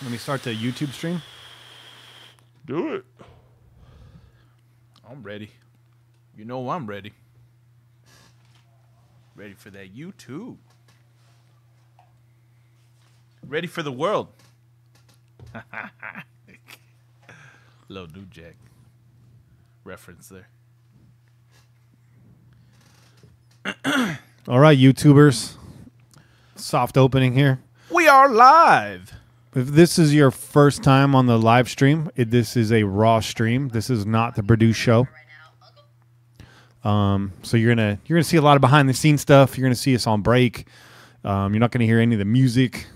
Let me start the YouTube stream. Do it. I'm ready. You know I'm ready. Ready for that YouTube. Ready for the world. Little New Jack reference there. All right, YouTubers. Soft opening here. We are live. If this is your first time on the live stream, this is a raw stream. This is not the produced show. So you're gonna see a lot of behind the scenes stuff. You're gonna see us on break. You're not gonna hear any of the music,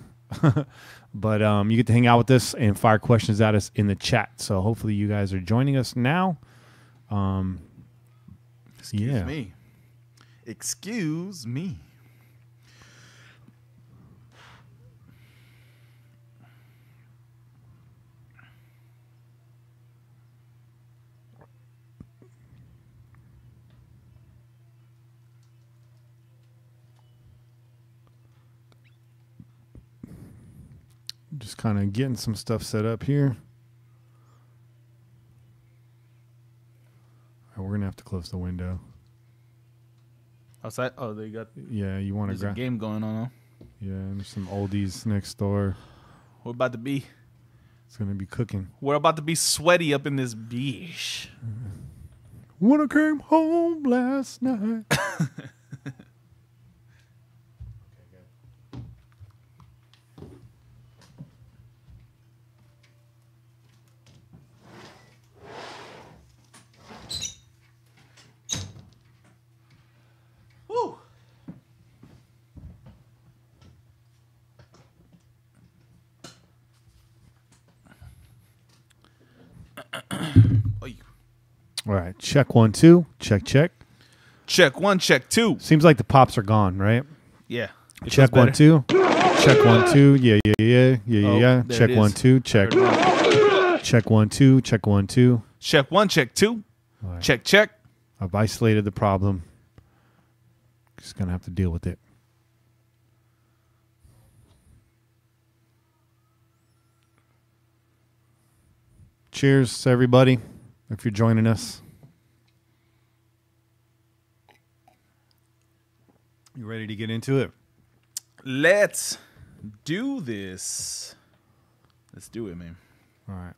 but you get to hang out with us and fire questions at us in the chat. So hopefully you guys are joining us now. Excuse me. Excuse me. Just kind of getting some stuff set up here. All right, we're gonna have to close the window. Outside? Oh, they got. Yeah, you want to There's a game going on. Huh? Yeah, and there's some oldies next door. We're about to be. It's gonna be cooking. We're about to be sweaty up in this beach. When I came home last night. Woo! All right, check 1 2. Check check. Check 1, check 2. Seems like the pops are gone, right? Yeah. Check 1 2. Check 1 2. Yeah. Oh, Check 1 2. Check. Check 1 2. Check 1 2. Check 1, check 2. Right. Check, check. I've isolated the problem. Just gonna have to deal with it. Cheers, everybody, if you're joining us. You ready to get into it? Let's do this. Let's do it, man. All right.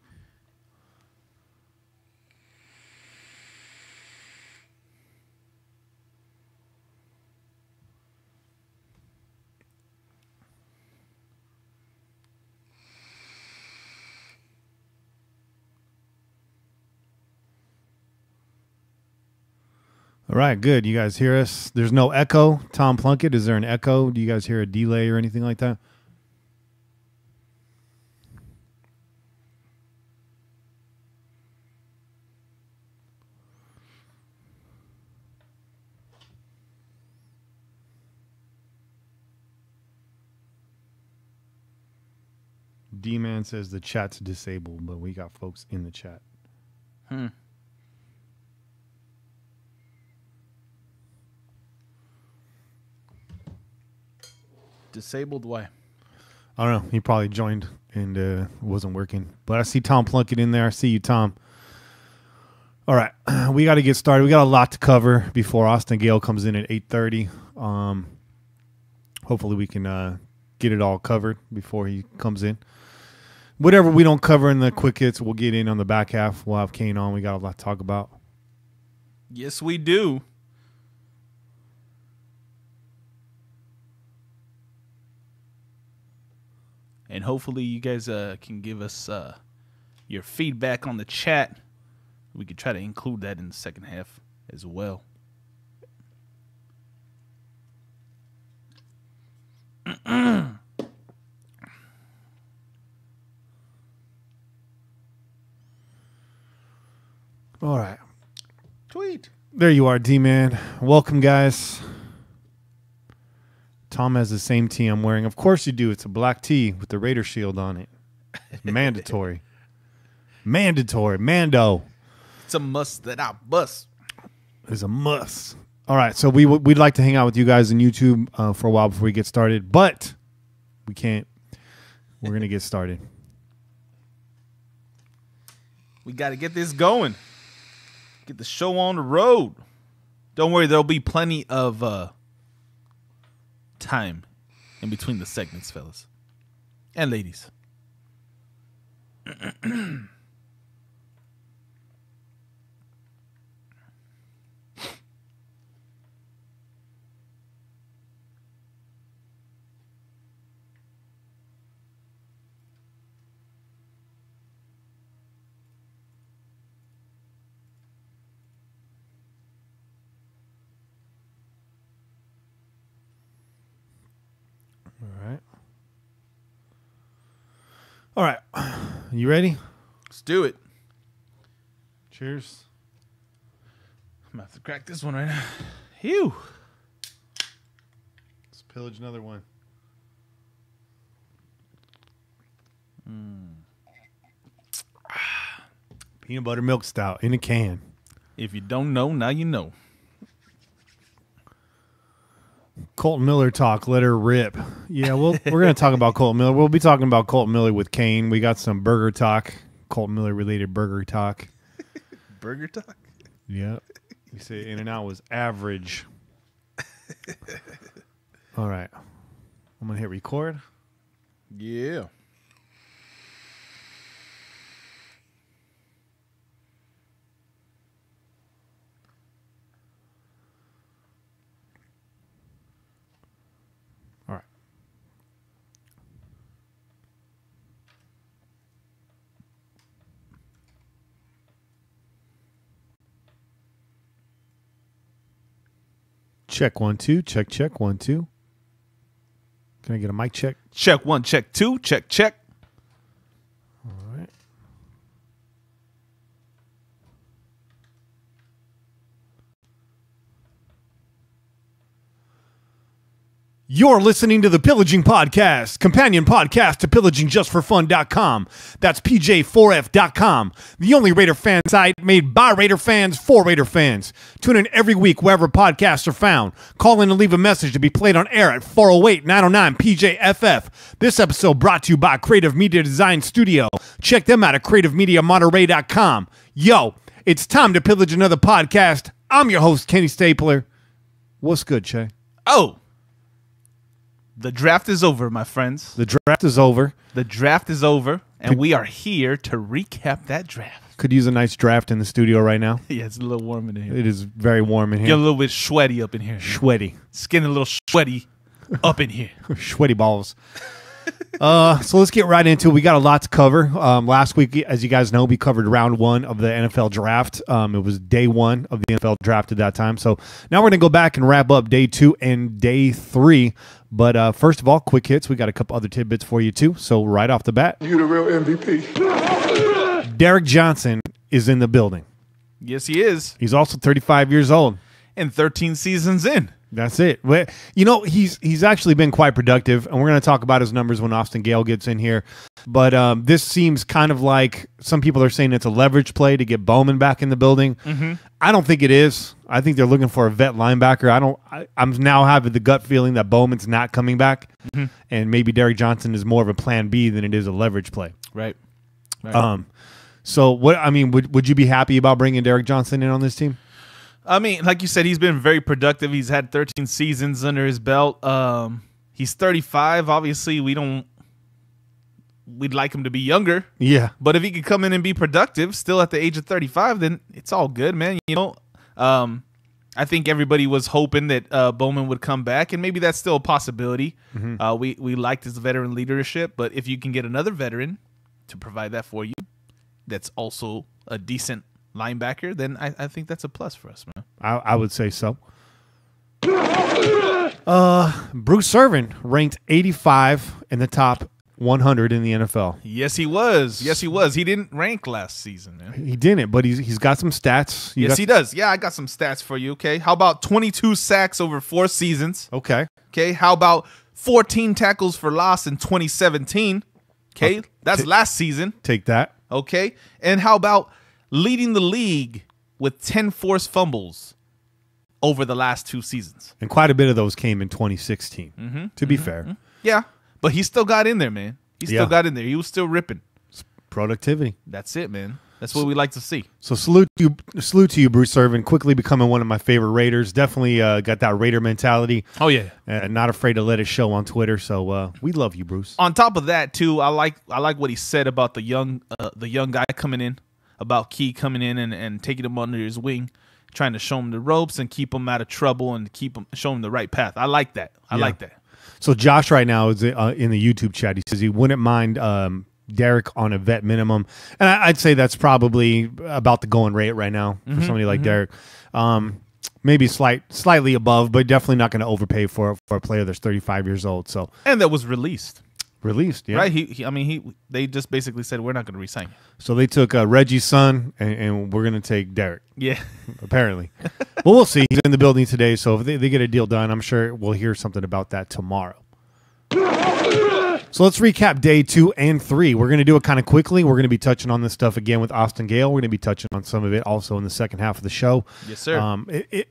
All right, good. You guys hear us? There's no echo. Tom Plunkett, is there an echo? Do you guys hear a delay or anything like that? D-Man says the chat's disabled, but we got folks in the chat. Disabled? Why? I don't know. He probably joined and wasn't working. But I see Tom Plunkett in there. I see you, Tom. All right. We got to get started. We got a lot to cover before Austin Gale comes in at 8:30. Hopefully we can get it all covered before he comes in. Whatever we don't cover in the quick hits, we'll get in on the back half. We'll have Kane on. We got a lot to talk about. Yes, we do. And hopefully you guys can give us your feedback on the chat. We could try to include that in the second half as well. All right. Tweet. There you are, D-Man. Welcome, guys. Tom has the same tee I'm wearing. Of course you do. It's a black tee with the Raider shield on it. It's mandatory. Mandatory. Mando. It's a must that I bust. It's a must. All right. So we'd like to hang out with you guys on YouTube for a while before we get started, but we can't. We're going to get started. We got to get this going. Get the show on the road. Don't worry, there'll be plenty of time in between the segments, fellas and ladies. All right. You ready? Let's do it. Cheers. I'm going to have to crack this one right now. Phew. Let's pillage another one. Peanut butter milk stout in a can. If you don't know, now you know. Colton Miller talk, let her rip. Yeah, we're going to talk about Colton Miller. We'll be talking about Colton Miller with Kane. We got some burger talk, Colton Miller related burger talk. Burger talk? Yeah. You say In-N-Out was average. All right. I'm going to hit record. Yeah. Check 1 2. Check 1 2. Can I get a mic check? Check 1, check 2, check. All right. You're listening to the Pillaging Podcast, companion podcast to PillagingJustForFun.com. That's PJ4F.com, the only Raider fan site made by Raider fans for Raider fans. Tune in every week wherever podcasts are found. Call in and leave a message to be played on air at 408-909-PJFF. This episode brought to you by Creative Media Design Studio. Check them out at CreativeMediaMonterey.com. Yo, it's time to pillage another podcast. I'm your host, Kenny Stapler. What's good, Che? Oh! The draft is over, my friends. The draft is over. The draft is over, and we are here to recap that draft. Could use a nice draft in the studio right now. Yeah, it's a little warm in here. It is very warm in here. Get a little bit sweaty up in here. Sweaty. It's getting a little sweaty up in here. Sweaty balls. So let's get right into it. We got a lot to cover. Last week, as you guys know, we covered round 1 of the NFL draft. It was day 1 of the NFL draft at that time. So now we're going to go back and wrap up day 2 and day 3. But first of all, quick hits. We got a couple other tidbits for you, too. So right off the bat. You the real MVP. Derek Johnson is in the building. Yes, he is. He's also 35 years old. And 13 seasons in. That's it. You know, he's actually been quite productive, and we're going to talk about his numbers when Austin Gale gets in here. But this seems kind of like some people are saying it's a leverage play to get Bowman back in the building. Mm-hmm. I don't think it is. I think they're looking for a vet linebacker. I'm now having the gut feeling that Bowman's not coming back, and maybe Derek Johnson is more of a plan B than it is a leverage play. Right. So what? I mean, would you be happy about bringing Derek Johnson in on this team? I mean, like you said, he's been very productive. He's had 13 seasons under his belt. He's 35. Obviously, we'd like him to be younger. Yeah. But if he could come in and be productive still at the age of 35, then it's all good, man. You know, I think everybody was hoping that Bowman would come back, and maybe that's still a possibility. Mm-hmm. We liked his veteran leadership, but if you can get another veteran to provide that for you, that's also a decent linebacker, then I think that's a plus for us, man. I would say so. Bruce Irvin ranked 85 in the top 100 in the NFL. Yes, he was. Yes, he was. He didn't rank last season, man. He didn't, but he's got some stats. Yes, he does. Yeah, I got some stats for you, okay? How about 22 sacks over 4 seasons? Okay. Okay, how about 14 tackles for loss in 2017? Okay, that's last season. Take that. Okay, and how about leading the league with 10 forced fumbles over the last 2 seasons? And quite a bit of those came in 2016, to be fair. Yeah, but he still got in there, man. He still got in there. He was still ripping. It's productivity. That's it, man. That's what we like to see. So salute to you, Bruce Irvin, quickly becoming one of my favorite Raiders. Definitely got that Raider mentality. Oh yeah, not afraid to let it show on Twitter. So we love you, Bruce. On top of that, too, I like what he said about the young guy coming in, about Key coming in and taking him under his wing, trying to show him the ropes and keep him out of trouble and show him the right path. I like that. I like that. So Josh right now is in the YouTube chat. He says he wouldn't mind Derek on a vet minimum, and I'd say that's probably about the going rate right now for somebody like Derek. Maybe slightly above, but definitely not going to overpay for a player that's 35 years old. So and that was released, yeah. Right? They just basically said we're not going to resign you. So they took Reggie's son, and we're going to take Derek. Yeah, apparently. Well, we'll see. He's in the building today, so if they get a deal done, I'm sure we'll hear something about that tomorrow. So let's recap day 2 and 3. We're going to do it kind of quickly. We're going to be touching on this stuff again with Austin Gale. We're going to be touching on some of it also in the second half of the show. Yes, sir.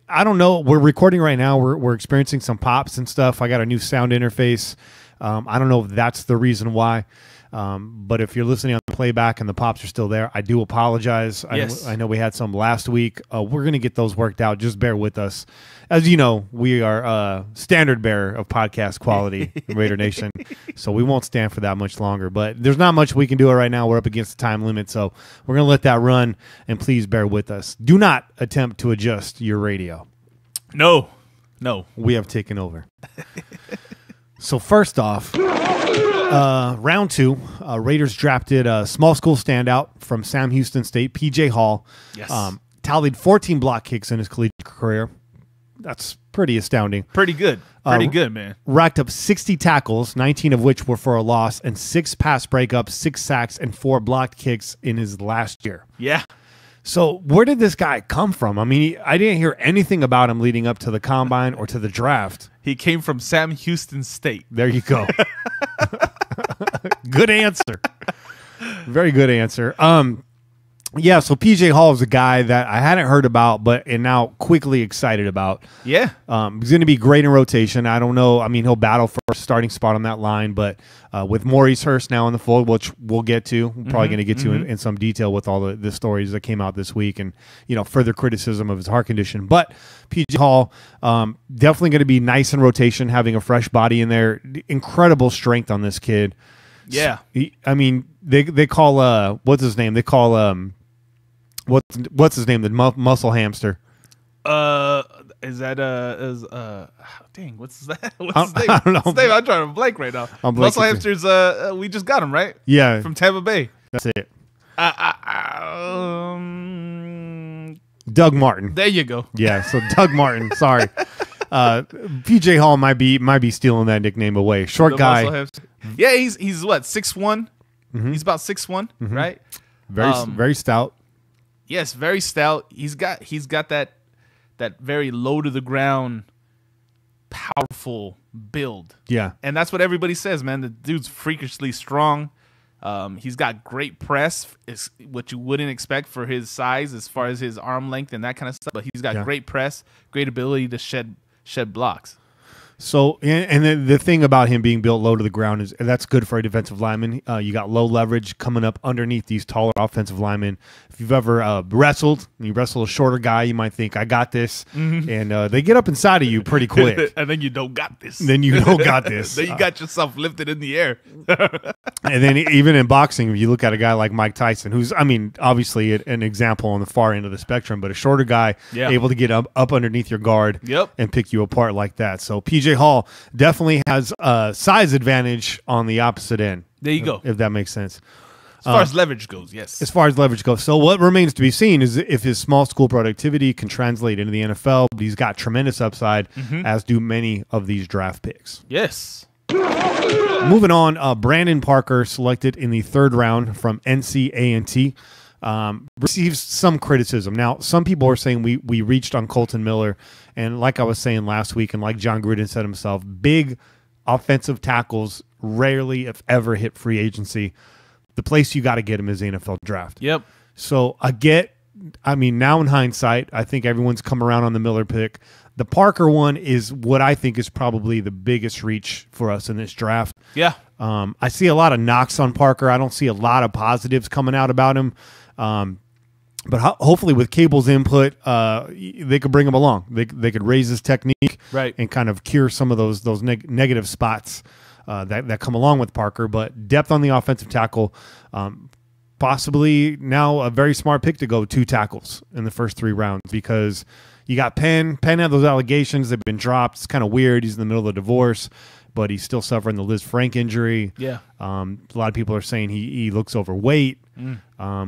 I don't know. We're recording right now. We're experiencing some pops and stuff. I got a new sound interface. I don't know if that's the reason why. But if you're listening on the playback and the pops are still there, I do apologize. Yes. I know we had some last week. We're going to get those worked out. Just bear with us. As you know, we are standard bearer of podcast quality in Raider Nation, so we won't stand for that much longer. But there's not much we can do right now. We're up against the time limit, so we're going to let that run, and please bear with us. Do not attempt to adjust your radio. No. We have taken over. So first off, round 2, Raiders drafted a small school standout from Sam Houston State, P.J. Hall. Yes. Tallied 14 block kicks in his collegiate career. That's pretty astounding. Pretty good. Pretty good, man. Racked up 60 tackles, 19 of which were for a loss, and 6 pass breakups, 6 sacks, and 4 blocked kicks in his last year. Yeah. So where did this guy come from? I mean, I didn't hear anything about him leading up to the combine or to the draft. He came from Sam Houston State. There you go. Good answer. Very good answer. Yeah, so P.J. Hall is a guy that I hadn't heard about, but am now quickly excited about. Yeah. He's going to be great in rotation. I don't know. I mean, he'll battle for a starting spot on that line, but with Maurice Hurst now in the fold, which we'll get to, we're probably going to get to in some detail with all the stories that came out this week and, further criticism of his heart condition. But P.J. Hall, definitely going to be nice in rotation, having a fresh body in there. Incredible strength on this kid. Yeah. They call, what's his name? They call, what's his name? The muscle hamster. Is that dang? What's that? What's his name? I don't know. His name? I'm trying to blank right now. Muscle hamsters. We just got him right. Yeah, from Tampa Bay. That's it. Doug Martin. There you go. Yeah, so Doug Martin. Sorry. PJ Hall might be stealing that nickname away. Short guy. Yeah, he's what, 6'1"? He's about 6'1", right? Very stout. Yes, very stout. He's got that very low to the ground, powerful build. Yeah, and that's what everybody says, man. The dude's freakishly strong. He's got great press, is what you wouldn't expect for his size as far as his arm length and that kind of stuff. But he's got great press, great ability to shed blocks. So, and the thing about him being built low to the ground is that's good for a defensive lineman. You got low leverage coming up underneath these taller offensive linemen. If you've ever wrestled, and you wrestle a shorter guy, you might think, I got this. And they get up inside of you pretty quick. And then you don't got this. Then you don't got this. Then you got yourself lifted in the air. And then even in boxing, if you look at a guy like Mike Tyson, who's, obviously an example on the far end of the spectrum, but a shorter guy able to get up underneath your guard and pick you apart like that. So PJ Hall definitely has a size advantage on the opposite end. There you go. If that makes sense. As far as leverage goes, yes. As far as leverage goes. So what remains to be seen is if his small school productivity can translate into the NFL. But he's got tremendous upside, as do many of these draft picks. Yes. Moving on, Brandon Parker, selected in the 3rd round from NC A&T. Receives some criticism. Now, some people are saying we reached on Colton Miller, and like I was saying last week, and like John Gruden said himself, big offensive tackles rarely, if ever, hit free agency. The place you got to get him is the NFL draft. Yep. So now in hindsight, I think everyone's come around on the Miller pick. The Parker one is what I think is probably the biggest reach for us in this draft. Yeah. I see a lot of knocks on Parker. I don't see a lot of positives coming out about him. But hopefully with Cable's input, they could bring him along. They could raise his technique, right, and kind of cure some of those negative spots that come along with Parker. But depth on the offensive tackle, possibly now a very smart pick to go 2 tackles in the first 3 rounds, because you got Penn. Penn had those allegations. They've been dropped. It's kind of weird. He's in the middle of a divorce, but he's still suffering the Liz Frank injury. Yeah. A lot of people are saying he looks overweight.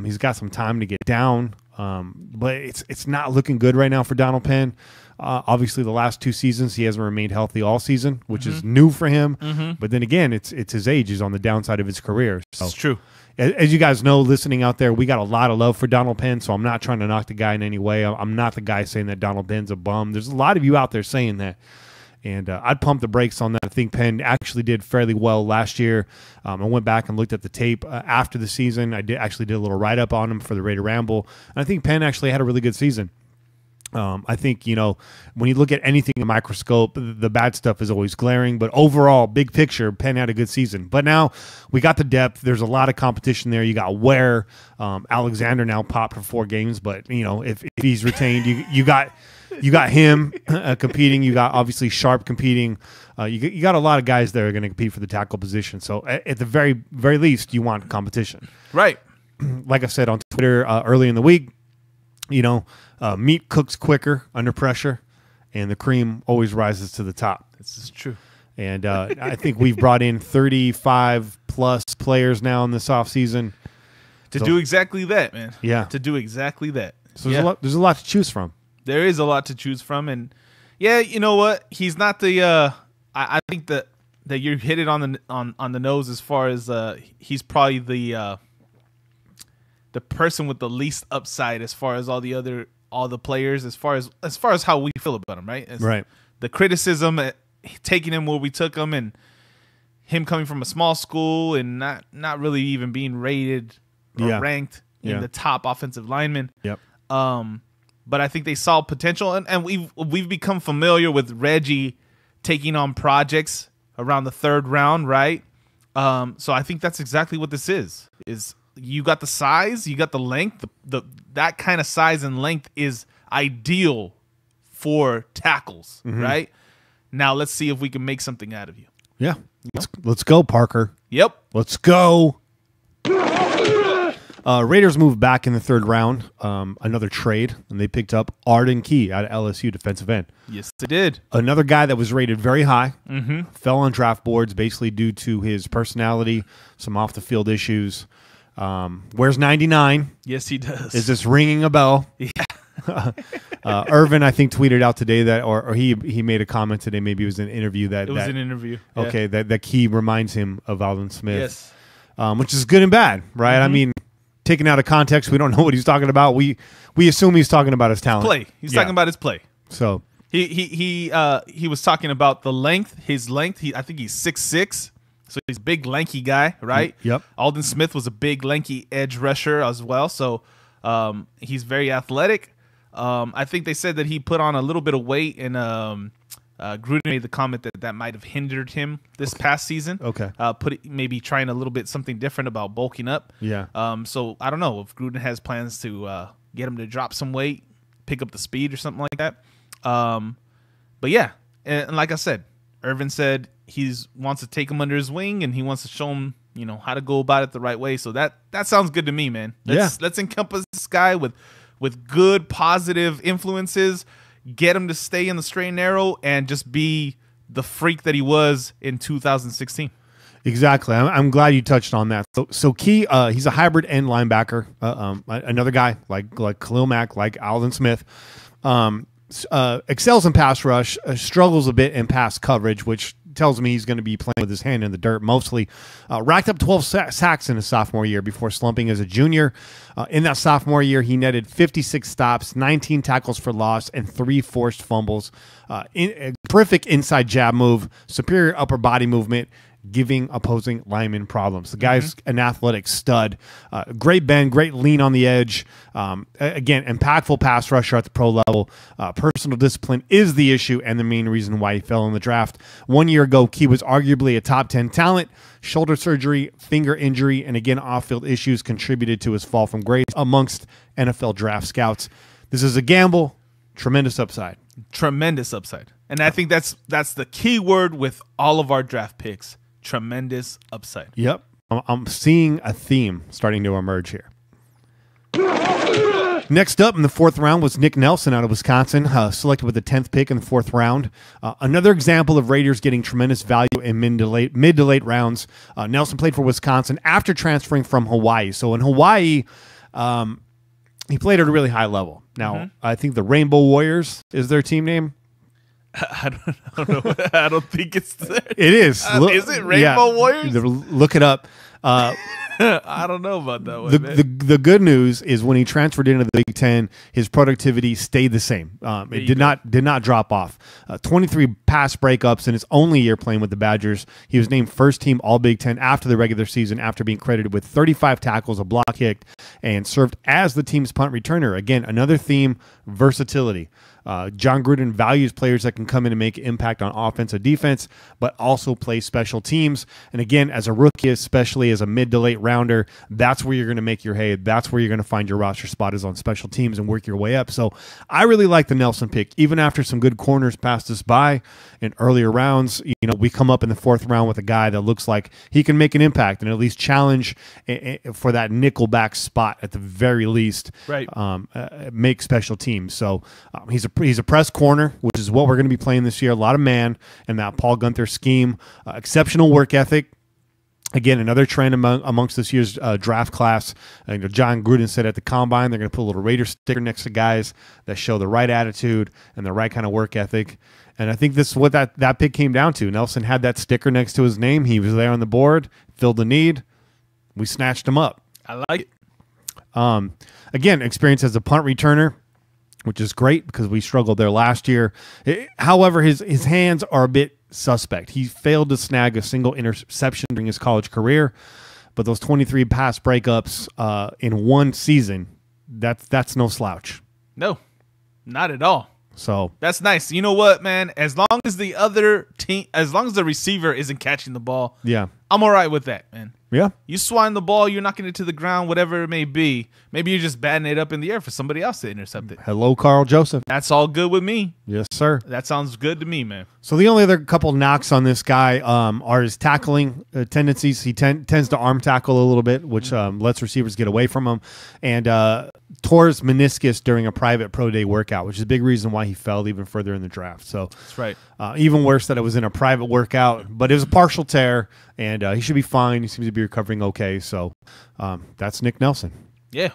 He's got some time to get down, but it's not looking good right now for Donald Penn. Obviously, the last 2 seasons, he hasn't remained healthy all season, which is new for him. But then again, it's his age. He's on the downside of his career. So, it's true. As you guys know, listening out there, we got a lot of love for Donald Penn, so I'm not trying to knock the guy in any way. I'm not the guy saying that Donald Penn's a bum. There's a lot of you out there saying that. And I'd pump the brakes on that. I think Penn actually did fairly well last year. I went back and looked at the tape after the season. I actually did a little write-up on him for the Raider Ramble. And I think Penn actually had a really good season. I think, when you look at anything in a microscope, the bad stuff is always glaring. But overall, big picture, Penn had a good season. But now we got the depth. There's a lot of competition there. You got Ware. Alexander now popped for 4 games. But, if he's retained, you got him competing. You got, obviously, Sharp competing. You got a lot of guys that are going to compete for the tackle position. So, at the very, very least, you want competition. Right. Like I said on Twitter early in the week, meat cooks quicker under pressure, and the cream always rises to the top. This is true. And I think we've brought in 35-plus players now in this offseason. To do exactly that, man. Yeah. To do exactly that. So there's a lot to choose from. There is a lot to choose from. And, yeah, you know what? He's not the I think that you hit it on the nose as far as he's probably the person with the least upside as far as all the players, as far as how we feel about him, right? Right. The criticism, taking him where we took him, and him coming from a small school and not really even being rated or ranked in the top offensive lineman. Yep. But I think they saw potential, and we've become familiar with Reggie taking on projects around the 3rd round, right? So I think that's exactly what this is. You got the size, you got the length. That kind of size and length is ideal for tackles, right? Now let's see if we can make something out of you. Yeah. Let's go, Parker. Yep. Let's go. Raiders moved back in the 3rd round, another trade, and they picked up Arden Key out of LSU, defensive end. Yes, they did. Another guy that was rated very high, fell on draft boards basically due to his personality, some off-the-field issues. Where's 99? Yes, he does. Is this ringing a bell? Yeah. Irvin, I think, tweeted out today that, or he made a comment today, maybe it was an interview that... It was an interview. Okay, yeah. that Key reminds him of Alden Smith. Yes. Which is good and bad, right? I mean, taken out of context, we don't know what he's talking about. We assume he's talking about his talent. Play. He's talking about his play. So he was talking about the length, his length. I think he's 6'6", so he's a big lanky guy, right? Yep. Alden Smith was a big lanky edge rusher as well, so he's very athletic. I think they said that he put on a little bit of weight, and Gruden made the comment that might have hindered him this past season. Okay. Maybe trying a little bit something different about bulking up. Yeah. So I don't know if Gruden has plans to get him to drop some weight, pick up the speed or something like that. But yeah, and like I said, Irvin said he wants to take him under his wing, and he wants to show him, how to go about it the right way. So that sounds good to me, man. Let's encompass this guy with good positive influences. Get him to stay in the straight and narrow and just be the freak that he was in 2016. Exactly. I'm glad you touched on that. So Key, he's a hybrid end linebacker. Another guy like Khalil Mack, like Alden Smith, excels in pass rush, struggles a bit in pass coverage, which tells me he's going to be playing with his hand in the dirt mostly. Racked up 12 sacks in his sophomore year before slumping as a junior. In that sophomore year, he netted 56 stops, 19 tackles for loss, and 3 forced fumbles. Terrific inside jab move, superior upper body movement, giving opposing linemen problems. The guy's an athletic stud. Great bend, great lean on the edge. Again, impactful pass rusher at the pro level. Personal discipline is the issue and the main reason why he fell in the draft. 1 year ago, he was arguably a top 10 talent. Shoulder surgery, finger injury, and again, off-field issues contributed to his fall from grace amongst NFL draft scouts. This is a gamble. Tremendous upside. Tremendous upside. And I think that's the key word with all of our draft picks. Tremendous upside. Yep. I'm seeing a theme starting to emerge here. Next up in the 4th round was Nick Nelson out of Wisconsin, selected with the 10th pick in the 4th round. Another example of Raiders getting tremendous value in mid to late rounds. Nelson played for Wisconsin after transferring from Hawaii. So in Hawaii, he played at a really high level. Now, I think the Rainbow Warriors is their team name. I don't know. I don't think it's there. It is. Is it Rainbow Warriors? Look it up. I don't know about that one. The good news is when he transferred into the Big Ten, his productivity stayed the same. It did not drop off. 23 pass breakups in his only year playing with the Badgers. He was named first team All Big Ten after the regular season after being credited with 35 tackles, a block kicked, and served as the team's punt returner. Again, another theme, versatility. John Gruden values players that can come in and make an impact on offense or defense, but also play special teams. And again, as a rookie, especially as a mid to late rounder, that's where you're going to make your hay. That's where you're going to find your roster spot is on special teams and work your way up. So I really like the Nelson pick. Even after some good corners passed us by in earlier rounds, we come up in the 4th round with a guy that looks like he can make an impact and at least challenge for that nickelback spot at the very least. Right. Make special teams. So he's a press corner, which is what we're going to be playing this year. A lot of man and that Paul Gunther scheme. Exceptional work ethic. Again, another trend amongst this year's draft class. John Gruden said at the Combine they're going to put a little Raider sticker next to guys that show the right attitude and the right kind of work ethic. And I think this is what that pick came down to. Nelson had that sticker next to his name. He was there on the board, filled the need. We snatched him up. I like it. Again, experience as a punt returner, which is great because we struggled there last year. However, his hands are a bit suspect. He failed to snag a single interception during his college career, but those 23 pass breakups in one season, that's no slouch. No, not at all. So that's nice. You know what, man? As long as the other team, as long as the receiver isn't catching the ball, yeah, I'm all right with that, man. Yeah. You swine the ball, you're knocking it to the ground, whatever it may be. Maybe you're just batting it up in the air for somebody else to intercept it. Hello, Carl Joseph. That's all good with me. Yes, sir. That sounds good to me, man. So the only other couple knocks on this guy are his tackling tendencies. He tends to arm tackle a little bit, which lets receivers get away from him. And tore his meniscus during a private pro day workout, which is a big reason why he fell even further in the draft. So that's right. Even worse that it was in a private workout, but it was a partial tear, and he should be fine. He seems to be recovering okay. So that's Nick Nelson. Yeah.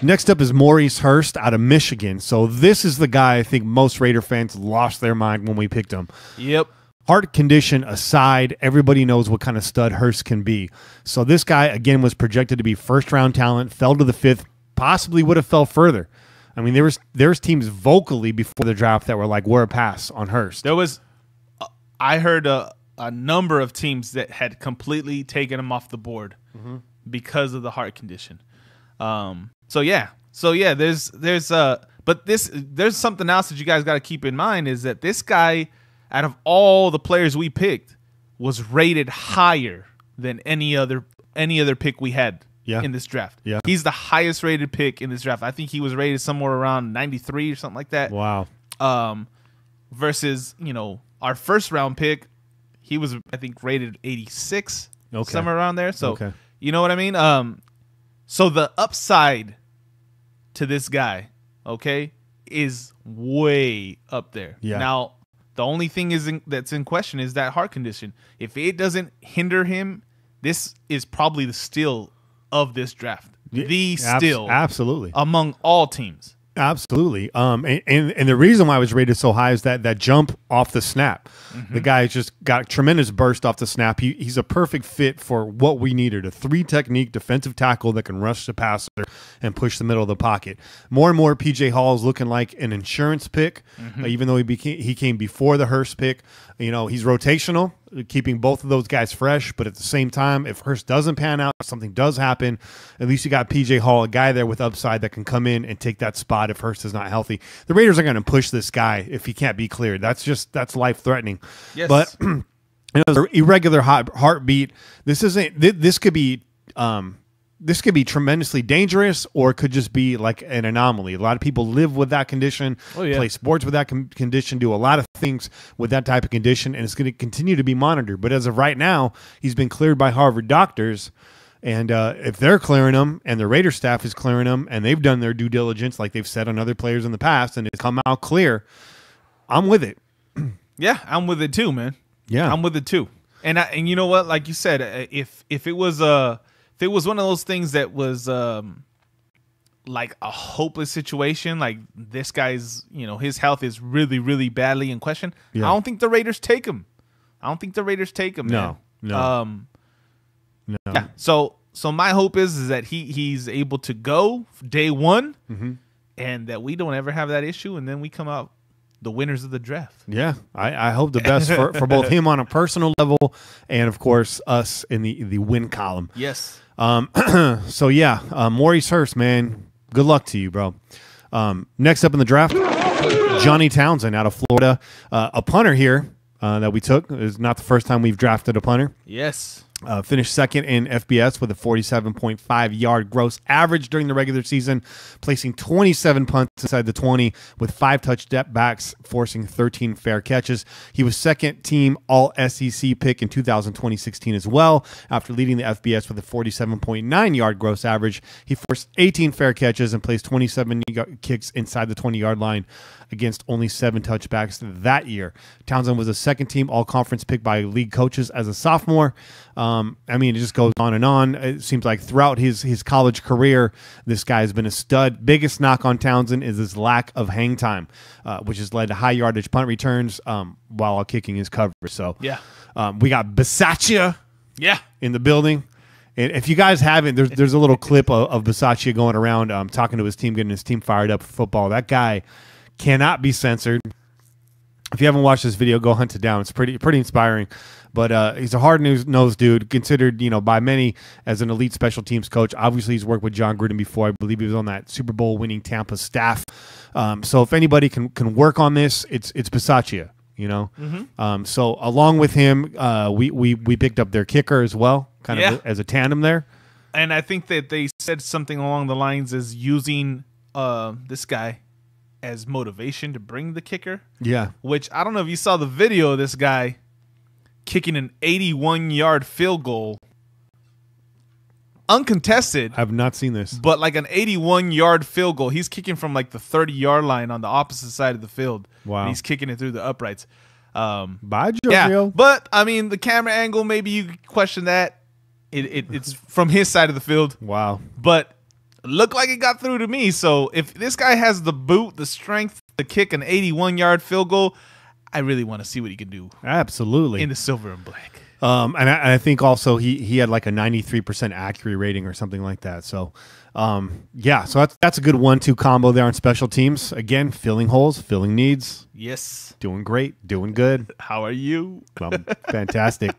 Next up is Maurice Hurst out of Michigan. So this is the guy I think most Raider fans lost their mind when we picked him. Yep. Heart condition aside, everybody knows what kind of stud Hurst can be. So this guy, again, was projected to be first-round talent, fell to the 5th, possibly would have fell further. I mean, there was teams vocally before the draft that were like, we're a pass on Hurst. There was, I heard a number of teams that had completely taken him off the board because of the heart condition. So yeah, there's something else that you guys got to keep in mind is that this guy, out of all the players we picked, was rated higher than any other pick we had in this draft. Yeah. He's the highest rated pick in this draft. I think he was rated somewhere around 93 or something like that. Wow. Versus, our first round pick, he was, I think, rated 86, somewhere around there. So, you know what I mean? So the upside to this guy, is way up there. Yeah. Now, the only thing that's in question is that heart condition. If it doesn't hinder him, this is probably the steal of this draft. The steal. Absolutely. Among all teams. Absolutely. And the reason why I was rated so high is that jump off the snap. The guy just got tremendous burst off the snap. He's a perfect fit for what we needed, a 3-technique defensive tackle that can rush the passer and push the middle of the pocket. More and more, P.J. Hall is looking like an insurance pick, even though he came before the Hurst pick. He's rotational. keeping both of those guys fresh. But at the same time, if Hurst doesn't pan out, if something does happen, at least you got PJ Hall, a guy there with upside that can come in and take that spot if Hurst is not healthy. The Raiders are going to push this guy if he can't be cleared. That's life threatening. Yes. But irregular heartbeat. This could be tremendously dangerous, or it could just be like an anomaly. A lot of people live with that condition, play sports with that condition, do a lot of things with that type of condition, and it's going to continue to be monitored. But as of right now, he's been cleared by Harvard doctors, and if they're clearing him and the Raider staff is clearing him and they've done their due diligence like they've said on other players in the past and it's come out clear, I'm with it. Yeah, I'm with it too, man. Yeah, I'm with it too. And you know what? Like you said, if it was one of those things that was like a hopeless situation, like this guy's, his health is really, really badly in question, I don't think the Raiders take him. No. No. Yeah. So my hope is that he's able to go day one, and that we don't ever have that issue, and then we come out the winners of the draft. Yeah, I hope the best for both him on a personal level and, of course, us in the win column. Yes. So, yeah, Maurice Hurst, man, good luck to you, bro. Next up in the draft, Johnny Townsend out of Florida. A punter here that we took. It's not the first time we've drafted a punter. Yes. Finished second in FBS with a 47.5-yard gross average during the regular season, placing 27 punts inside the 20 with 5 touchdowns, forcing 13 fair catches. He was second team All-SEC pick in 2016 as well. After leading the FBS with a 47.9-yard gross average, he forced 18 fair catches and placed 27 kicks inside the 20-yard line against only 7 touchbacks that year. Townsend was a second team All-Conference pick by league coaches as a sophomore. I mean, it just goes on and on. It seems like throughout his college career, this guy has been a stud. Biggest knock on Townsend is his lack of hang time, which has led to high yardage punt returns while kicking his coverage. So yeah, we got Bisaccia in the building. And if you guys haven't, there's a little clip of Bisaccia going around talking to his team, getting his team fired up for football. That guy cannot be censored. If you haven't watched this video, go hunt it down. It's pretty inspiring. But he's a hard-nosed dude, considered, by many as an elite special teams coach. Obviously, he's worked with John Gruden before. I believe he was on that Super Bowl-winning Tampa staff. So if anybody can work on this, it's Bisaccia, So along with him, we picked up their kicker as well, kind of as a tandem there. And I think that they said something along the lines as using this guy as motivation to bring the kicker. Yeah. Which, I don't know if you saw the video of this guy kicking an 81-yard field goal, uncontested. I've not seen this. But like an 81-yard field goal. He's kicking from like the 30-yard line on the opposite side of the field. Wow. And he's kicking it through the uprights. Bye, Giorgio. Yeah, but, I mean, the camera angle, maybe you could question that. It's from his side of the field. Wow. But looked like it got through to me. So if this guy has the boot, the strength to kick an 81-yard field goal, I really want to see what he can do. Absolutely. In the silver and black. And I think also he had like a 93% accuracy rating or something like that. So, so that's a good 1-2 combo there on special teams. Again, filling holes, filling needs. Yes. Doing great, doing good. How are you? Fantastic.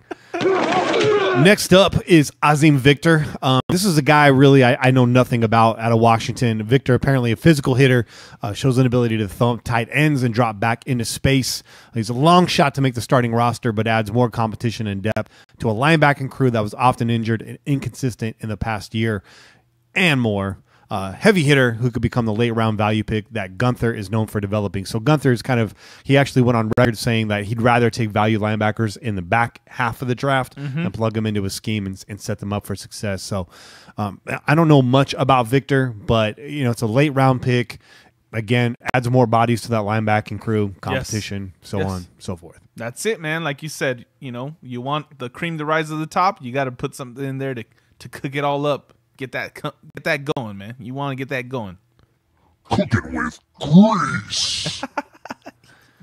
Next up is Azim Victor. This is a guy really I know nothing about out of Washington. Victor, apparently a physical hitter, shows an ability to thump tight ends and drop back into space. He's a long shot to make the starting roster, but adds more competition and depth to a linebacking crew that was often injured and inconsistent in the past year and more. Heavy hitter who could become the late round value pick that Gunther is known for developing. So Gunther is he actually went on record saying that he'd rather take value linebackers in the back half of the draft and plug them into a scheme and set them up for success. So I don't know much about Victor, but it's a late round pick. Again, adds more bodies to that linebacking crew, competition, so on, so forth. That's it, man. Like you said, you want the cream to rise to the top. You got to put something in there to cook it all up. Get that going, man. You want to get that going. Cook it with grease.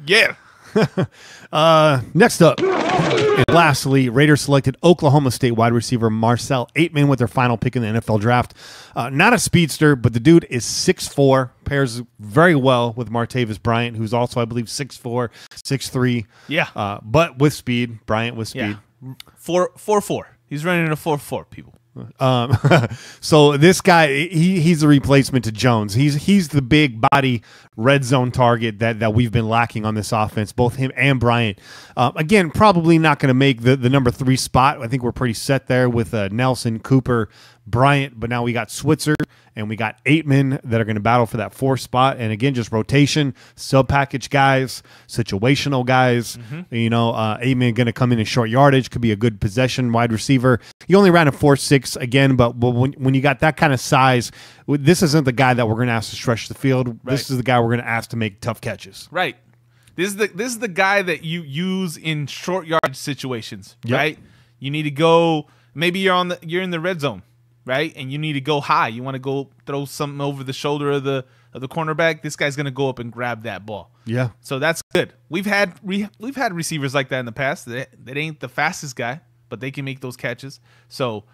Yeah. Next up, and lastly, Raiders selected Oklahoma State wide receiver Marcel Aitman with their final pick in the NFL draft. Not a speedster, but the dude is 6'4", pairs very well with Martavis Bryant, who's also, I believe, 6'4", 6'3". Yeah. But with speed, Bryant with speed. Yeah. 4.4. He's running a 4.4, people. So this guy, he's a replacement to Jones. He's the big body red zone target that we've been lacking on this offense, both him and Bryant. Again, probably not going to make the number 3 spot. I think we're pretty set there with Nelson, Cooper, Bryant, but now we got Switzer and we got Aitman that are going to battle for that 4th spot. And again, just rotation, sub-package guys, situational guys. You know, Aitman going to come in short yardage, could be a good possession wide receiver. He only ran a 4.6 again, but when you got that kind of size, this isn't the guy that we're going to ask to stretch the field. Right. This is the guy we're going to ask to make tough catches. Right. This is the guy that you use in short yardage situations. Yep. Right. You need to go. Maybe you're in the red zone. Right, and you need to go high. You want to go throw something over the shoulder of the cornerback. This guy's going to go up and grab that ball. Yeah, so that's good. We've had receivers like that in the past. That ain't the fastest guy, but they can make those catches. So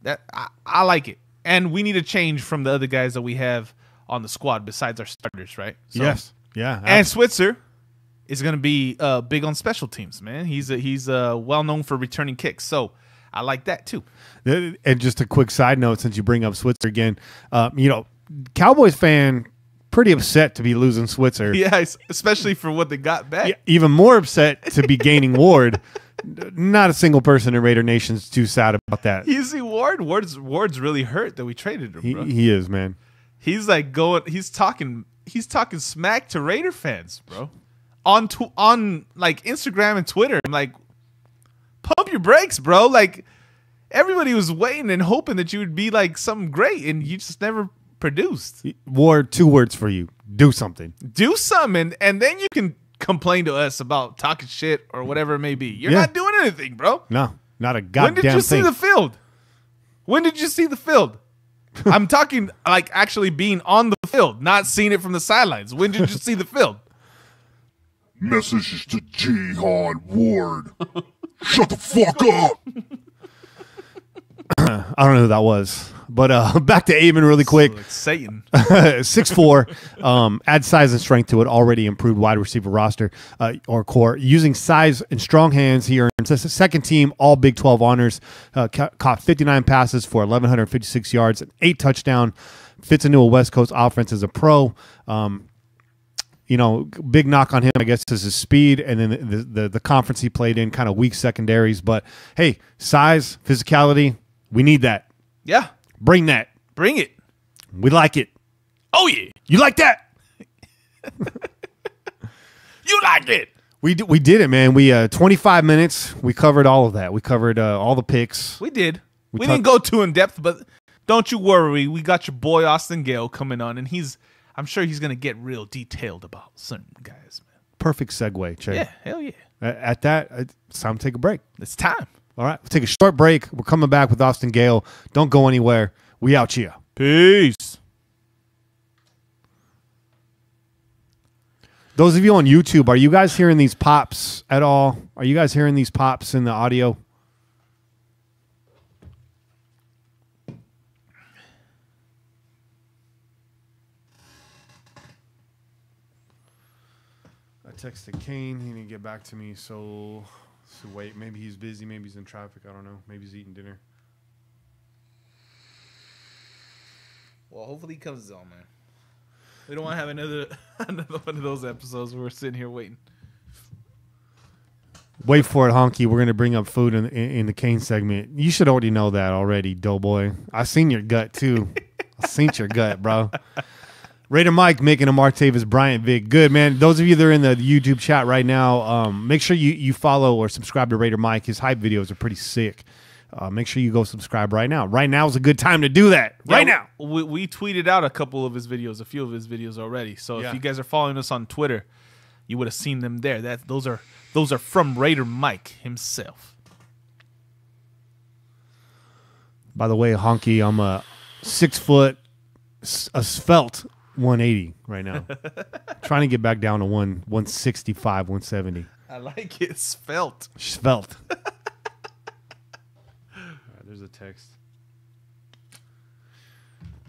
that I like it. And we need a change from the other guys that we have on the squad besides our starters, right? So, yes, yeah. Absolutely. And Switzer is going to be big on special teams, man. He's well known for returning kicks. So I like that too. And just a quick side note, since you bring up Switzer again, you know, Cowboys fan pretty upset to be losing Switzer. Yeah, especially for what they got back. Yeah, even more upset to be gaining Ward. Not a single person in Raider Nation's too sad about that. You see Ward? Ward's really hurt that we traded him, bro. He is, man. He's like he's talking smack to Raider fans, bro. On like Instagram and Twitter. I'm like, pump your brakes, bro. Like, everybody was waiting and hoping that you would be like something great, and you just never produced. Ward, 2 words for you. Do something. Do something, and then you can complain to us about talking shit or whatever it may be. You're not doing anything, bro. No, not a goddamn thing. When did you see the field? When did you see the field? I'm talking like actually being on the field, not seeing it from the sidelines. When did you see the field? Message to Jihad Ward. Shut the fuck up. I don't know who that was. But back to Aitman really quick. Like Satan. 6'4", add size and strength to an already improved wide receiver roster or core. Using size and strong hands, he earned second team all Big 12 honors, caught 59 passes for 1,156 yards and 8 touchdowns. Fits into a West Coast offense as a pro. You know, big knock on him, I guess, is his speed, and then the conference he played in, kind of weak secondaries. But, hey, size, physicality, we need that. Yeah. Bring that. Bring it. We like it. Oh, yeah. You like that? You like it. We did it, man. We 25 minutes. We covered all of that. We covered all the picks. We did. We didn't go too in depth, but don't you worry. We got your boy Austin Gale coming on, and I'm sure he's going to get real detailed about certain guys, man. Perfect segue, Che. Yeah, hell yeah. At that, it's time to take a break. It's time. All right, we'll take a short break. We're coming back with Austin Gale. Don't go anywhere. We out here. Peace. Those of you on YouTube, are you guys hearing these pops at all? Are you guys hearing these pops in the audio? I texted Kane. He didn't get back to me, so wait. Maybe he's busy. Maybe he's in traffic. I don't know. Maybe he's eating dinner. Well, hopefully he comes on, man. We don't want to have another one of those episodes where we're sitting here waiting. Wait for it, Honky. We're going to bring up food in the Kane segment. You should already know that already, Doughboy. I seen your gut, too. I seen your gut, bro. Raider Mike making a Martavis Bryant vid. Good, man. Those of you that are in the YouTube chat right now, make sure you follow or subscribe to Raider Mike. His hype videos are pretty sick. Make sure you go subscribe right now. Right now is a good time to do that. Right now. We tweeted out a few of his videos already. So if you guys are following us on Twitter, you would have seen them there. Those are from Raider Mike himself. By the way, Honky, I'm a 6 foot, a svelte 180 right now. Trying to get back down to 165, 170. I like it. Svelte. Svelte. All right, there's a text.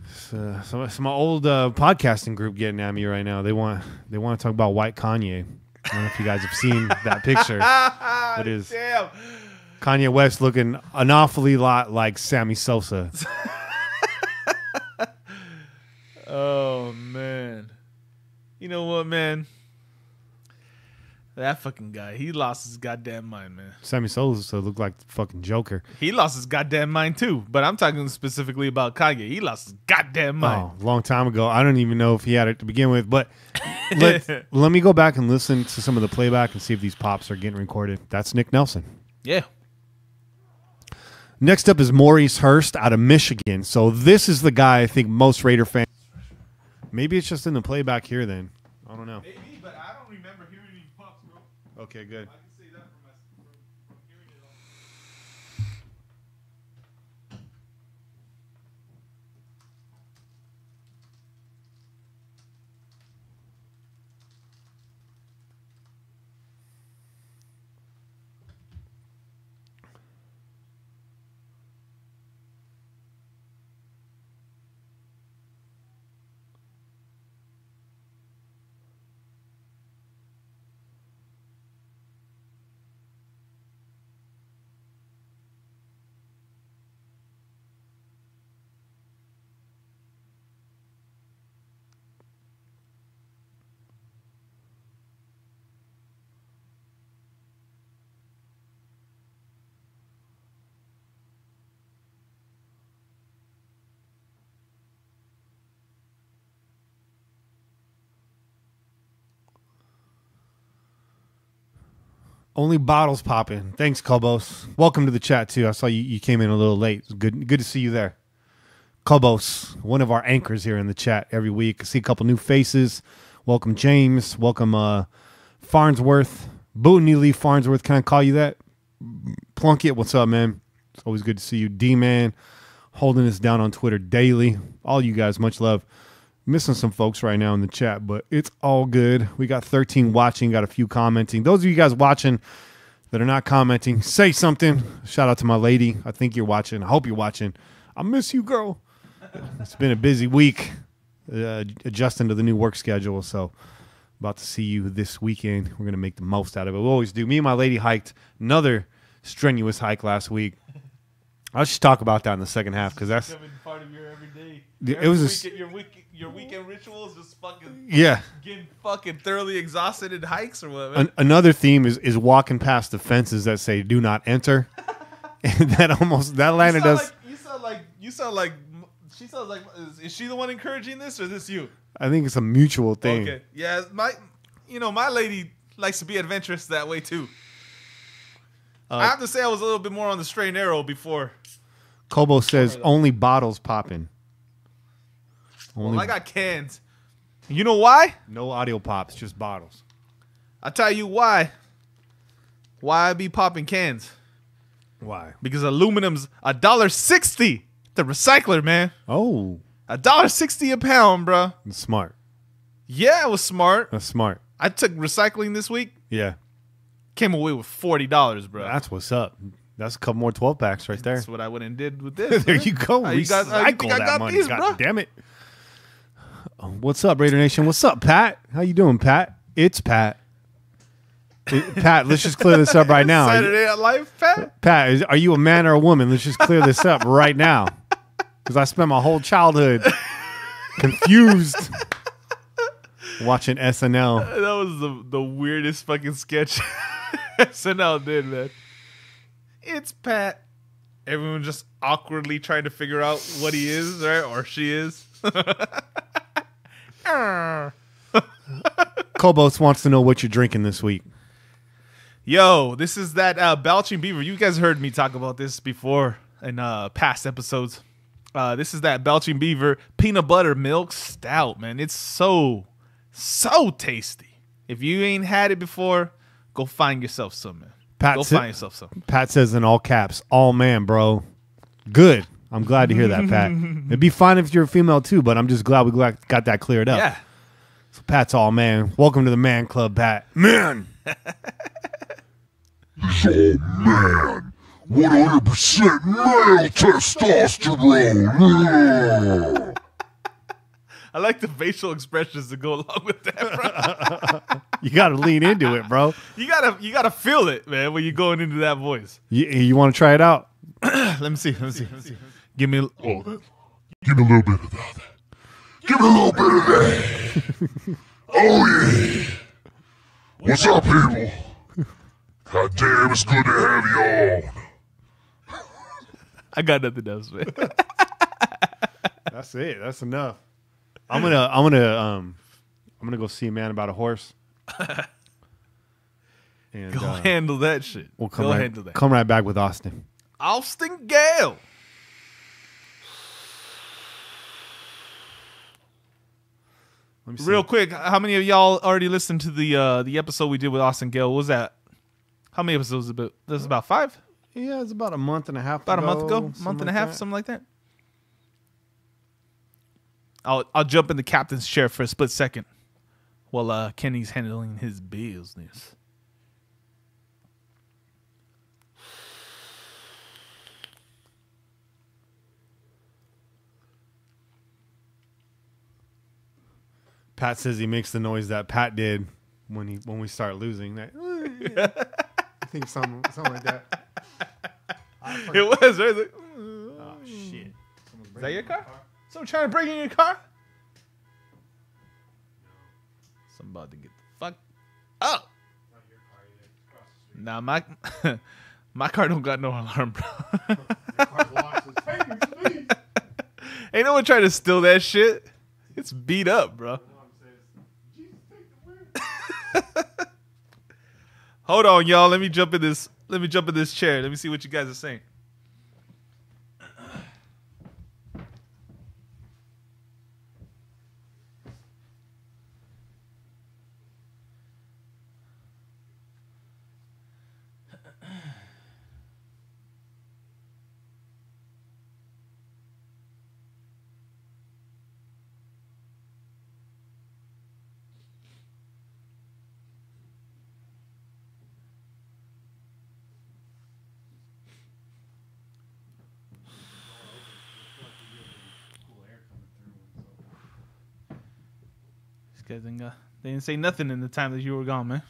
So my old podcasting group getting at me right now. They want to talk about white Kanye. I don't know if you guys have seen that picture. It is Damn. Kanye West looking an awfully lot like Sammy Sosa. Oh, man. You know what, man? That fucking guy, he lost his goddamn mind, man. Sammy Sosa looked like the fucking Joker. He lost his goddamn mind, too. But I'm talking specifically about Kanye. He lost his goddamn mind. Oh, a long time ago. I don't even know if he had it to begin with. But let me go back and listen to some of the playback and see if these pops are getting recorded. That's Nick Nelson. Yeah. Next up is Maurice Hurst out of Michigan. So this is the guy I think most Raider fans. Maybe it's just in the playback here then. I don't know. Maybe, but I don't remember hearing any pops, bro. Okay, good. I can say that from hearing it all. Only bottles popping. Thanks, Cobos. Welcome to the chat, too. I saw you came in a little late. It's good to see you there. Cobos, one of our anchors here in the chat every week. I see a couple new faces. Welcome, James. Welcome, Farnsworth. Booty Lee Farnsworth. Can I call you that? Plunkett, what's up, man? It's always good to see you. D-Man, holding us down on Twitter daily. All you guys, much love. Missing some folks right now in the chat, but it's all good. We got 13 watching, got a few commenting. Those of you guys watching that are not commenting, say something. Shout out to my lady. I think you're watching. I hope you're watching. I miss you, girl. It's been a busy week adjusting to the new work schedule, so about to see you this weekend. We're going to make the most out of it. We always do. Me and my lady hiked another strenuous hike last week. I'll just talk about that in the second half because that's part of your everyday. It was Your weekend rituals just fucking getting fucking thoroughly exhausted in hikes or what, man? Another theme is walking past the fences that say "Do not enter," and that landed us. You sound like she sounds like. Is she the one encouraging this, or is this you? I think it's a mutual thing. Okay, yeah, my lady likes to be adventurous that way too. I have to say I was a little bit more on the straight and narrow before. Kobo says only bottles popping. Well, I got cans. You know why? No audio pops, just bottles. I'll tell you why. Why I be popping cans? Why? Because aluminum's $1.60. The recycler, man. Oh. $1.60 a pound, bro. That's smart. Yeah, it was smart. That's smart. I took recycling this week. Yeah. Came away with $40, bro. That's what's up. That's a couple more 12 packs right there. That's what I went and did with this. There you go. You think I got money. these, God bro? damn it. What's up, Raider Nation? What's up, Pat? How you doing, Pat? It's Pat. Pat, let's just clear this up right now. Saturday Night Live, Pat? Pat, are you a man or a woman? Let's just clear this up right now. Because I spent my whole childhood confused watching SNL. That was the weirdest fucking sketch SNL did, man. It's Pat. Everyone just awkwardly trying to figure out what he is, right? Or she is. Kobos wants to know what you're drinking this week. Yo, this is that Belching Beaver. You guys heard me talk about this before in past episodes. This is that Belching Beaver peanut butter milk stout, man. It's so tasty. If you ain't had it before, go find yourself some, man. Go find yourself some. Pat says in all caps, all man, bro. Good. I'm glad to hear that, Pat. It'd be fine if you're a female too, but I'm just glad we got that cleared up. Yeah. So Pat's all man. Welcome to the man club, Pat. Man. He's all man. 100% male testosterone. I like the facial expressions to go along with that, bro. You got to lean into it, bro. You gotta feel it, man, when you're going into that voice. You want to try it out? Let me see. Give me Give me a little bit of that. Give me a little bit of that. Oh, yeah. What's up, people? God damn, it's good to have you on. I got nothing else, man. That's it. That's enough. I'm gonna go see a man about a horse. And Go handle that shit. we'll handle that. come right back with Austin. Austin Gale. Let me see. Real quick, how many of y'all already listened to the episode we did with Austin Gale? What was that? How many episodes? This is about 5? Yeah, it's about a month and a half. About a month ago? Month and a half, something like that? I'll jump in the captain's chair for a split second while Kenny's handling his business. Pat says he makes the noise that Pat did when we start losing. That, I think something like that. It was, right? Like, Oh shit! is that your car? Someone trying to break in your car? Somebody to get the fuck up. Nah, my my car don't got no alarm, bro. Ain't no one trying to steal that shit. It's beat up, bro. Hold on, y'all. Let me jump in this chair. Let me see what you guys are saying. These guys they didn't say nothing in the time that you were gone, man.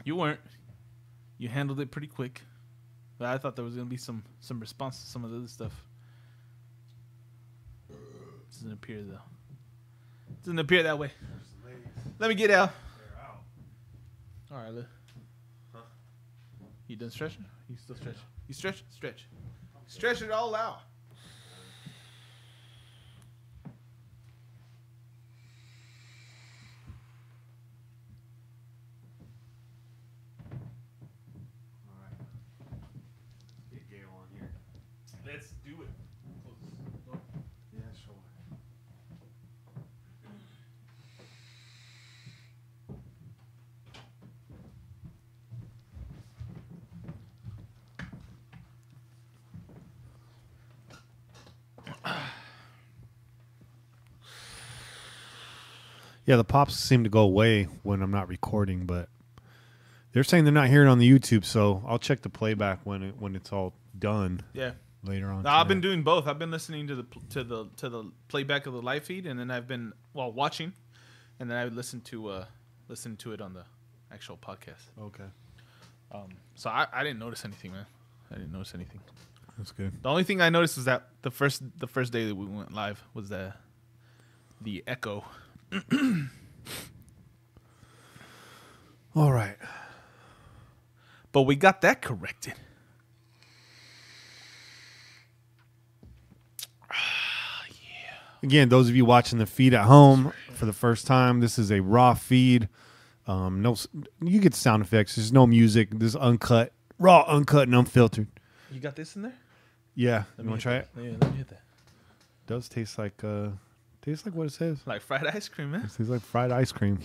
You weren't. You handled it pretty quick. But I thought there was going to be some response to some of the other stuff. Doesn't appear, though. Doesn't appear that way. Let me get out. All right, look. You done stretching? You still stretching? You stretch? Stretch. Stretch it all out. Let's do it. Yeah, sure. Yeah, the pops seem to go away when I'm not recording, but they're saying they're not hearing on the YouTube, so I'll check the playback when it's all done. Yeah. Later on. No, I've been doing both. I've been listening to the playback of the live feed, and then I've been watching, and then I would listen to it on the actual podcast. Okay. So I didn't notice anything, man. I didn't notice anything. That's good. The only thing I noticed was that the first day that we went live was the echo. All right. But we got that corrected. Again, those of you watching the feed at home for the first time, this is a raw feed. No, you get sound effects. There's no music. This is uncut, raw, uncut, and unfiltered. You got this in there? Yeah, you want to try it? Yeah, let me hit that. Does taste like what it says. Like fried ice cream, man. It tastes like fried ice cream.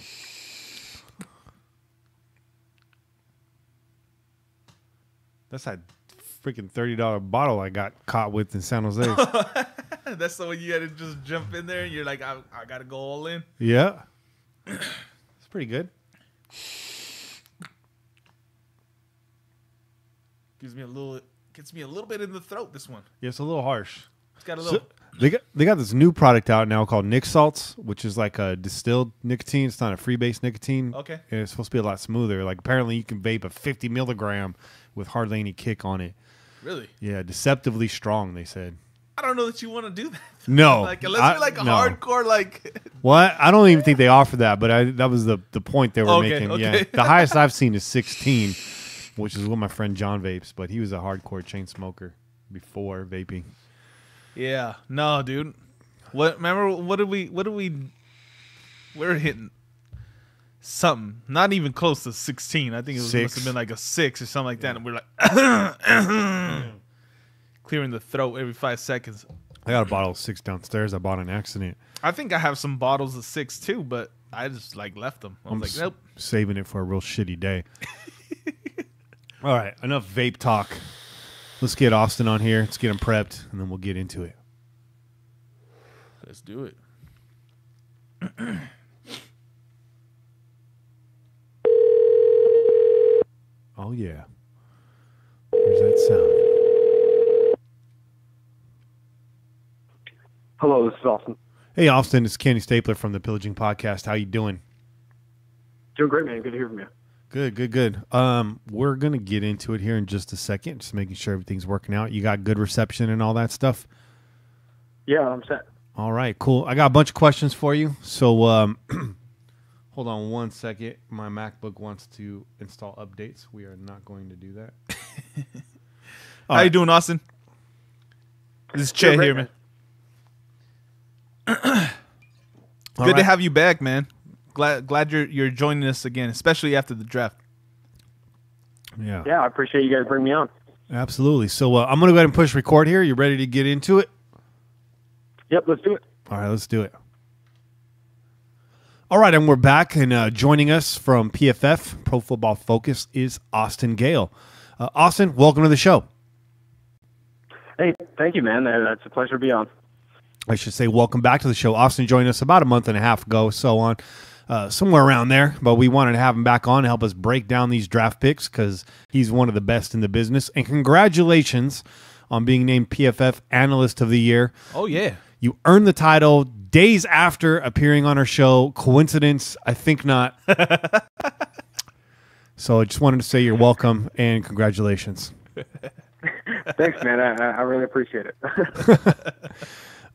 That's that freaking $30 bottle I got caught with in San Jose. That's the one you had to just jump in there and you're like, I got to go all in. Yeah. It's pretty good. Gets me a little bit in the throat, this one. Yeah, it's a little harsh. It's got a little. They got this new product out now called Nick Salts, which is like a distilled nicotine. It's not a free-base nicotine. Okay. And it's supposed to be a lot smoother. Like apparently you can vape a 50 milligram with hardly any kick on it. Really? Yeah, deceptively strong, they said. I don't know that you want to do that. No. Like, unless you're like a hardcore, like. What? I don't even think they offer that, but that was the point they were making. Okay. Yeah. The highest I've seen is 16, which is what my friend John vapes, but he was a hardcore chain smoker before vaping. Yeah. No, dude. Remember, we were hitting something. Not even close to 16. I think it must have been like a 6 or something like that. And we're like clearing the throat every 5 seconds. I got a bottle of 6 downstairs. I bought an accident. I think I have some bottles of 6 too, but I just like left them. I was like, nope. Saving it for a real shitty day. All right, enough vape talk. Let's get Austin on here. Let's get him prepped, and then we'll get into it. Let's do it. Oh, yeah. Here's that sound. Hello, this is Austin. Hey, Austin. It's Kenny Stapler from the Pillaging Podcast. How you doing? Doing great, man. Good to hear from you. Good. We're going to get into it here in just a second, just making sure everything's working out. You got good reception and all that stuff? Yeah, I'm set. All right, cool. I got a bunch of questions for you. So hold on one second. My MacBook wants to install updates. We are not going to do that. How you doing, Austin? This is Che here, man. Good to have you back, man. Glad you're joining us again, especially after the draft. Yeah, I appreciate you guys bringing me on. Absolutely. So I'm going to go ahead and push record here. You ready to get into it? Yep, let's do it. All right, let's do it. All right, and we're back, and joining us from PFF, Pro Football Focus, is Austin Gale. Austin, welcome to the show. Hey, thank you, man. That's a pleasure to be on. I should say welcome back to the show. Austin joined us about a month and a half ago, so on, somewhere around there. But we wanted to have him back on to help us break down these draft picks because he's one of the best in the business. And congratulations on being named PFF Analyst of the Year. Oh, yeah. You earned the title days after appearing on our show. Coincidence? I think not. So I just wanted to say you're welcome and congratulations. Thanks, man. I really appreciate it.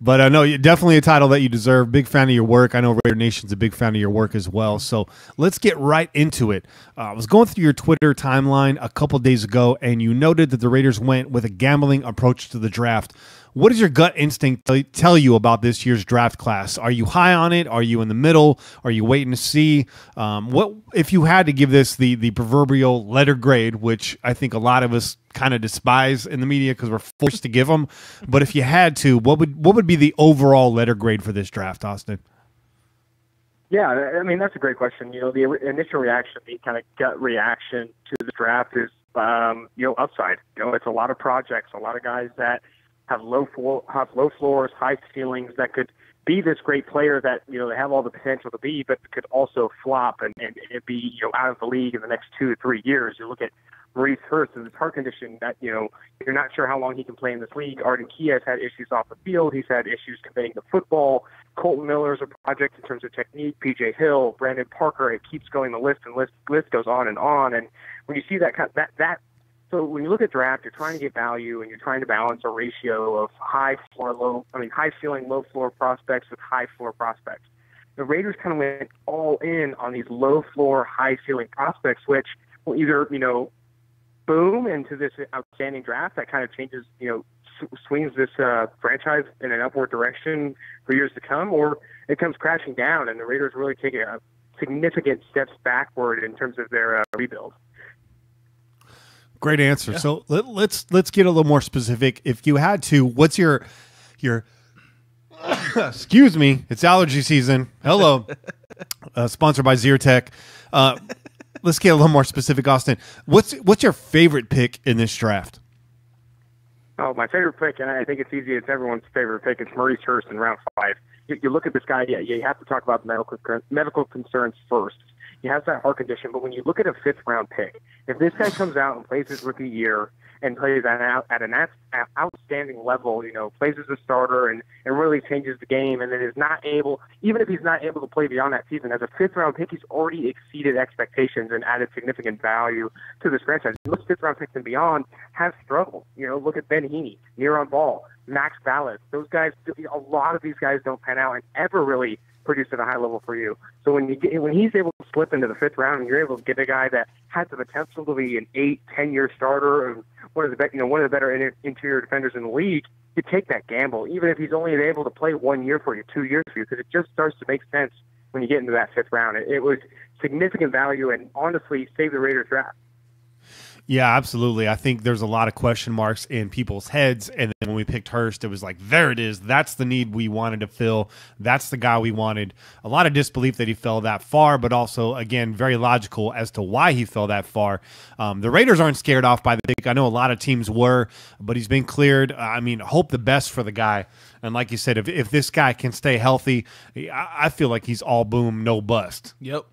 But no, definitely a title that you deserve. Big fan of your work. I know Raider Nation's a big fan of your work as well. So let's get right into it. I was going through your Twitter timeline a couple days ago, and you noted that the Raiders went with a gambling approach to the draft. What does your gut instinct tell you about this year's draft class? Are you high on it? Are you in the middle? Are you waiting to see? What if you had to give this the proverbial letter grade, which I think a lot of us kind of despise in the media because we're forced to give them. But if you had to, what would be the overall letter grade for this draft, Austin? Yeah, I mean, that's a great question. The initial reaction, the kind of gut reaction to the draft is, upside. It's a lot of projects, a lot of guys that have low floors, high ceilings that could be this great player that, they have all the potential to be, but could also flop and be, out of the league in the next 2 to 3 years. You look at Maurice Hurst and his heart condition that, you're not sure how long he can play in this league. Arden Key has had issues off the field. He's had issues conveying the football. Colton Miller is a project in terms of technique. PJ Hill, Brandon Parker, it keeps going, the list goes on. And when you see that so when you look at draft, you're trying to get value and you're trying to balance a ratio of high ceiling, low floor prospects with high floor prospects. The Raiders kind of went all in on these low floor, high ceiling prospects, which will either, boom into this outstanding draft that kind of changes, swings this franchise in an upward direction for years to come, or it comes crashing down and the Raiders really take a significant steps backward in terms of their rebuild. Great answer. Yeah. So let's get a little more specific. If you had to, what's your excuse me, it's allergy season. Hello. Sponsored by Zyrtec. let's get a little more specific, Austin. What's your favorite pick in this draft? Oh, my favorite pick, and I think it's easy. It's everyone's favorite pick. It's Maurice Hurst in round 5. You look at this guy. Yeah, you have to talk about the medical concerns first. He has that heart condition, but when you look at a 5th round pick, if this guy comes out and plays his rookie year and plays at an outstanding level, plays as a starter and really changes the game, and then is not able, even if he's not able to play beyond that season, as a 5th round pick, he's already exceeded expectations and added significant value to this franchise. Most 5th round picks and beyond have struggled. Look at Ben Heaney, Near Ball, Max Ballas. Those guys, a lot of these guys don't pan out and ever really produce at a high level for you. So when he's able to slip into the 5th round and you're able to get a guy that has the potential to be an 8-10 year starter and one of the better interior defenders in the league, you take that gamble, even if he's only able to play 1 year for you, 2 years for you, because it just starts to make sense when you get into that 5th round. It was significant value and honestly saved the Raiders draft. Yeah, absolutely. I think there's a lot of question marks in people's heads. And then when we picked Hurst, it was like, there it is. That's the need we wanted to fill. That's the guy we wanted. A lot of disbelief that he fell that far, but also, again, very logical as to why he fell that far. The Raiders aren't scared off by the pick. I know a lot of teams were, but he's been cleared. Hope the best for the guy. And like you said, if this guy can stay healthy, I feel like he's all boom, no bust. Yep.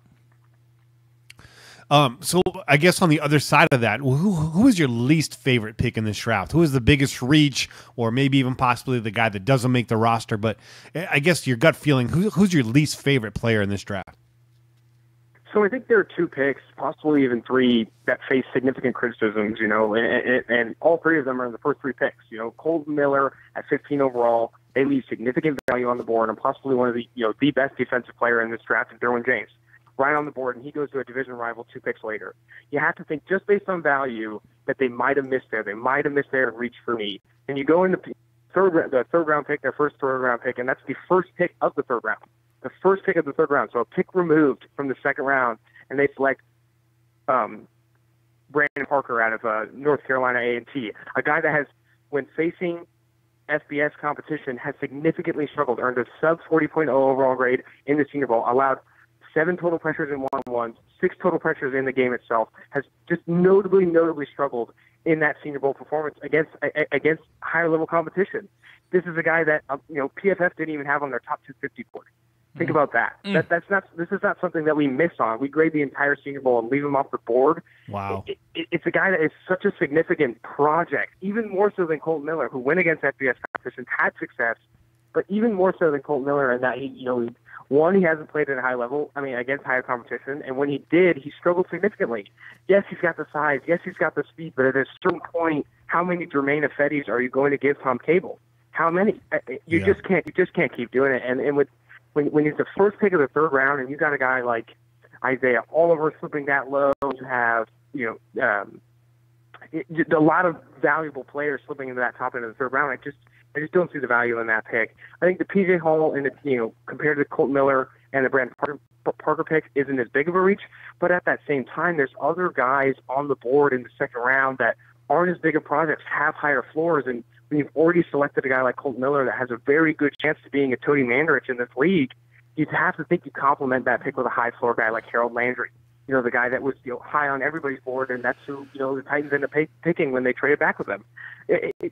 So I guess on the other side of that, who is your least favorite pick in this draft? Who is the biggest reach, or maybe even possibly the guy that doesn't make the roster? But I guess your gut feeling, who's your least favorite player in this draft? So I think there are 2 picks, possibly even 3, that face significant criticisms, and all 3 of them are in the first 3 picks. Colton Miller at 15 overall, they leave significant value on the board, and possibly one of the best defensive player in this draft is Derwin James. Right on the board, and he goes to a division rival 2 picks later. You have to think, just based on value, that they might have missed there. They might have missed there and reached for me. And you go in the third round pick, their first 3rd round pick, and that's the first pick of the 3rd round. The first pick of the 3rd round. So a pick removed from the 2nd round, and they select Brandon Parker out of North Carolina A&T, a guy that has, when facing FBS competition, has significantly struggled, earned a sub 40.0 overall grade in the Senior Bowl, allowed 7 total pressures in one-on-ones, 6 total pressures in the game itself, has just notably struggled in that Senior Bowl performance against higher level competition. This is a guy that PFF didn't even have on their top 250 board. Think about that. This is not something that we miss on. We grade the entire Senior Bowl and leave him off the board. Wow. It's a guy that is such a significant project, even more so than Colton Miller, who went against FBS competition, had success, but even more so than Colton Miller in that he hasn't played at a high level, against higher competition, and when he did, he struggled significantly. Yes, he's got the size. Yes, he's got the speed, but at a certain point, how many Jermaine Effettis are you going to give Tom Cable? How many? You just can't keep doing it. And when he's the first pick of the 3rd round, and you got a guy like Isaiah Oliver slipping that low, you have a lot of valuable players slipping into that top end of the 3rd round. I just don't see the value in that pick. I think the P.J. Hall and compared to Colton Miller and the Brandon Parker pick isn't as big of a reach, but at that same time, there's other guys on the board in the 2nd round that aren't as big of projects, have higher floors, and when you've already selected a guy like Colton Miller that has a very good chance to being a Tony Mandarich in this league, you'd have to think you complement that pick with a high floor guy like Harold Landry. The guy that was high on everybody's board, and that's who the Titans end up picking when they traded back with them.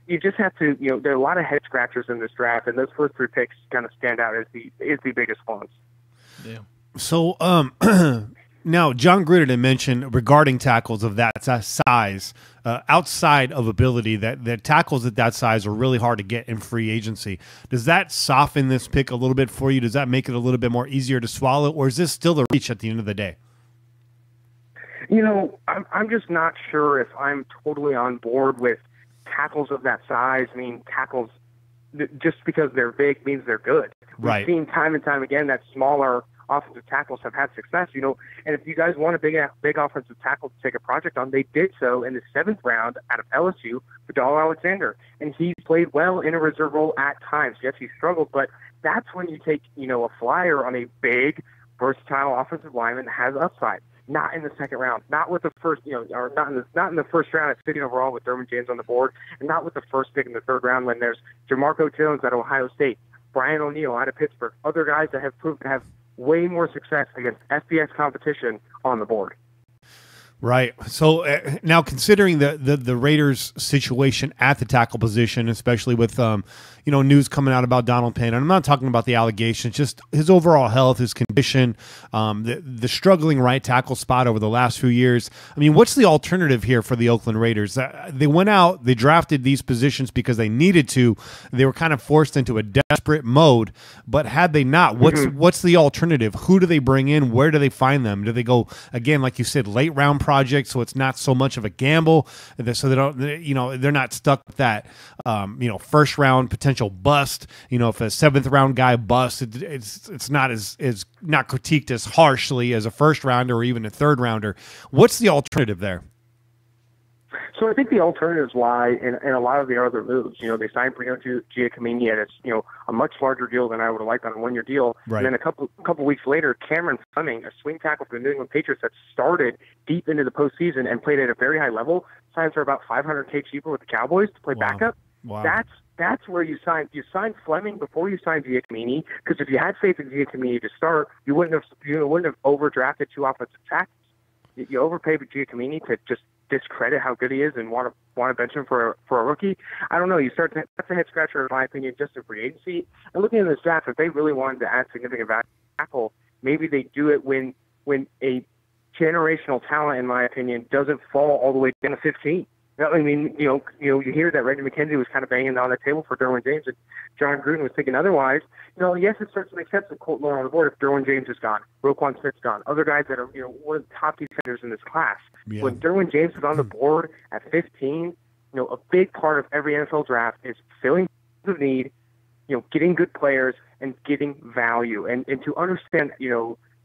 You just have to there are a lot of head scratchers in this draft, and those first 3 picks kind of stand out as the biggest ones. Yeah. So now John Gruden had mentioned regarding tackles of that size, outside of ability, that tackles at that size are really hard to get in free agency. Does that soften this pick a little bit for you? Does that make it a little bit more easier to swallow, or is this still a reach at the end of the day? I'm just not sure if I'm totally on board with tackles of that size. Tackles, just because they're big means they're good. Right. We've seen time and time again that smaller offensive tackles have had success, and if you guys want a big offensive tackle to take a project on, they did so in the 7th round out of LSU for Darrell Alexander, and he played well in a reserve role at times. Yes, he struggled, but that's when you take, a flyer on a big, versatile offensive lineman that has upside. Not in the 2nd round, not with the first, or not in the first round at 15 overall with Derwin James on the board, and not with the first pick in the 3rd round when there's Jamarco Jones at Ohio State, Brian O'Neill out of Pittsburgh, other guys that have proved to have way more success against FBS competition on the board. Right. So now, considering the Raiders' situation at the tackle position, especially with news coming out about Donald Payne, and I'm not talking about the allegations, just his overall health, his condition, the struggling right tackle spot over the last few years. I mean, what's the alternative here for the Oakland Raiders? They went out, they drafted these positions because they needed to. They were kind of forced into a desperate mode. But had they not, what's the alternative? Who do they bring in? Where do they find them? Do they go again, like you said, late round project, so it's not so much of a gamble, so they don't, they're not stuck with that, first round potential bust. If a seventh round guy busts, it's not as not critiqued as harshly as a first rounder or even a third rounder. What's the alternative there? So I think the alternatives lie in a lot of the other moves. They signed Bruno Giacomini at a much larger deal than I would have liked on a one-year deal. Right. And then a couple weeks later, Cameron Fleming, a swing tackle for the New England Patriots that started deep into the postseason and played at a very high level, signed for about $500K cheaper with the Cowboys to play backup. Wow. That's where you signed. You signed Fleming before you signed Giacomini, because if you had faith in Giacomini to start, you wouldn't have overdrafted two offensive tackles. You overpaid with Giacomini to just discredit how good he is and want to bench him for a rookie. I don't know. That's a head scratcher, in my opinion, just in free agency. And looking at this draft, if they really wanted to add significant value to tackle, maybe they do it when a generational talent, in my opinion, doesn't fall all the way down to 15. I mean, you hear that Reggie McKenzie was kind of banging on the table for Derwin James, and John Gruden was thinking otherwise. Yes, it starts to make sense with Colt Miller on the board if Derwin James is gone, Roquan Smith's gone, other guys that are, one of the top defenders in this class. Yeah. When Derwin James is on the board at 15, a big part of every NFL draft is filling the need, getting good players and getting value. And to understand,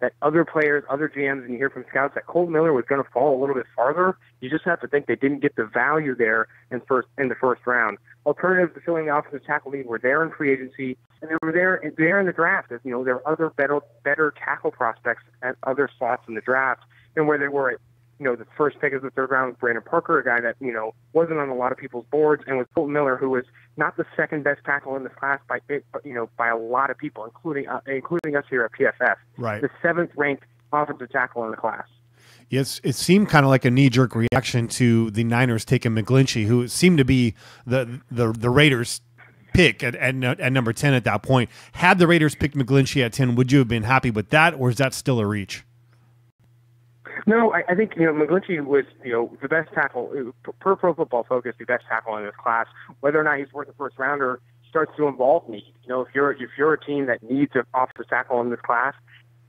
that other players, other GMs, and you hear from scouts that Colt Miller was going to fall a little bit farther, you just have to think they didn't get the value there in the first round. Alternatives to filling the offensive tackle need were there in free agency, and they were there in the draft. As there are other better tackle prospects at other spots in the draft than where they were at the first pick of the third round with Brandon Parker, a guy that wasn't on a lot of people's boards, and with Colt Miller, who was not the second best tackle in this class by a lot of people, including us here at PFF. Right. The seventh ranked offensive tackle in the class. Yes, it seemed kind of like a knee-jerk reaction to the Niners taking McGlinchey, who seemed to be the Raiders' pick at number 10 at that point. Had the Raiders picked McGlinchey at 10, would you have been happy with that, or is that still a reach? No, I think McGlinchey was the best tackle per Pro Football Focus, the best tackle in this class. Whether or not he's worth a first rounder starts to involve need. If you're a team that needs an offensive tackle in this class,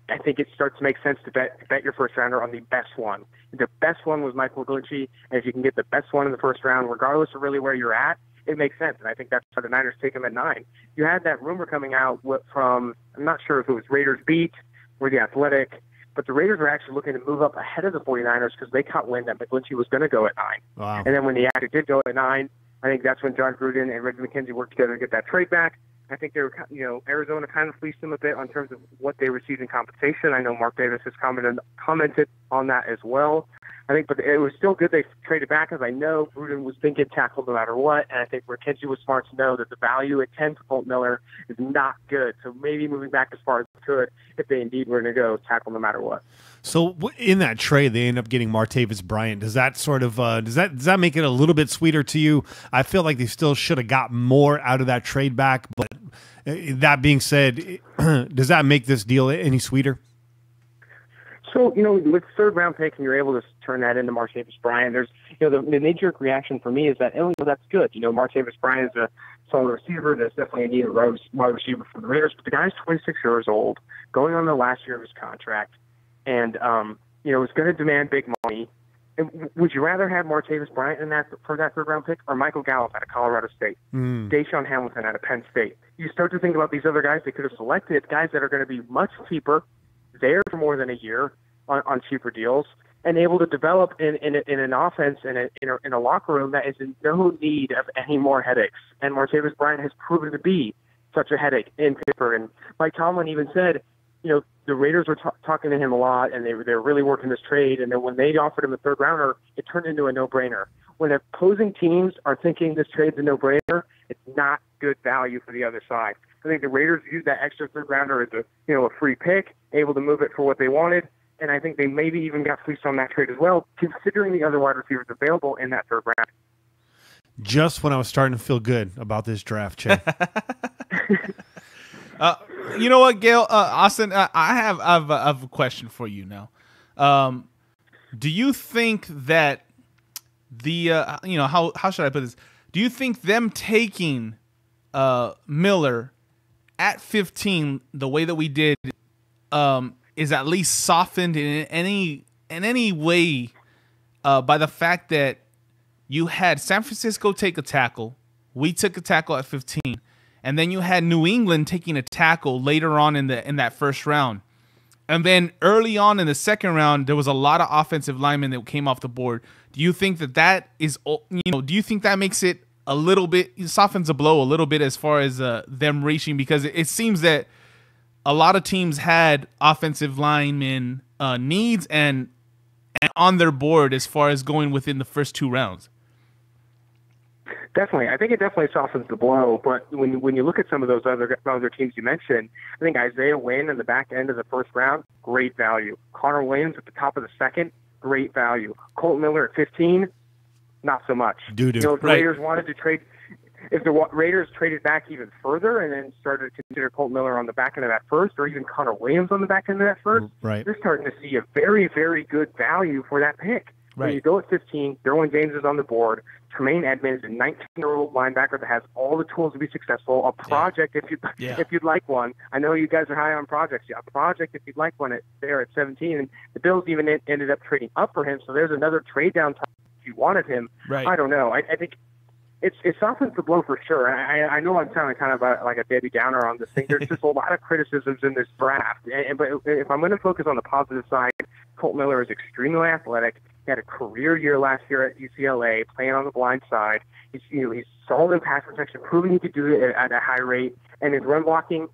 I think it starts to make sense to bet your first rounder on the best one. The best one was Michael McGlinchey, and if you can get the best one in the first round, regardless of really where you're at, it makes sense. And I think that's why the Niners take him at 9. You had that rumor coming out from, I'm not sure if it was Raiders Beat or The Athletic, but the Raiders were actually looking to move up ahead of the 49ers because they caught wind that McGlinchey was going to go at 9. Wow. And then when he actually did go at 9, I think that's when John Gruden and Reggie McKenzie worked together to get that trade back. I think they were, Arizona kind of fleeced them a bit on terms of what they received in compensation. I know Mark Davis has commented on that as well. I think, but it was still good they traded back, because I know Gruden was thinking tackle no matter what, and I think McKenzie was smart to know that the value at 10 for Colt Miller is not good. So maybe moving back as far as they could if they indeed were going to go tackle no matter what. So in that trade, they end up getting Martavis Bryant. Does that sort of does that make it a little bit sweeter to you? I feel like they still should have got more out of that trade back, but that being said, does that make this deal any sweeter? So, with third round pick and you're able to turn that into Martavis Bryant, there's, the knee-jerk reaction for me is that, that's good. Martavis Bryant is a solid receiver. There's definitely a need wide receiver for the Raiders. But the guy's 26 years old, going on the last year of his contract, and, is going to demand big money. And would you rather have Martavis Bryant for that third round pick, or Michael Gallup out of Colorado State, Deshaun Hamilton out of Penn State? You start to think about these other guys they could have selected, guys that are going to be much cheaper, there for more than a year, on cheaper deals, and able to develop in an offense in a locker room that is in no need of any more headaches. And Martavis Bryant has proven to be such a headache in Pittsburgh. And Mike Tomlin even said, the Raiders were talking to him a lot, and they were really working this trade. And then when they offered him a third rounder, it turned into a no-brainer. When opposing teams are thinking this trade's a no-brainer, it's not good value for the other side. I think the Raiders used that extra third rounder as a free pick, able to move it for what they wanted. and I think they maybe even got fleeced on that trade as well, considering the other wide receivers available in that third round. Just when I was starting to feel good about this draft, Che. You know what, Gail? Austin, I have a question for you now. Do you think that the how should I put this? Do you think them taking Miller at 15 the way that we did is at least softened in any way by the fact that you had San Francisco take a tackle, we took a tackle at 15, and then you had New England taking a tackle later on in that first round. And then early on in the second round, there was a lot of offensive linemen that came off the board. Do you think that is, do you think that makes it a little bit, softens the blow a little bit as far as them reaching? Because it seems that a lot of teams had offensive linemen needs and on their board as far as going within the first two rounds. Definitely. I think it definitely softens the blow. But when you look at some of those other teams you mentioned, I think Isaiah Wynn in the back end of the first round, great value. Connor Williams at the top of the second, great value. Colton Miller at 15, not so much. Doo-doo. If the Raiders wanted to trade, if the Raiders traded back even further and then started to consider Colton Miller on the back end of that first, or even Connor Williams on the back end of that first, you're starting to see a very, very good value for that pick. Right. When you go at 15, Derwin James is on the board. Tremaine Edmonds, a 19-year-old linebacker that has all the tools to be successful. A project, if you'd like one. I know you guys are high on projects. A project, if you'd like one, there at 17. And the Bills even ended up trading up for him, so there's another trade down time if you wanted him. Right. I don't know. I think it softens the blow for sure. I know I'm sounding kind of like a Debbie Downer on this thing. There's just a lot of criticisms in this draft. But if I'm going to focus on the positive side, Colt Miller is extremely athletic. He had a career year last year at UCLA, playing on the blind side. He's solid in pass protection, proving he could do it at a high rate. And his run blocking,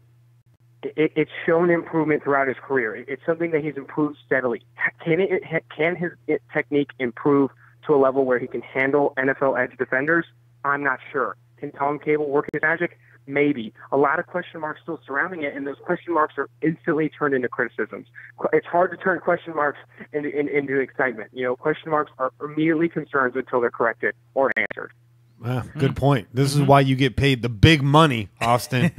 it's shown improvement throughout his career. It's something that he's improved steadily. Can his technique improve to a level where he can handle NFL edge defenders? I'm not sure. Can Tom Cable work his magic? Maybe. A lot of question marks still surrounding it, and those question marks are instantly turned into criticisms. It's hard to turn question marks into excitement. Question marks are immediately concerns until they're corrected or answered. Good point. This is why you get paid the big money, Austin.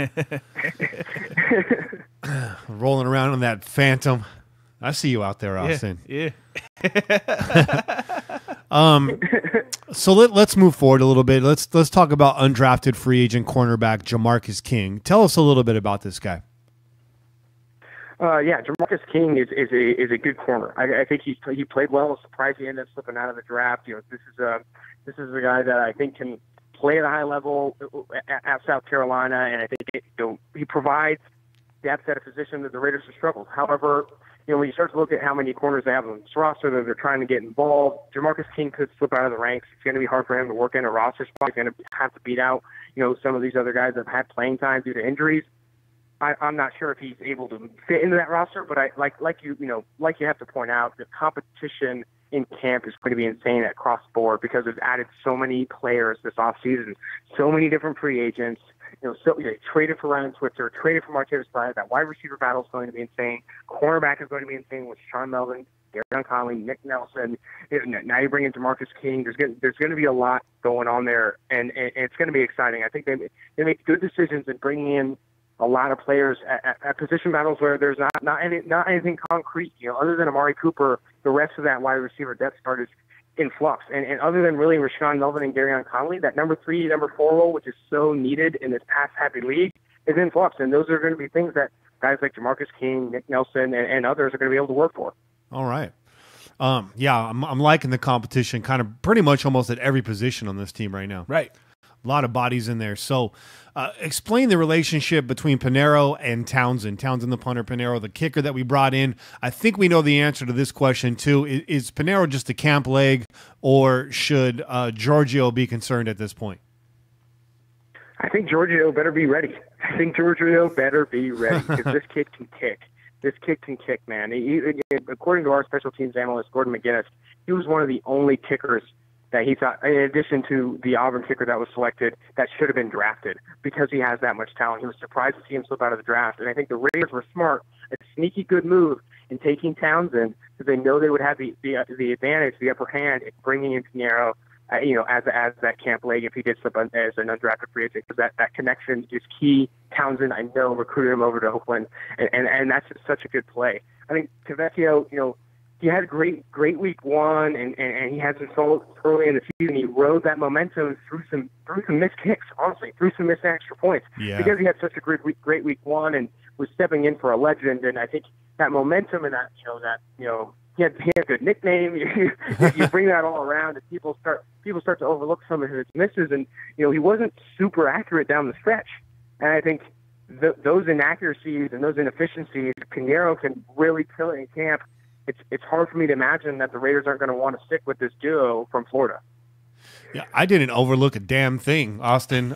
Rolling around in that Phantom. I see you out there, Austin. Yeah. So let's move forward a little bit. Let's talk about undrafted free agent cornerback Jamarcus King. Tell us a little bit about this guy. Jamarcus King is a good corner. I think he played well. I was surprised he ended up slipping out of the draft. This is a guy that I think can play at a high level at South Carolina, and I think he provides depth at a position that the Raiders have struggled. However, when you start to look at how many corners they have on this roster that they're trying to get involved, Jamarcus King could slip out of the ranks. It's going to be hard for him to work in a roster spot. He's going to have to beat out, some of these other guys that have had playing time due to injuries. I'm not sure if he's able to fit into that roster, but like you have to point out, the competition in camp is going to be insane across the board because they've added so many players this offseason, so many different free agents. Traded for Ryan Switzer, traded for Martavis Bryant. That wide receiver battle is going to be insane. Cornerback is going to be insane with Sean Melvin, Garrett Conley, Nick Nelson. Now you bring in Jamarcus King. There's going to be a lot going on there, and it's going to be exciting. I think they make good decisions in bringing in a lot of players at position battles where there's not anything concrete. Other than Amari Cooper, the rest of that wide receiver depth chart is in flux. And other than really Rashawn Melvin and Garrett Conley, that number 3, number 4 role, which is so needed in this pass-happy league, is in flux. And those are going to be things that guys like Jamarcus King, Nick Nelson, and others are going to be able to work for. All right. I'm liking the competition kind of pretty much almost at every position on this team right now. Right. A lot of bodies in there. So explain the relationship between Pinheiro and Townsend. Townsend the punter, Pinheiro the kicker that we brought in. I think we know the answer to this question too. Is Pinheiro just a camp leg, or should Giorgio be concerned at this point? I think Giorgio better be ready. Because this kid can kick. This kid can kick, man. According to our special teams analyst, Gordon McGinnis, he was one of the only kickers that he thought, in addition to the Auburn kicker that was selected, that should have been drafted because he has that much talent. He was surprised to see him slip out of the draft. And I think the Raiders were smart. A sneaky good move in taking Townsend because they know they would have the advantage, the upper hand in bringing in Pinheiro, as that camp leg if he gets up as an undrafted free agent, because that connection is key. Townsend, I know, recruited him over to Oakland, and that's just such a good play. I think Tavecchio, he had a great week one, and he had some results early in the season. He rode that momentum through some missed kicks, honestly, through some missed extra points, because he had such a great week one and was stepping in for a legend. And I think that momentum and that he had a good nickname. You bring that all around, and people start to overlook some of his misses. And he wasn't super accurate down the stretch. And I think those inaccuracies and those inefficiencies, Pinheiro can really kill it in camp. It's hard for me to imagine that the Raiders aren't going to want to stick with this duo from Florida. Yeah, I didn't overlook a damn thing, Austin.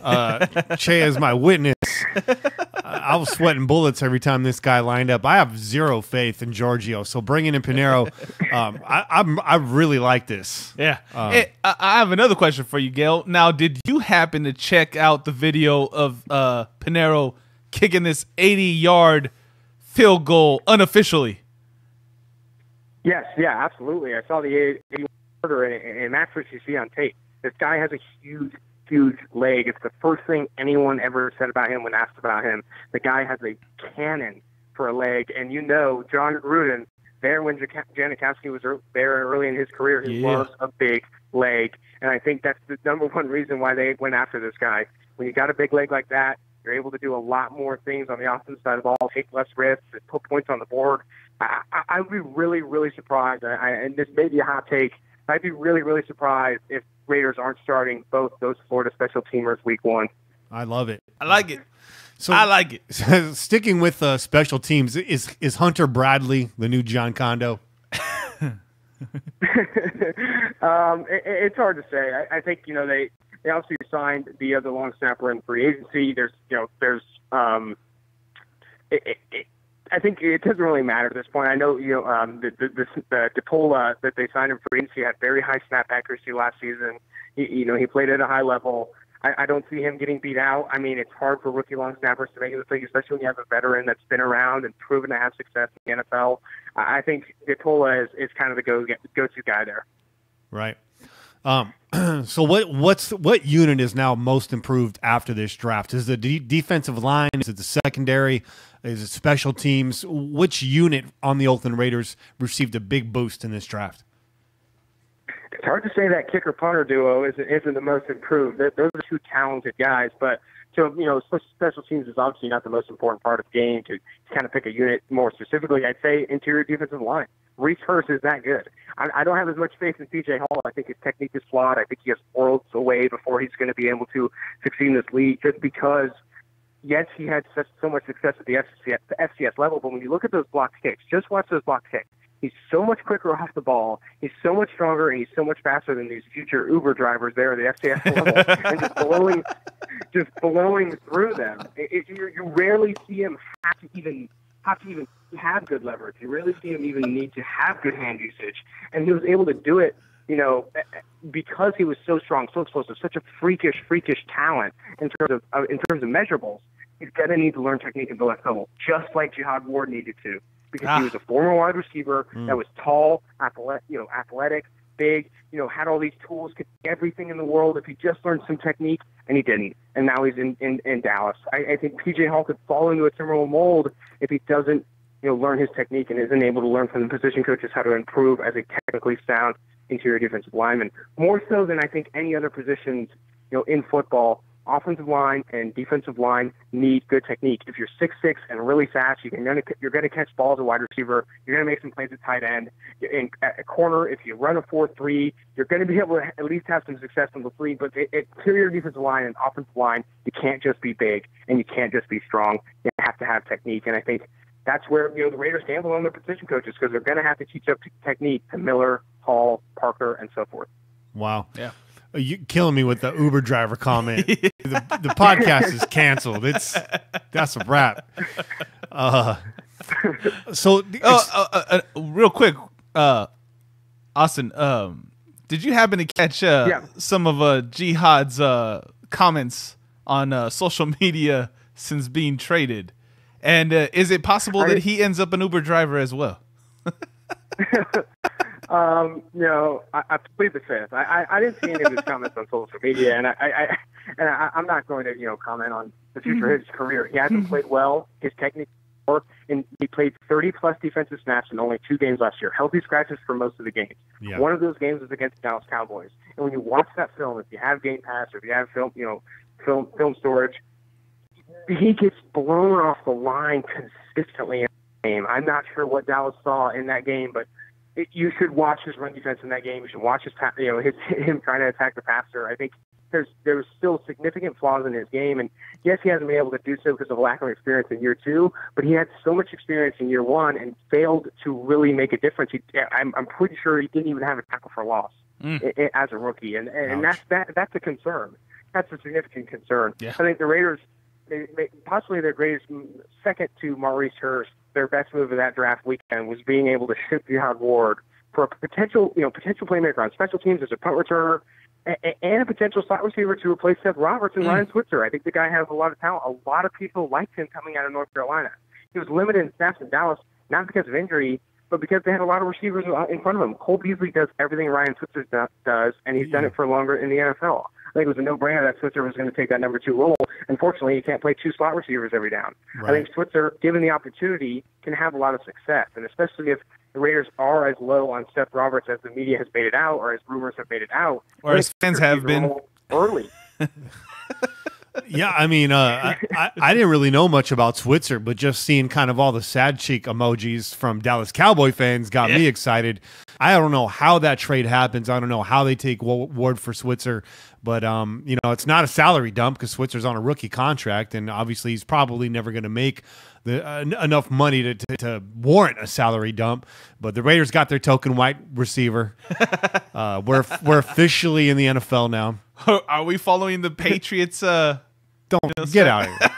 Che is my witness. I was sweating bullets every time this guy lined up. I have zero faith in Giorgio, so bringing in Pinheiro, I really like this. Yeah. I have another question for you, Gail. Now, did you happen to check out the video of Pinheiro kicking this 80-yard field goal unofficially? Yes, yeah, absolutely. I saw the 80-yarder, and that's what you see on tape. This guy has a huge leg. It's the first thing anyone ever said about him when asked about him. The guy has a cannon for a leg, and John Gruden, there when Janikowski was there early in his career, he loves a big leg, and I think that's the number one reason why they went after this guy. When you got a big leg like that, you're able to do a lot more things on the offensive side of the ball, take less risks, and put points on the board. I would be really, really surprised, and this may be a hot take, I'd be really, really surprised if Raiders aren't starting both those Florida special teamers week one. I love it. I like it. I like it. Sticking with special teams, is Hunter Bradley the new John Kondo? It's hard to say. I think they obviously signed the other long snapper in free agency. I think it doesn't really matter at this point. I know the DePola that they signed in free agency had very high snap accuracy last season. He played at a high level. I don't see him getting beat out. I mean, it's hard for rookie long snappers to make it this league, especially when you have a veteran that's been around and proven to have success in the NFL. I think DePola is kind of the go-to guy there. Right. So what unit is now most improved after this draft? Is it the defensive line? Is it the secondary? Is it special teams? Which unit on the Oakland Raiders received a big boost in this draft? It's hard to say that kicker-punter duo isn't the most improved. Those are two talented guys, but special teams is obviously not the most important part of the game. To kind of pick a unit more specifically, I'd say interior defensive line. Reese Hurst is that good. I don't have as much faith in P.J. Hall. I think his technique is flawed. I think he has worlds away before he's going to be able to succeed in this league, just because, yes, he had so much success at the FCS level, but when you look at those blocked kicks, just watch those blocked kicks. He's so much quicker off the ball. He's so much stronger, and he's so much faster than these future Uber drivers there at the FCS level, and just blowing through them. You rarely see him have to even have good leverage. You rarely see him even need to have good hand usage, and he was able to do it, because he was so strong, so explosive, such a freakish talent in terms of measurables. He's going to need to learn technique at the left level, just like Jihad Ward needed to. Because he was a former wide receiver that was tall, athletic, big, had all these tools, could do everything in the world if he just learned some technique, and he didn't. And now he's in Dallas. I think P.J. Hall could fall into a similar mold if he doesn't learn his technique and isn't able to learn from the position coaches how to improve as a technically sound interior defensive lineman. More so than I think any other positions in football. Offensive line and defensive line need good technique. If you're 6'6" and really fast, you're going to catch balls at wide receiver. You're going to make some plays at tight end. In at corner, if you run a 4-3, you're going to be able to at least have some success on the three. But interior defensive line and offensive line, you can't just be big and you can't just be strong. You have to have technique. And I think that's where the Raiders gamble on their position coaches, because they're going to have to teach up technique to Miller, Hall, Parker, and so forth. Wow. Yeah. You killing me with the Uber driver comment. the podcast is canceled. That's a wrap. Real quick, Austin, did you happen to catch some of Jihad's comments on social media since being traded? And is it possible that he ends up an Uber driver as well? I plead the fifth. I didn't see any of his comments on social media, and I'm not going to comment on the future of his career. He hasn't played well. His technique, and he played 30-plus defensive snaps in only 2 games last year. Healthy scratches for most of the games. Yeah. One of those games was against the Dallas Cowboys. And when you watch that film, if you have Game Pass or if you have film storage, he gets blown off the line consistently in the game. I'm not sure what Dallas saw in that game, but you should watch his run defense in that game. You should watch him trying to attack the passer. I think there's still significant flaws in his game, and yes, he hasn't been able to do so because of lack of experience in year 2. But he had so much experience in year 1 and failed to really make a difference. I'm pretty sure he didn't even have a tackle for loss as a rookie, and that's a concern. That's a significant concern. Yeah. I think the Raiders, possibly their greatest, second to Maurice Hurst, their best move of that draft weekend was being able to ship Jihad Ward for a potential playmaker on special teams as a punt returner and a potential slot receiver to replace Seth Roberts and Ryan Switzer. I think the guy has a lot of talent. A lot of people liked him coming out of North Carolina. He was limited in snaps in Dallas, not because of injury, but because they had a lot of receivers in front of him. Cole Beasley does everything Ryan Switzer does, and he's done it for longer in the NFL. I think it was a no-brainer that Switzer was going to take that number 2 role. Unfortunately, he can't play 2 slot receivers every down. Right. I think Switzer, given the opportunity, can have a lot of success, and especially if the Raiders are as low on Seth Roberts as the media has made it out, or as rumors have made it out, or as fans have been early. Yeah, I mean, I didn't really know much about Switzer, but just seeing kind of all the sad cheek emojis from Dallas Cowboy fans got me excited. I don't know how that trade happens. I don't know how they take Ward for Switzer, but it's not a salary dump because Switzer's on a rookie contract, and obviously he's probably never going to make enough money to warrant a salary dump. But the Raiders got their token white receiver. We're officially in the NFL now. Are we following the Patriots? Get out of here.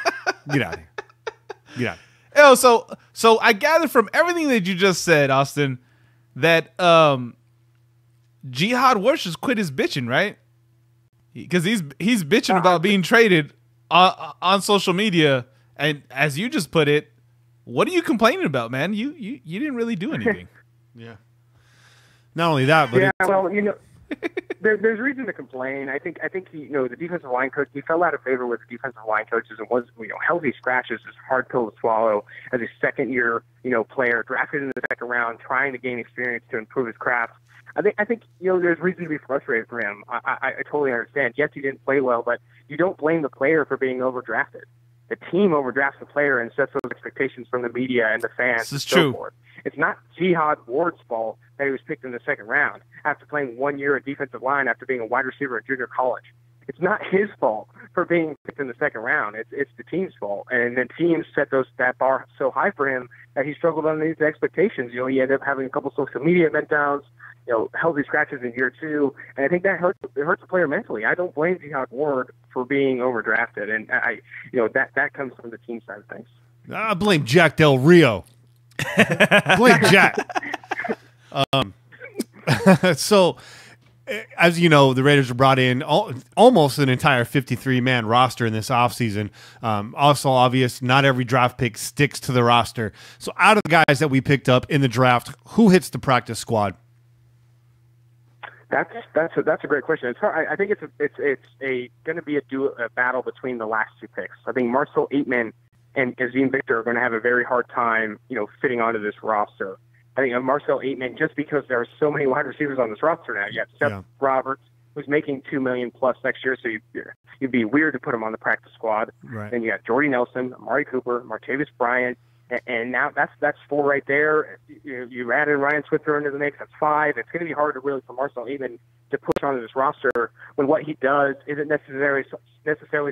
Get out of here. Get out. Oh, so I gather from everything that you just said, Austin, that Jihad Ward just quit his bitching, right? Because he's bitching about being traded on social media, and as you just put it, what are you complaining about, man? You didn't really do anything. Yeah. Not only that, but there's reason to complain. I think he, the defensive line coach, he fell out of favor with the defensive line coaches and was, healthy scratches is a hard pill to swallow as a second-year, player drafted in the second round, trying to gain experience to improve his craft. I think there's reason to be frustrated for him. I totally understand. Yes, he didn't play well, but you don't blame the player for being overdrafted. The team overdrafts the player and sets those expectations from the media and the fans. This is true. Forth. It's not Jihad Ward's fault that he was picked in the second round after playing 1 year at defensive line after being a wide receiver at junior college. It's not his fault for being picked in the second round. It's the team's fault. And the team set that bar so high for him that he struggled underneath the expectations. He ended up having a couple social media meltdowns, healthy scratches in year 2. And I think that hurts the player mentally. I don't blame Jihad Ward for being overdrafted. And that comes from the team side of things. I blame Jack Del Rio. Blame Jack. So, as you know, the Raiders have brought in almost an entire 53-man roster in this offseason. Also obvious, not every draft pick sticks to the roster. So out of the guys that we picked up in the draft, who hits the practice squad? That's a great question. It's hard. I think it's going to be a battle between the last 2 picks. I think Marcel Aitman and Azim Victor are going to have a very hard time, fitting onto this roster. I think Marcel Aitman, just because there are so many wide receivers on this roster now. You have Seth Roberts, who's making $2 million plus next year, so you'd be weird to put him on the practice squad. Right. Then you got Jordy Nelson, Amari Cooper, Martavis Bryant, and now that's 4 right there. You add in Ryan Switzer into the mix, that's 5. It's going to be hard to really for Marcel Aitman to push onto this roster when what he does isn't necessarily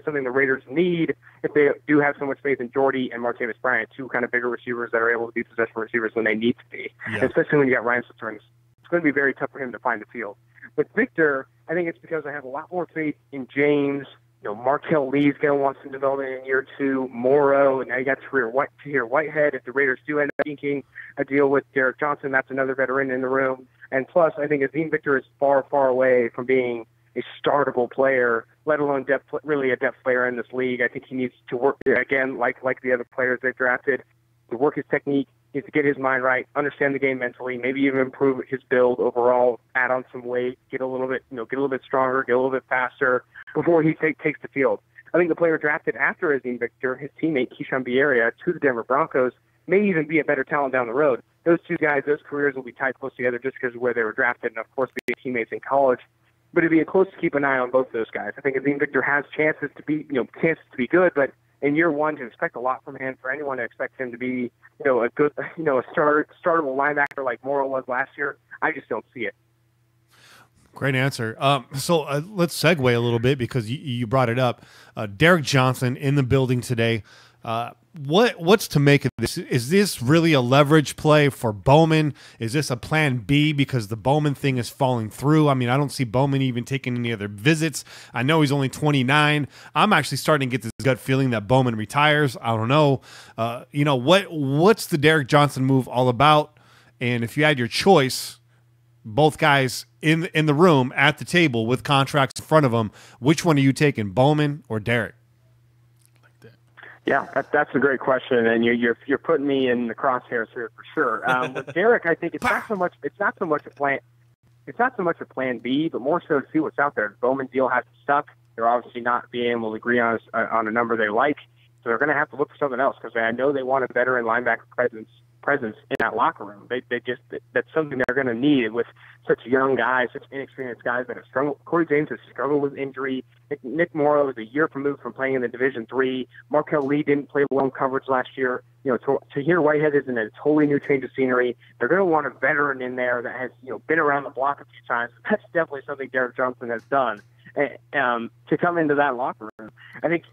something the Raiders need if they do have so much faith in Jordy and Martavis Bryant, 2 kind of bigger receivers that are able to be possession receivers when they need to be, especially when you got Ryan Switzer. It's going to be very tough for him to find the field. With Victor, I think it's because I have a lot more faith in James. Markel Lee's going to want some development in year 2. Morrow, and now you got Tahir Whitehead. If the Raiders do end up inking a deal with Derek Johnson, that's another veteran in the room. And plus, I think Azim Victor is far, far away from being a startable player, let alone really a depth player in this league. I think he needs to work, again, like the other players they've drafted, to work his technique, He needs to get his mind right, understand the game mentally, maybe even improve his build overall, add on some weight, get a little bit stronger, get a little bit faster before he takes the field. I think the player drafted after Azim Victor, his teammate Keyshawn Bierria, to the Denver Broncos, may even be a better talent down the road. Those two guys, those careers will be tied close together just because of where they were drafted and, of course, being teammates in college. But it'd be close to keep an eye on both those guys. I think Azim Victor has chances to be good, but in year one, to expect a lot from him, for anyone to expect him to be, a good, a startable linebacker like Morrow was last year, I just don't see it. Great answer. So let's segue a little bit because you brought it up. Derek Johnson in the building today. What's to make of this? Is this really a leverage play for Bowman? Is this a plan B because the Bowman thing is falling through? I mean, I don't see Bowman even taking any other visits. I know he's only 29. I'm actually starting to get this gut feeling that Bowman retires. I don't know. What's the Derek Johnson move all about? And if you had your choice, both guys in the room at the table with contracts in front of them, which one are you taking, Bowman or Derek? Yeah, that's a great question, and you're putting me in the crosshairs here for sure. With Derek, I think it's not so much a plan B, but more so to see what's out there. The Bowman deal hasn't stuck. They're obviously not being able to agree on a number they like, so they're going to have to look for something else because I know they want a veteran linebacker presence in that locker room. That's something they're going to need with such young guys, such inexperienced guys that have struggled. Corey James has struggled with injury. Nick Morrow is a year removed from playing in the Division III. Markel Lee didn't play well in coverage last year. Tahir Whitehead is in a totally new change of scenery. They're going to want a veteran in there that has been around the block a few times. That's definitely something Derek Johnson has done to come into that locker room. I think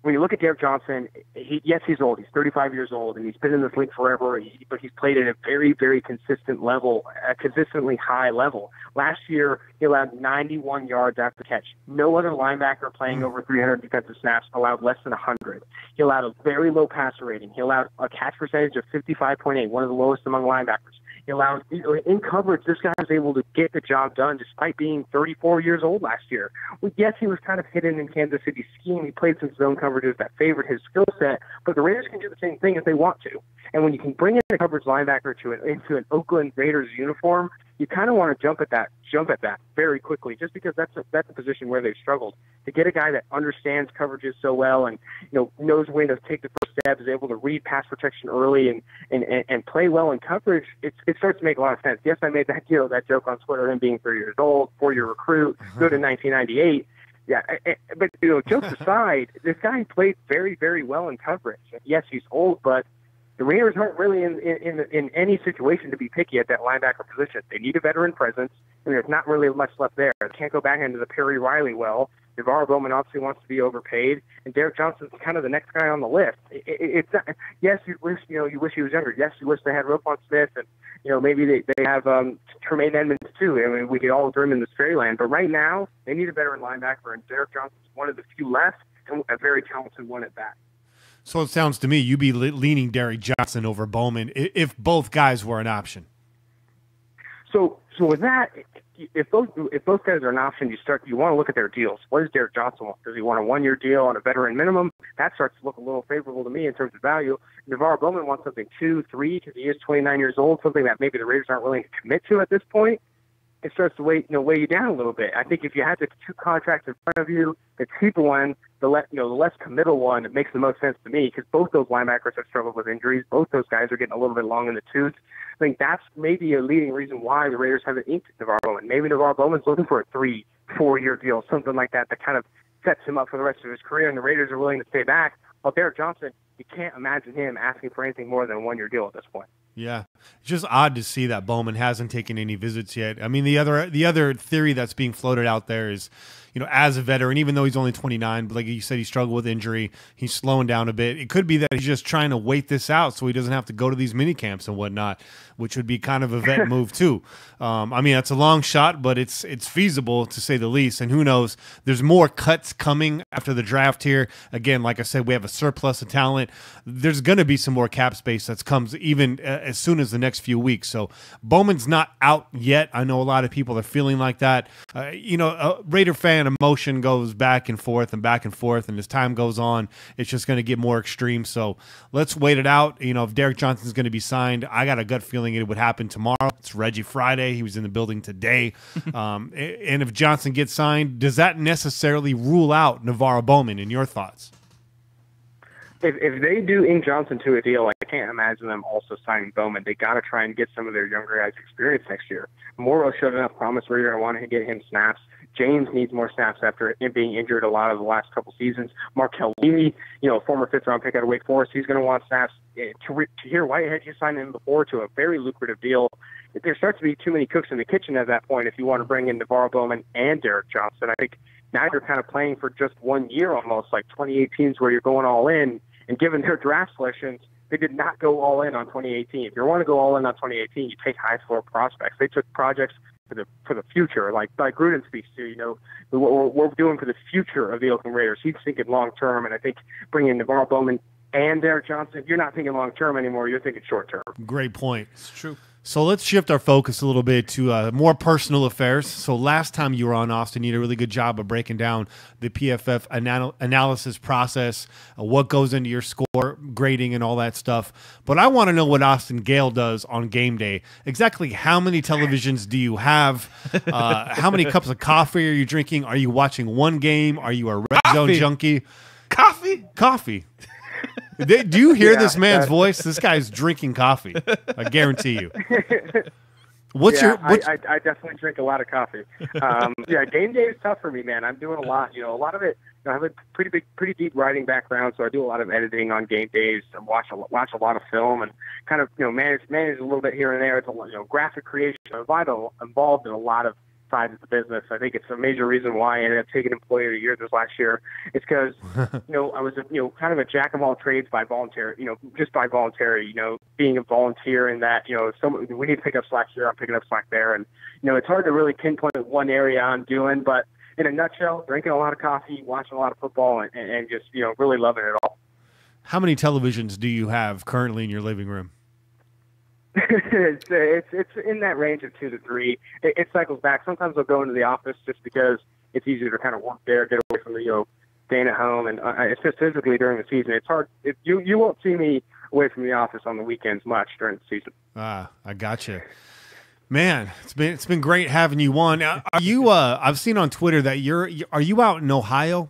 when you look at Derek Johnson, he's old. He's 35 years old, and he's been in this league forever, but he's played at a very, very consistent level, a consistently high level. Last year, he allowed 91 yards after catch. No other linebacker playing over 300 defensive snaps allowed less than 100. He allowed a very low passer rating. He allowed a catch percentage of 55.8, one of the lowest among linebackers. He allowed, in coverage, this guy was able to get the job done despite being 34 years old last year. Well, yes, he was kind of hidden in Kansas City's scheme. He played some zone coverages that favored his skill set, but the Raiders can do the same thing if they want to. And when you can bring in a coverage linebacker into an Oakland Raiders uniform, you kind of want to jump at that very quickly, just because that's a position where they've struggled. To get a guy that understands coverages so well and knows when to take the first step, is able to read pass protection early and play well in coverage, it starts to make a lot of sense. Yes, I made that joke on Twitter, him being 30 years old, 4-year recruit, good in 1998. Yeah, but jokes aside, this guy played very, very well in coverage. Yes, he's old, but the Raiders aren't really in any situation to be picky at that linebacker position. They need a veteran presence, and there's not really much left there. They can't go back into the Perry Riley well. Navarro Bowman obviously wants to be overpaid, and Derek Johnson's kind of the next guy on the list. It's not, yes, you wish he was younger. Yes, you wish they had Roquan Smith, and maybe they have Tremaine Edmonds too. I mean, we could all dream in this fairyland, but right now they need a veteran linebacker, and Derek Johnson's one of the few left, and a very talented one at that. So it sounds to me you'd be leaning Derek Johnson over Bowman if both guys were an option. So with that, if both guys are an option, you want to look at their deals. What does Derek Johnson want? Does he want a 1-year deal on a veteran minimum? That starts to look a little favorable to me in terms of value. Navarro Bowman wants something 2, 3 because he is 29 years old, something that maybe the Raiders aren't willing to commit to at this point. It starts to weigh you down a little bit. I think if you had the two contracts in front of you, the cheaper one, the less committal one, it makes the most sense to me because both those linebackers have struggled with injuries. Both those guys are getting a little bit long in the tooth. I think that's maybe a leading reason why the Raiders haven't inked Navarro Bowman. Maybe Navarro Bowman's looking for a 3-4 year deal, something like that kind of sets him up for the rest of his career, and the Raiders are willing to stay back. While Derek Johnson, you can't imagine him asking for anything more than a 1-year deal at this point. Yeah, it's just odd to see that Bowman hasn't taken any visits yet. I mean, the other theory that's being floated out there is, as a veteran, even though he's only 29, but like you said, he struggled with injury. He's slowing down a bit. It could be that he's just trying to wait this out so he doesn't have to go to these mini camps and whatnot, which would be kind of a vet move too. I mean, it's a long shot, but it's feasible to say the least. And who knows? There's more cuts coming after the draft here. Again, like I said, we have a surplus of talent. There's going to be some more cap space that comes even as soon as is the next few weeks. So Bowman's not out yet. I know a lot of people are feeling like that. Raider fan emotion goes back and forth, and as time goes on, it's just going to get more extreme. So let's wait it out. If Derek Johnson's going to be signed, I got a gut feeling it would happen tomorrow. It's Reggie Friday. He was in the building today. And if Johnson gets signed, does that necessarily rule out Navarro Bowman, in your thoughts? If they do ink Johnson to a deal, I can't imagine them also signing Bowman. They got to try and get some of their younger guys experience next year. Morrow showed enough promise where you're going to want to get him snaps. James needs more snaps after him being injured a lot of the last couple seasons. Markel Lee, former fifth-round pick out of Wake Forest, he's going to want snaps. Tahir Whitehead, you signed him before to a very lucrative deal. There starts to be too many cooks in the kitchen at that point if you want to bring in Navarro Bowman and Derek Johnson. I think now you're kind of playing for just 1 year almost, like 2018s where you're going all in. And given their draft selections, they did not go all in on 2018. If you want to go all in on 2018, you take high floor prospects. They took projects for the future, like Gruden speaks to. What we're doing for the future of the Oakland Raiders. He's thinking long term, and I think bringing Navarro Bowman and Derek Johnson, you're not thinking long term anymore. You're thinking short term. Great point. It's true. So let's shift our focus a little bit to more personal affairs. So last time you were on, Austin, you did a really good job of breaking down the PFF analysis process, what goes into your score, grading, and all that stuff. But I want to know what Austin Gale does on game day. Exactly how many televisions do you have? How many cups of coffee are you drinking? Are you watching one game? Are you a red zone junkie? Coffee. Do you hear this man's voice? This guy's drinking coffee. I guarantee you. I definitely drink a lot of coffee. Game day is tough for me, man. I'm doing a lot. A lot of it. I have a pretty deep writing background, so I do a lot of editing on game days. I watch a lot of film and kind of manage a little bit here and there. It's a graphic creation. I'm involved in a lot of sides of the business. I think it's a major reason why I ended up taking Employee of the Year this last year. It's because I was kind of a jack of all trades by voluntary, just by voluntary, being a volunteer in that we need to pick up slack here, I'm picking up slack there, and it's hard to really pinpoint one area I'm doing, but in a nutshell, drinking a lot of coffee, watching a lot of football, and just really loving it all. How many televisions do you have currently in your living room? It's in that range of 2 to 3. It cycles back. Sometimes I'll go into the office just because it's easier to kind of work there, get away from the staying at home, and it's just physically during the season. It's hard. You won't see me away from the office on the weekends much during the season. I gotcha. Man, it's been great having you on. Are you? I've seen on Twitter that are you out in Ohio?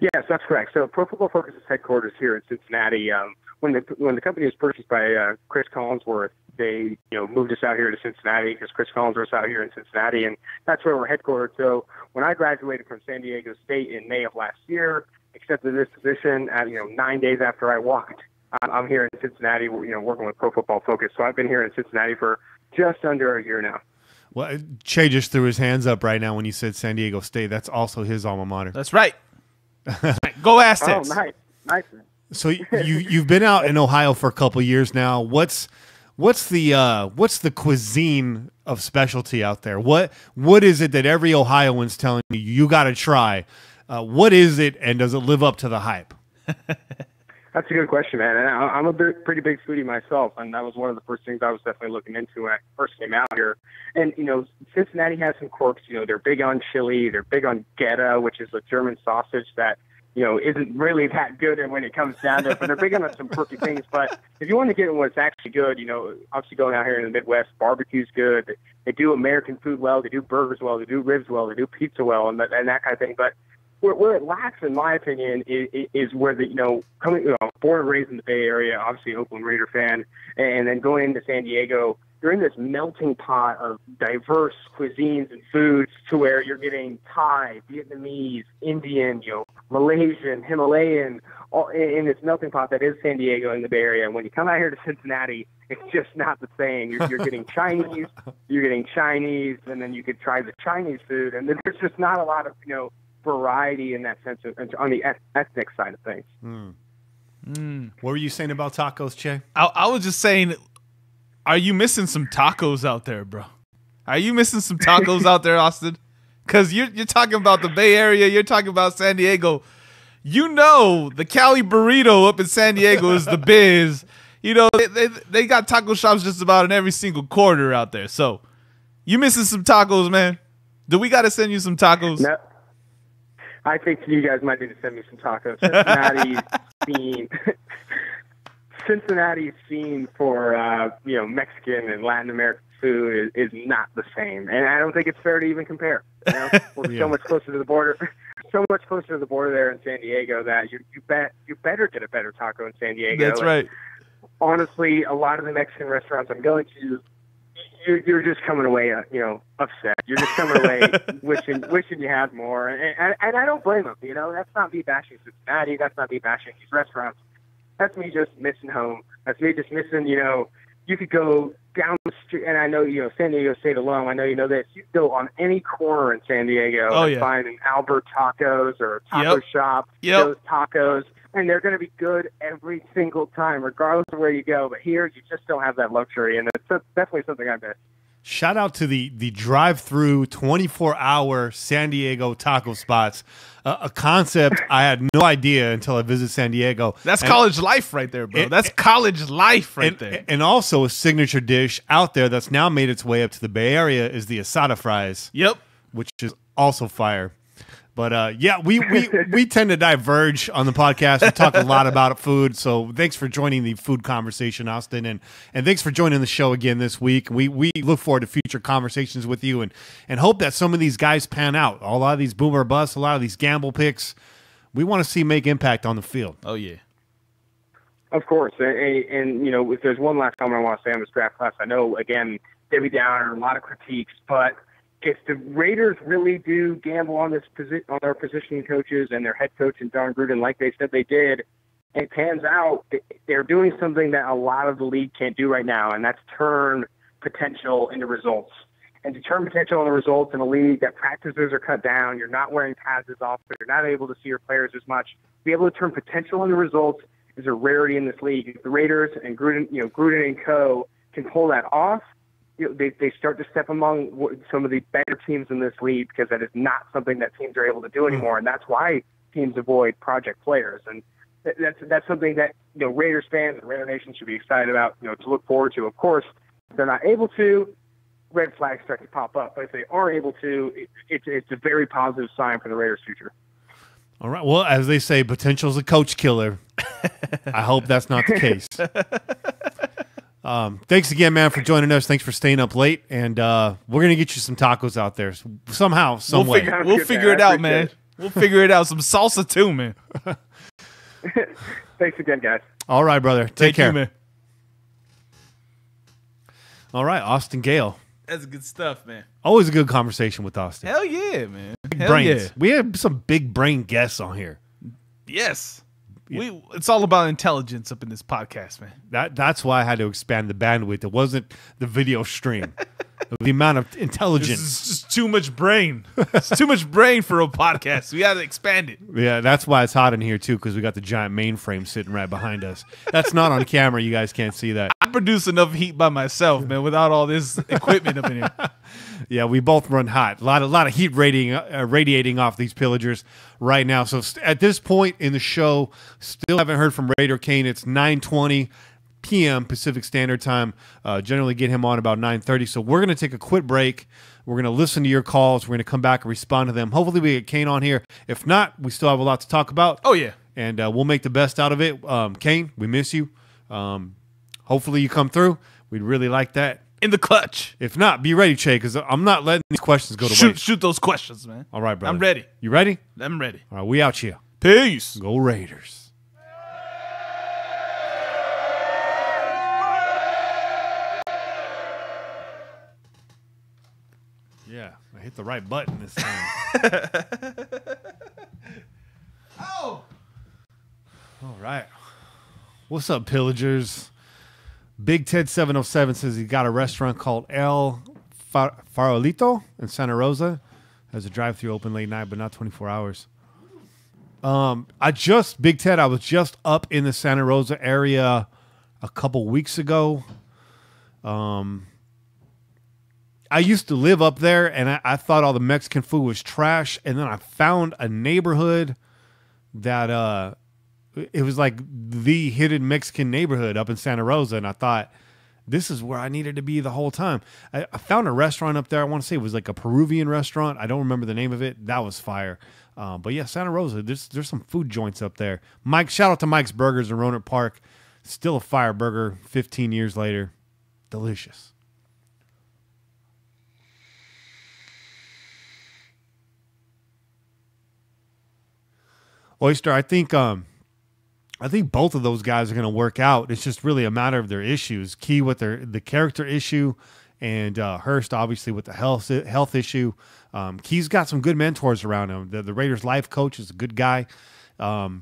Yes, that's correct. So Pro Football Focus is headquarters here in Cincinnati. When the company was purchased by Chris Collinsworth, they moved us out here to Cincinnati because Chris Collinsworth is out here in Cincinnati, and that's where we're headquartered. So when I graduated from San Diego State in May of last year, accepted this position at 9 days after I walked. I'm here in Cincinnati, working with Pro Football Focus. So I've been here in Cincinnati for just under a year now. Well, Che just threw his hands up right now when you said San Diego State. That's also his alma mater. That's right. Go Aztecs. Oh, nice. So you've been out in Ohio for a couple years now. What's the cuisine of specialty out there? What is it that every Ohioan's telling you got to try? What is it, and does it live up to the hype? That's a good question, man. And I'm a pretty big foodie myself, and that was one of the first things I was definitely looking into when I first came out here. And Cincinnati has some quirks. They're big on chili. They're big on Gouda, which is a German sausage that isn't really that good and when it comes down to it, but they're big on some quirky things. But if you want to get what's actually good, obviously going out here in the Midwest, barbecue's good. They do American food well. They do burgers well. They do ribs well. They do pizza well, and that kind of thing. But where it lacks, in my opinion, is where born and raised in the Bay Area, obviously Oakland Raider fan, and then going into San Diego, you're in this melting pot of diverse cuisines and foods to where you're getting Thai, Vietnamese, Indian, Malaysian, Himalayan, all in this melting pot that is San Diego in the Bay Area. And when you come out here to Cincinnati, it's just not the same. You're getting Chinese, and then you could try the Chinese food, and then there's just not a lot of, variety in that sense on the ethnic side of things. What were you saying about tacos, Che? I was just saying, are you missing some tacos out there, bro? Are you missing some tacos out there, Austin? Because you're talking about the Bay Area, you're talking about San Diego. The Cali burrito up in San Diego is the biz. You know, they got taco shops just about in every single corner out there. So you missing some tacos, man? Do we got to send you some tacos? No. I think you guys might need to send me some tacos. Cincinnati's scene for Mexican and Latin American food is not the same, and I don't think it's fair to even compare. You know? We're so much closer to the border, there in San Diego that you better get a better taco in San Diego. That's right. Honestly, a lot of the Mexican restaurants I'm going to, you're just coming away, upset. You're just coming away wishing you had more, and I don't blame them. You know, that's not me bashing Cincinnati. That's not me bashing these restaurants. That's me just missing home. That's me just missing, you could go down the street, and I know, San Diego State alone, I know you know this. You could go on any corner in San Diego and find an Albert Tacos or a taco shop, those tacos, and they're going to be good every single time, regardless of where you go. But here, you just don't have that luxury, and it's definitely something I miss. Shout out to the drive-through 24-hour San Diego taco spots, a concept I had no idea until I visited San Diego. That's college life right there, bro. That's college life right there. And also a signature dish out there that's now made its way up to the Bay Area is the asada fries. Yep. Which is also fire. But we tend to diverge on the podcast. We talk a lot about food. So thanks for joining the food conversation, Austin, and thanks for joining the show again this week. We look forward to future conversations with you and hope that some of these guys pan out. A lot of these boomer busts, a lot of these gamble picks, we want to see make impact on the field. Oh yeah. Of course, and if there's one last comment I want to say on this draft class, I know again Debbie Downer, a lot of critiques, but if the Raiders really do gamble on on their positioning coaches and their head coach and Don Gruden, like they said they did, and it pans out, they're doing something that a lot of the league can't do right now, and that's turn potential into results. And to turn potential into results in a league that practices are cut down, you're not wearing pads as often, you're not able to see your players as much. To be able to turn potential into results is a rarity in this league. If the Raiders and Gruden and co. can pull that off, they start to step among some of the better teams in this league, because that is not something that teams are able to do anymore, and that's why teams avoid project players. And that's something that Raiders fans and Raider Nation should be excited about, to look forward to. Of course, if they're not able to, red flags start to pop up. But if they are able to, it's a very positive sign for the Raiders' future. All right. Well, as they say, potential's a coach killer. I hope that's not the case. Thanks again, man, for joining us. Thanks for staying up late, and we're gonna get you some tacos out there somehow, some way. We'll figure it out, man. We'll figure it out. Some salsa too, man. Thanks again, guys. All right, brother. Take care, man. All right, Austin Gale. That's good stuff, man. Always a good conversation with Austin. Hell yeah, man. Big brains. Yeah. We have some big brain guests on here. Yes. It's all about intelligence up in this podcast, man. That's why I had to expand the bandwidth. It wasn't the video stream. The amount of intelligence. It's just too much brain. It's too much brain for a podcast. We got to expand it. Yeah, that's why it's hot in here, too, because we got the giant mainframe sitting right behind us. That's not on camera. You guys can't see that. I produce enough heat by myself, man, without all this equipment up in here. Yeah, we both run hot. A lot of heat radiating off these pillagers right now. So at this point in the show, still haven't heard from Raider Kane. It's 9:20 p.m. Pacific Standard Time. Generally get him on about 9:30. So we're going to take a quick break. We're going to listen to your calls. We're going to come back and respond to them. Hopefully we get Kane on here. If not, we still have a lot to talk about. Oh, yeah. And we'll make the best out of it. Kane, we miss you. Hopefully you come through. We'd really like that. In the clutch. If not, be ready, Che, because I'm not letting these questions go to waste. Shoot those questions, man. All right, brother. I'm ready. You ready? I'm ready. All right, we out here. Peace. Go Raiders. Yeah, I hit the right button this time. Oh. All right. What's up, pillagers? Big Ted 707 says he got a restaurant called El Farolito in Santa Rosa. Has a drive-thru open late night, but not 24 hours. Big Ted, I was just up in the Santa Rosa area a couple weeks ago. I used to live up there, and I thought all the Mexican food was trash. And then I found a neighborhood that it was like the hidden Mexican neighborhood up in Santa Rosa, and I thought, this is where I needed to be the whole time. I found a restaurant up there. I want to say it was like a Peruvian restaurant. I don't remember the name of it. That was fire. But yeah, Santa Rosa, there's some food joints up there. Mike, shout out to Mike's Burgers in Roanoke Park. Still a fire burger 15 years later. Delicious. Oyster, I think both of those guys are going to work out. It's just really a matter of their issues. Key with the character issue, and Hurst obviously with the health issue. Key's got some good mentors around him. The Raiders life coach is a good guy, and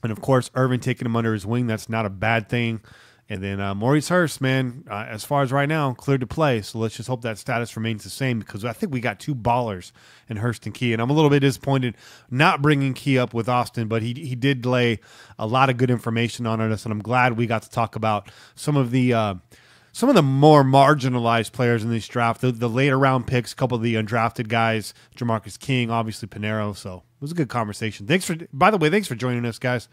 of course Irvin taking him under his wing. That's not a bad thing. And then Maurice Hurst, man, as far as right now, cleared to play. So let's just hope that status remains the same, because I think we got two ballers in Hurst and Key. And I'm a little bit disappointed not bringing Key up with Austin, but he did lay a lot of good information on us, and I'm glad we got to talk about some of the more marginalized players in this draft, the later round picks, a couple of the undrafted guys, Jamarcus King, obviously Pinero. So it was a good conversation. By the way, thanks for joining us, guys.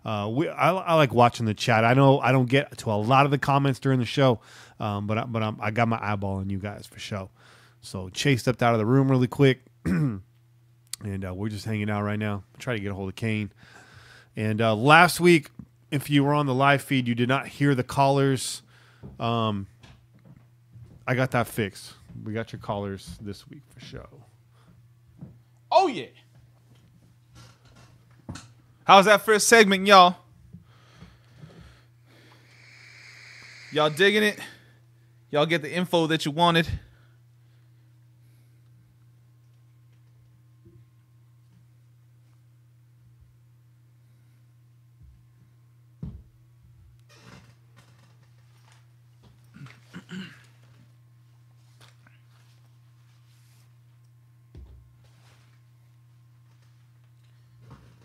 I like watching the chat. I know I don't get to a lot of the comments during the show, but I got my eyeball on you guys for sure. So Chase stepped out of the room really quick, and we're just hanging out right now. Try to get a hold of Kane. And last week, if you were on the live feed, you did not hear the callers. I got that fixed. We got your callers this week for sure. Oh yeah. How's that first segment, y'all? Y'all digging it? Y'all get the info that you wanted?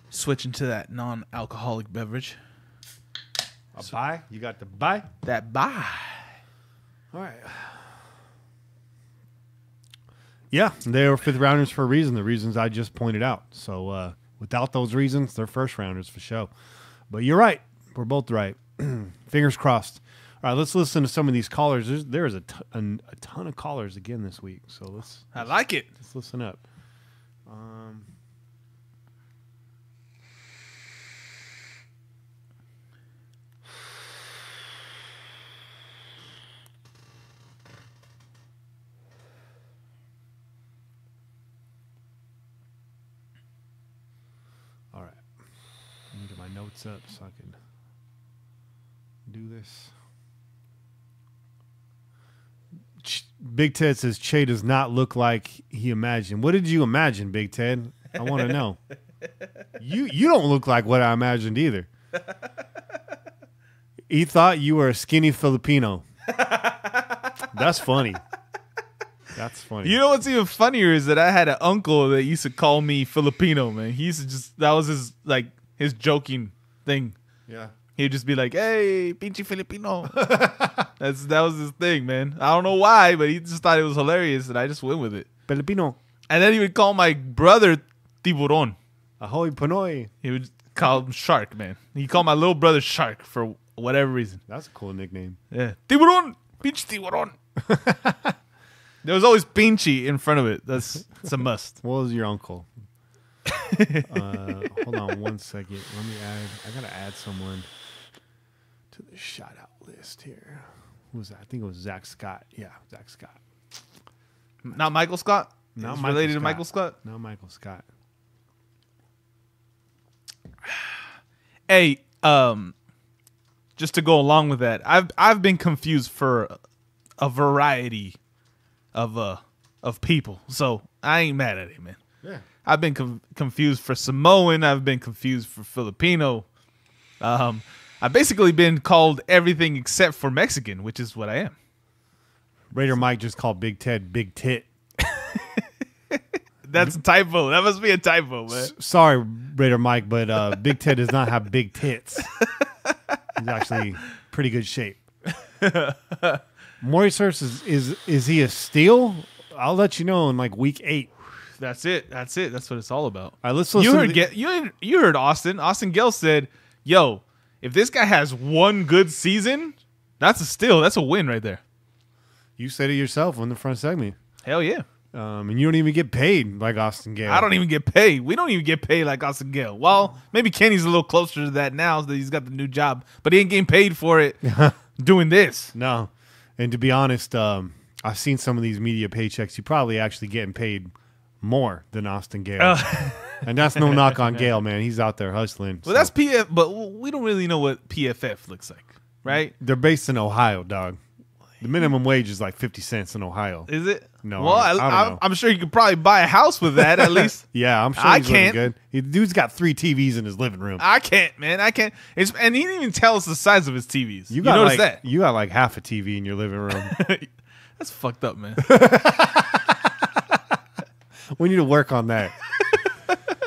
Switching to that non-alcoholic beverage. A buy? You got the buy? That buy. All right. Yeah, they were fifth rounders for a reason. The reasons I just pointed out. So without those reasons, they're first rounders for sure. But you're right. We're both right. Fingers crossed. All right, let's listen to some of these callers. There's a ton of callers again this week. So I like it. Let's listen up. All right. Let me get my notes up so I can do this. Big Ted says Che does not look like he imagined. What did you imagine, Big Ted? I want to know. You don't look like what I imagined either. He thought you were a skinny Filipino. That's funny. That's funny. You know what's even funnier is that I had an uncle that used to call me Filipino, man. He used to just, that was his joking thing. Yeah. He'd just be like, "Hey, pinche Filipino." That was his thing, man. I don't know why, but he just thought it was hilarious, and I just went with it. Filipino. And then he would call my brother Tiburon. Ahoy, Pinoy. He would call him Shark, man. He called my little brother Shark for whatever reason. That's a cool nickname. Yeah. Tiburon. Pinche Tiburon. There was always pinche in front of it. It's a must. What was your uncle? Hold on 1 second. Let me I gotta add someone to the shout out list here. Who was that? I think it was Zach Scott. Yeah, Zach Scott. Not Michael Scott? Not He's Michael related Scott. to Michael Scott? No, Michael Scott. Hey, just to go along with that, I've been confused for a variety of people, so I ain't mad at it, man. Yeah. I've been confused for Samoan. I've been confused for Filipino. I've basically been called everything except for Mexican, which is what I am. Raider Mike just called Big Ted Big Tit. That's a typo. That must be a typo, man. Sorry, Raider Mike, but Big Ted does not have big tits. He's actually pretty good shape. Maurice Hurst is he a steal? I'll let you know in like week 8. That's it. That's what it's all about. All right, let's listen. You heard Austin. Austin Gale said, "Yo, if this guy has one good season, that's a steal. That's a win right there." You said it yourself on the front segment. Hell yeah. And you don't even get paid like Austin Gale. I don't even get paid. We don't even get paid like Austin Gale. Well, maybe Kenny's a little closer to that now that he's got the new job, but he ain't getting paid for it doing this. No. And to be honest, I've seen some of these media paychecks. You're probably actually getting paid more than Austin Gale. And that's no knock on Gale, man. He's out there hustling. Well, that's PF, but we don't really know what PFF looks like, right? They're based in Ohio, dog. The minimum wage is like 50 cents in Ohio. Is it? No. Well, I don't know. I'm sure you could probably buy a house with that at least. Yeah, I'm sure I he's looking can't. good. The dude's got 3 TVs in his living room. I can't, man. I can't. And he didn't even tell us the size of his TVs. You got notice like, that? You got like half a TV in your living room. That's fucked up, man. We need to work on that.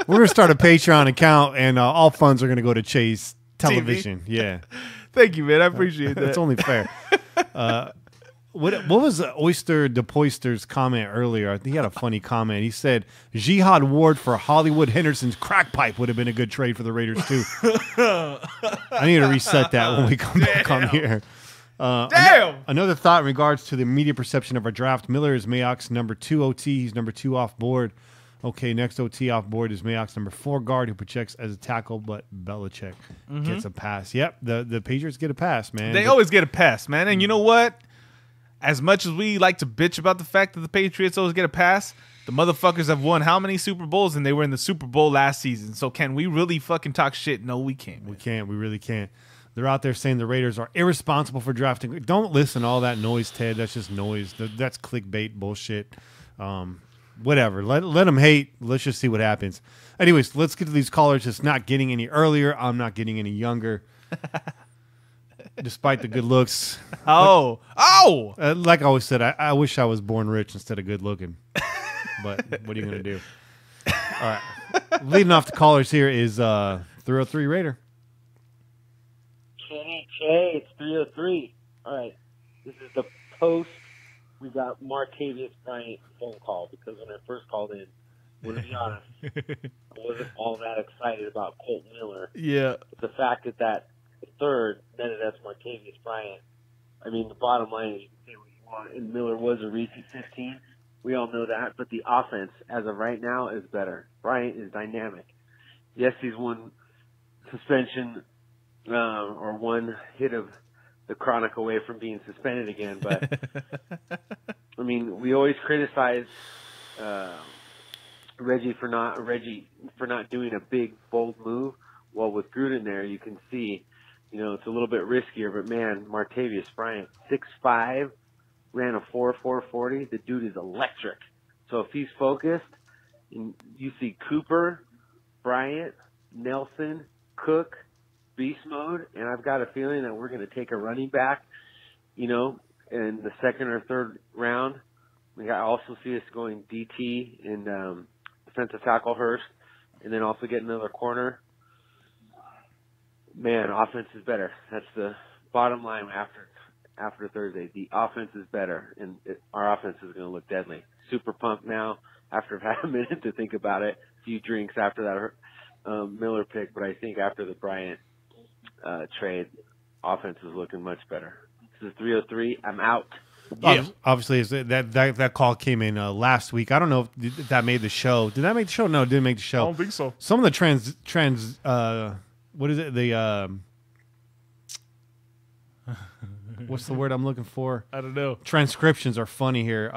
We're going to start a Patreon account, and all funds are going to go to Chase Television. Yeah. Thank you, man. I appreciate that. That's only fair. What was Oyster DePoister's comment earlier? I think he had a funny comment. He said, Jihad Ward for Hollywood Henderson's crack pipe would have been a good trade for the Raiders, too. I need to reset that when we come back on here. Damn! Another thought in regards to the media perception of our draft. Miller is Mayock's number 2 OT. He's number 2 off board. Okay, next OT off board is Mayock's number 4 guard who projects as a tackle, but Belichick gets a pass. Yep, the Patriots get a pass, man. They always get a pass, man. And you know what? As much as we like to bitch about the fact that the Patriots always get a pass, the motherfuckers have won how many Super Bowls, and they were in the Super Bowl last season. So can we really fucking talk shit? No, we can't. Man. We can't. We really can't. They're out there saying the Raiders are irresponsible for drafting. Don't listen to all that noise, Ted. That's just noise. That's clickbait bullshit. Whatever. Let them hate. Let's just see what happens. Anyways, let's get to these callers. It's not getting any earlier. I'm not getting any younger. Despite the good looks. Oh. Like I always said, I wish I was born rich instead of good looking. But what are you going to do? All right. Leading off the callers here is 303 Raider. Kenny K, it's 303. All right. This is the post. We got Martavius Bryant phone call because when I first called in, to be honest, I wasn't all that excited about Colt Miller. Yeah. But the fact that third, then that's Martavius Bryant. I mean, the bottom line is you can say what you want, and Miller was a repeat 15. We all know that, but the offense, as of right now, is better. Bryant is dynamic. Yes, he's one suspension or one hit of the chronic away from being suspended again, but I mean, we always criticize Reggie for not doing a big, bold move. Well, with Gruden there, you can see, it's a little bit riskier, but man, Martavius Bryant, 6'5", ran a 4.40. The dude is electric. So if he's focused, and you see Cooper, Bryant, Nelson, Cook, beast mode, and I've got a feeling that we're going to take a running back, in the second or third round. I also see us going DT and defensive tackle Hurst, and then also get another corner. Man, offense is better. That's the bottom line after Thursday. The offense is better, and our offense is going to look deadly. Super pumped now after I've had a minute to think about it. A few drinks after that Miller pick, but I think after the Bryant trade, offense is looking much better. This is 303. I'm out. Yeah. Obviously, that call came in last week. I don't know if that made the show. Did that make the show? No, it didn't make the show. I don't think so. Some of the what is it? The what's the word I'm looking for? I don't know. Transcriptions are funny here.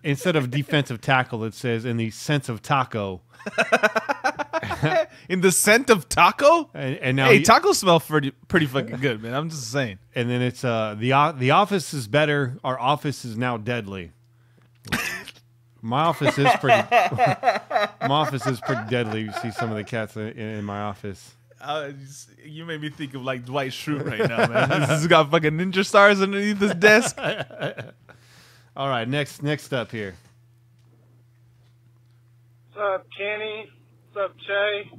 Instead of defensive tackle, it says in the sense of taco. In the scent of taco? And now tacos smell pretty fucking good, man. I'm just saying. And then it's the office is better. Our office is now deadly. My office is pretty. My office is pretty deadly. You see some of the cats in my office. You made me think of like Dwight Schrute right now, man. This has got fucking ninja stars underneath his desk. All right, next up here. What's up, Kenny? What's up, Che?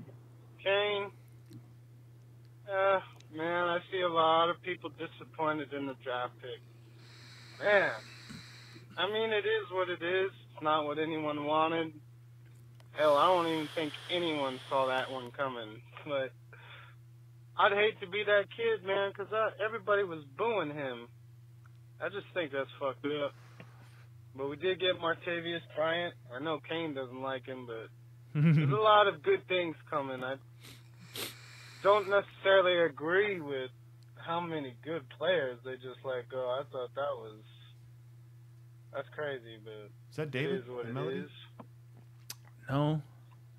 Kane? Man, I see a lot of people disappointed in the draft pick. Man, I mean, it is what it is. not what anyone wanted. Hell, I don't even think anyone saw that one coming. But I'd hate to be that kid, man, because everybody was booing him. I just think that's fucked up. But we did get Martavius Bryant. I know Kane doesn't like him, but there's a lot of good things coming. I don't necessarily agree with how many good players they just let go. I thought that's crazy, but Is that David? it is what it Melody? is. No.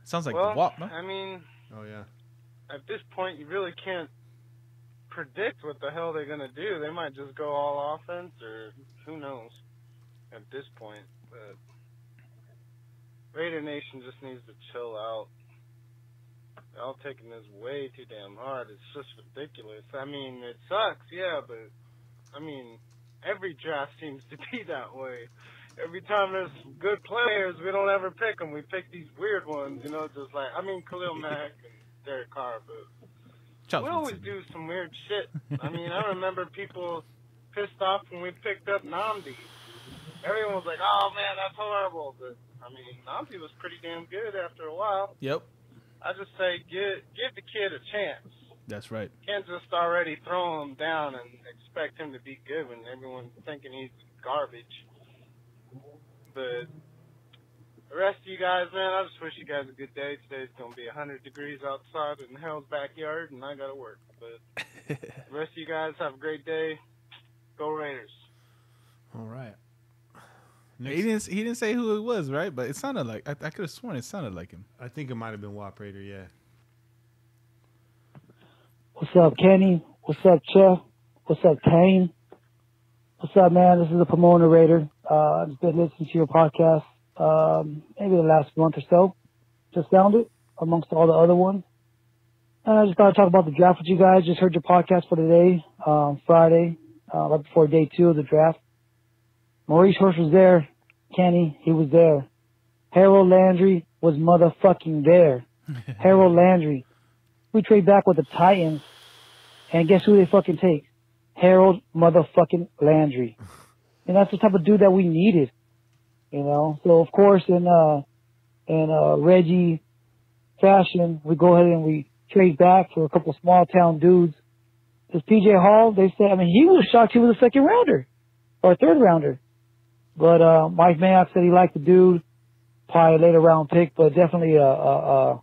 Sounds like Well, the walk, man. I mean, Oh, yeah. at this point, you really can't predict what the hell they're going to do. They might just go all offense, or who knows at this point. But Raider Nation just needs to chill out. Y'all taking this way too damn hard. It's just ridiculous. I mean, it sucks, yeah, but, I mean, every draft seems to be that way. Every time there's good players, we don't ever pick them. We pick these weird ones, you know, just like, I mean, Khalil Mack and Derek Carr, but we always do some weird shit. I mean, I remember people pissed off when we picked up Namdi. Everyone was like, oh, man, that's horrible. But, I mean, Namdi was pretty damn good after a while. Yep. I just say give the kid a chance. That's right. Can't just already throw him down and expect him to be good when everyone's thinking he's garbage. But the rest of you guys, man, I just wish you guys a good day. Today's going to be 100 degrees outside in Hell's backyard, and I got to work. But the rest of you guys have a great day. Go Raiders. All right. He didn't say who it was, right? But it sounded like I could have sworn it sounded like him. I think it might have been Wap Raider, yeah. What's up, Kenny? What's up, Chuck? What's up, Kane? What's up, man? This is the Pomona Raider. I've just been listening to your podcast maybe the last month or so. Just found it amongst all the other ones. And I just thought to talk about the draft with you guys. Just heard your podcast for today, Friday, right before day 2 of the draft. Maurice Hurst was there. Kenny, he was there. Harold Landry was motherfucking there. Harold Landry. We trade back with the Titans, and guess who they fucking take? Harold motherfucking Landry. And that's the type of dude that we needed, you know. So of course, in Reggie fashion, we go ahead and we trade back for a couple of small town dudes. This PJ Hall, they said, I mean, he was shocked he was a second rounder or a third rounder. But Mike Mayock said he liked the dude, probably a later round pick, but definitely a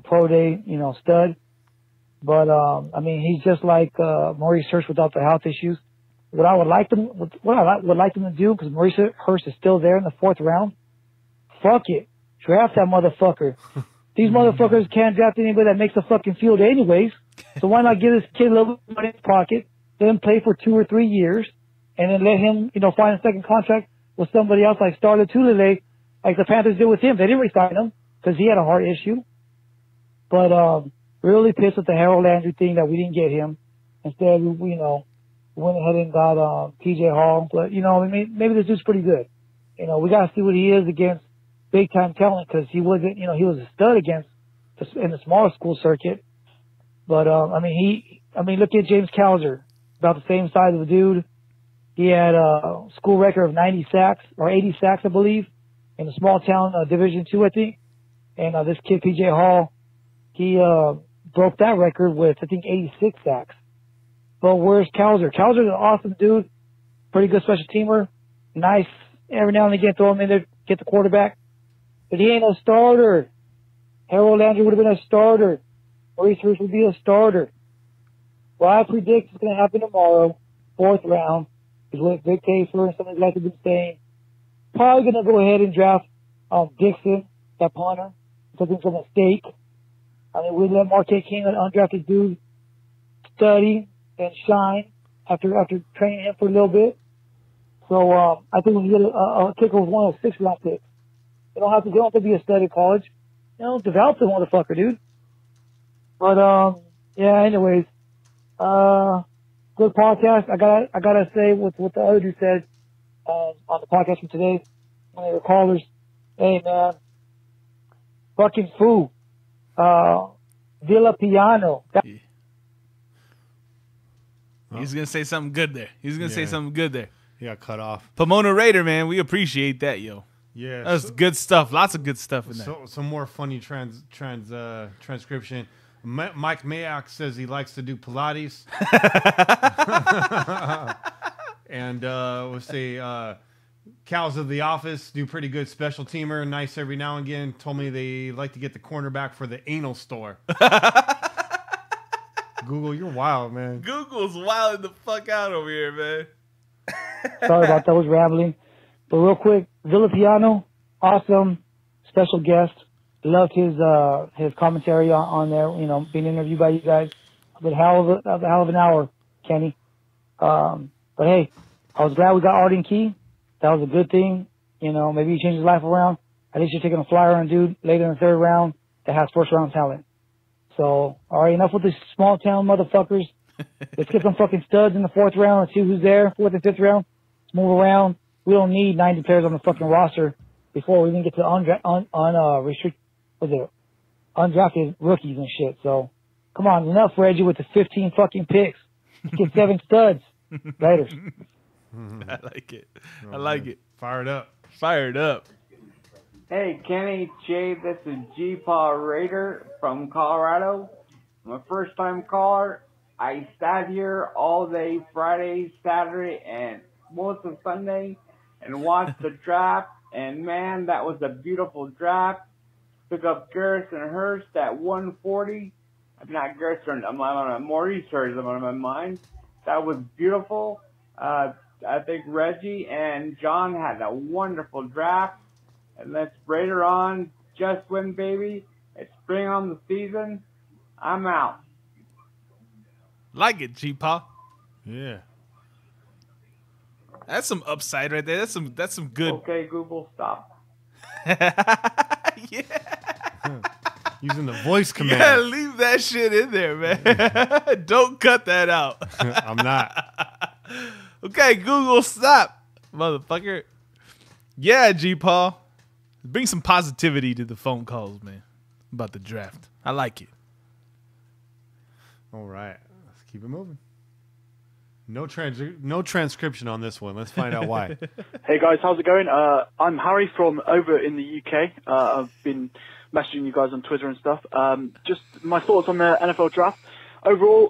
pro day, you know, stud. But I mean, he's just like Maurice Hurst without the health issues. What I would like them to do, because Maurice Hurst is still there in the 4th round. Fuck it, draft that motherfucker. These motherfuckers can't draft anybody that makes the fucking field anyways. So why not give this kid a little bit of money in his pocket, let him play for 2 or 3 years, and then let him, you know, find a second contract with somebody else like Starla Tulele, like the Panthers did with him. They didn't re-sign him because he had a heart issue. But really pissed with the Harold Landry thing that we didn't get him. Instead, we, you know, went ahead and got PJ Hall. But, you know, I mean, maybe this dude's pretty good. You know, we got to see what he is against big-time talent because he wasn't, you know, he was a stud against in the smaller school circuit. But, I mean, look at James Kowser, about the same size of a dude. He had a school record of 90 sacks, or 80 sacks, I believe, in the small town Division II, I think. And this kid, PJ Hall, he broke that record with, I think, 86 sacks. But where's Kowser? Kowser's an awesome dude, pretty good special teamer, nice every now and again throw him in there, get the quarterback. But he ain't no starter. Harold Landry would have been a starter. Maurice Hurst would be a starter. Well, I predict it's going to happen tomorrow, 4th round, is what Vic Tafer and some of these guys have been saying. Probably going to go ahead and draft Dixon, that punter. I think it's a mistake. I mean, we let Marquette King, an undrafted dude, study and shine after training him for a little bit. So I think we can get a kicker with one of those 6th-round picks. They don't have to be a stud at college. You know, develop the motherfucker, dude. But yeah. Anyways, good podcast. I gotta say what the other dude said on the podcast from today. One of the callers, hey man, fucking fool. Villa Piano. He's gonna say something good there. He's gonna say something good there. He got cut off. Pomona Raider, man, we appreciate that, yo. Yeah, That's good stuff. Lots of good stuff in there. Some more funny transcription. Mike Mayock says he likes to do Pilates. And we'll say Cows of the Office do pretty good. Special teamer, nice every now and again. Told me they like to get the cornerback for the anal store. Google, you're wild, man. Google's wilding the fuck out over here, man. Sorry about that, I was rambling. But real quick, Villapiano, awesome, special guest. Loved his commentary on there, you know, being interviewed by you guys. A hell of an hour, Kenny. But hey, I was glad we got Arden Key. That was a good thing. You know, maybe he changed his life around. At least you're taking a flyer on a dude later in the third round that has first round talent. So, all right, enough with these small town motherfuckers. Let's get some fucking studs in the fourth round. Let's see who's there. Fourth and fifth round. Let's move around. We don't need 90 players on the fucking roster before we even get to undrafted rookies and shit. So, come on, enough, Reggie, with the 15 fucking picks. Let's get 7 studs. Later. I like it. I like it. Fired up. Fired up. Hey, Kenny, Jay, this is G-Paw Raider from Colorado. I'm a first-time caller. I sat here all day Friday, Saturday, and most of Sunday and watched the draft. And, man, that was a beautiful draft. Took up Garrison Hurst at 140. I'm not Garrison. I'm on Maurice Hurst. I'm on my mind. That was beautiful. I think Reggie and John had a wonderful draft. And let's Raider on. Just win, baby. It's spring on the season. I'm out. Like it, G-Paw. Yeah. That's some upside right there. That's some good. Okay, Google, stop. Yeah. Using the voice command. Yeah, leave that shit in there, man. Don't cut that out. I'm not. Okay, Google, stop, motherfucker. Yeah, G-Paw. Bring some positivity to the phone calls, man, about the draft. I like it. All right. Let's keep it moving. No transcription on this one. Let's find out why. Hey guys, how's it going? I'm Harry from over in the UK. I've been messaging you guys on Twitter and stuff. Just my thoughts on the NFL draft. Overall,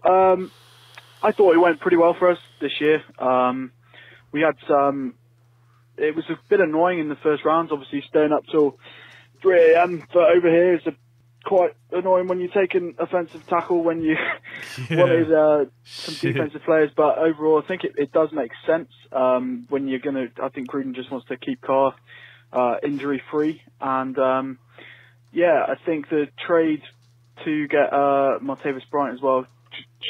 I thought it went pretty well for us this year. We had some. It was a bit annoying in the first rounds, obviously staying up till 3 a.m. But over here, it's quite annoying when you take an offensive tackle when you wanted some defensive players. But overall, I think it does make sense when you're going to. I think Gruden just wants to keep Carr injury free, and I think the trade to get Martavis Bryant as well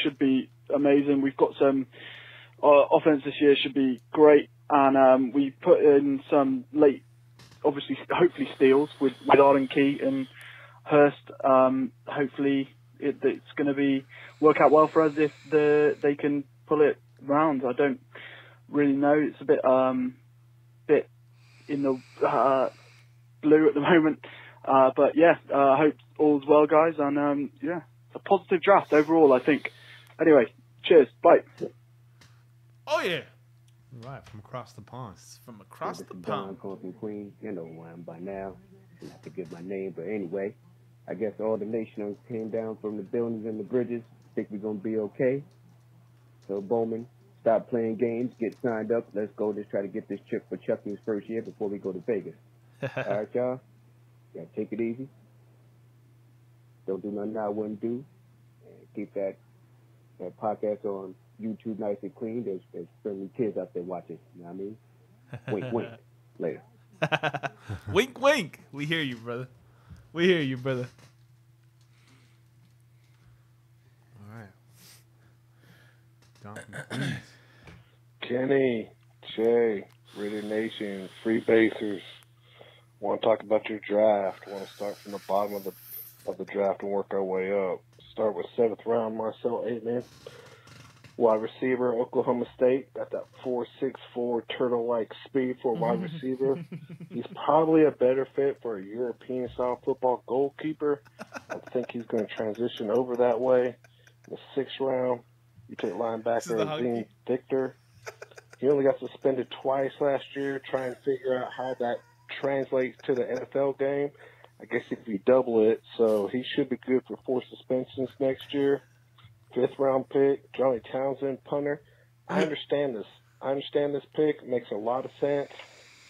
should be amazing. We've got some offense this year, should be great, and we put in some late, obviously, hopefully steals with Arden Key and Hurst. Hopefully it's going to work out well for us if they can pull it round. I don't really know. It's a bit in the blue at the moment. But yeah, I hope all's well, guys. And it's a positive draft overall, I think. Anyway, cheers. Bye. Oh, yeah. Right, from across the pond. From across the Don pond. calling from Queens. You know who I am by now. I forget my name, but anyway, I guess all the nationals came down from the buildings and the bridges. Think we're going to be okay. So, Bowman, stop playing games. Get signed up. Let's go. Let's try to get this trip for Chucky's first year before we go to Vegas. All right, y'all? Yeah, take it easy. Don't do nothing I wouldn't do. And keep that podcast on YouTube nice and clean. There's friendly kids out there watching. You know what I mean? Wink, wink. Later. Wink, wink. We hear you, brother. We hear you, brother. All right. Don from Queens. Kenny, Jay, Raider Nation, Free Basers. Want to talk about your draft. Want to start from the bottom of the draft and work our way up. Start with 7th round, Marcel Aitman. Wide receiver, Oklahoma State. Got that 4.64 turtle-like speed for a wide receiver. He's probably a better fit for a European-style football goalkeeper. I think he's going to transition over that way. In the 6th round, you take linebacker Zane Victor. He only got suspended twice last year. Try and figure out how that translates to the NFL game, I guess if you double it, so he should be good for 4 suspensions next year. 5th round pick, Johnny Townsend, punter. I understand this. I understand this pick. It makes a lot of sense.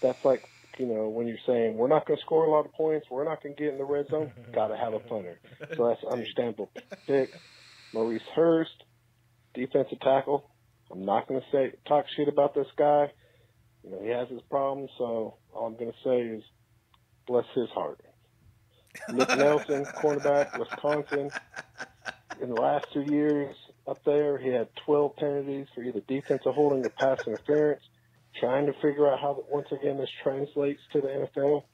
That's like, when you're saying we're not going to score a lot of points, we're not going to get in the red zone, got to have a punter. So that's an understandable pick. Maurice Hurst, defensive tackle. I'm not going to talk shit about this guy. He has his problems, so all I'm going to say is bless his heart. Nick Nelson, cornerback, Wisconsin. In the last 2 years up there, he had 12 penalties for either defensive holding or pass interference. Trying to figure out how, once again, this translates to the NFL.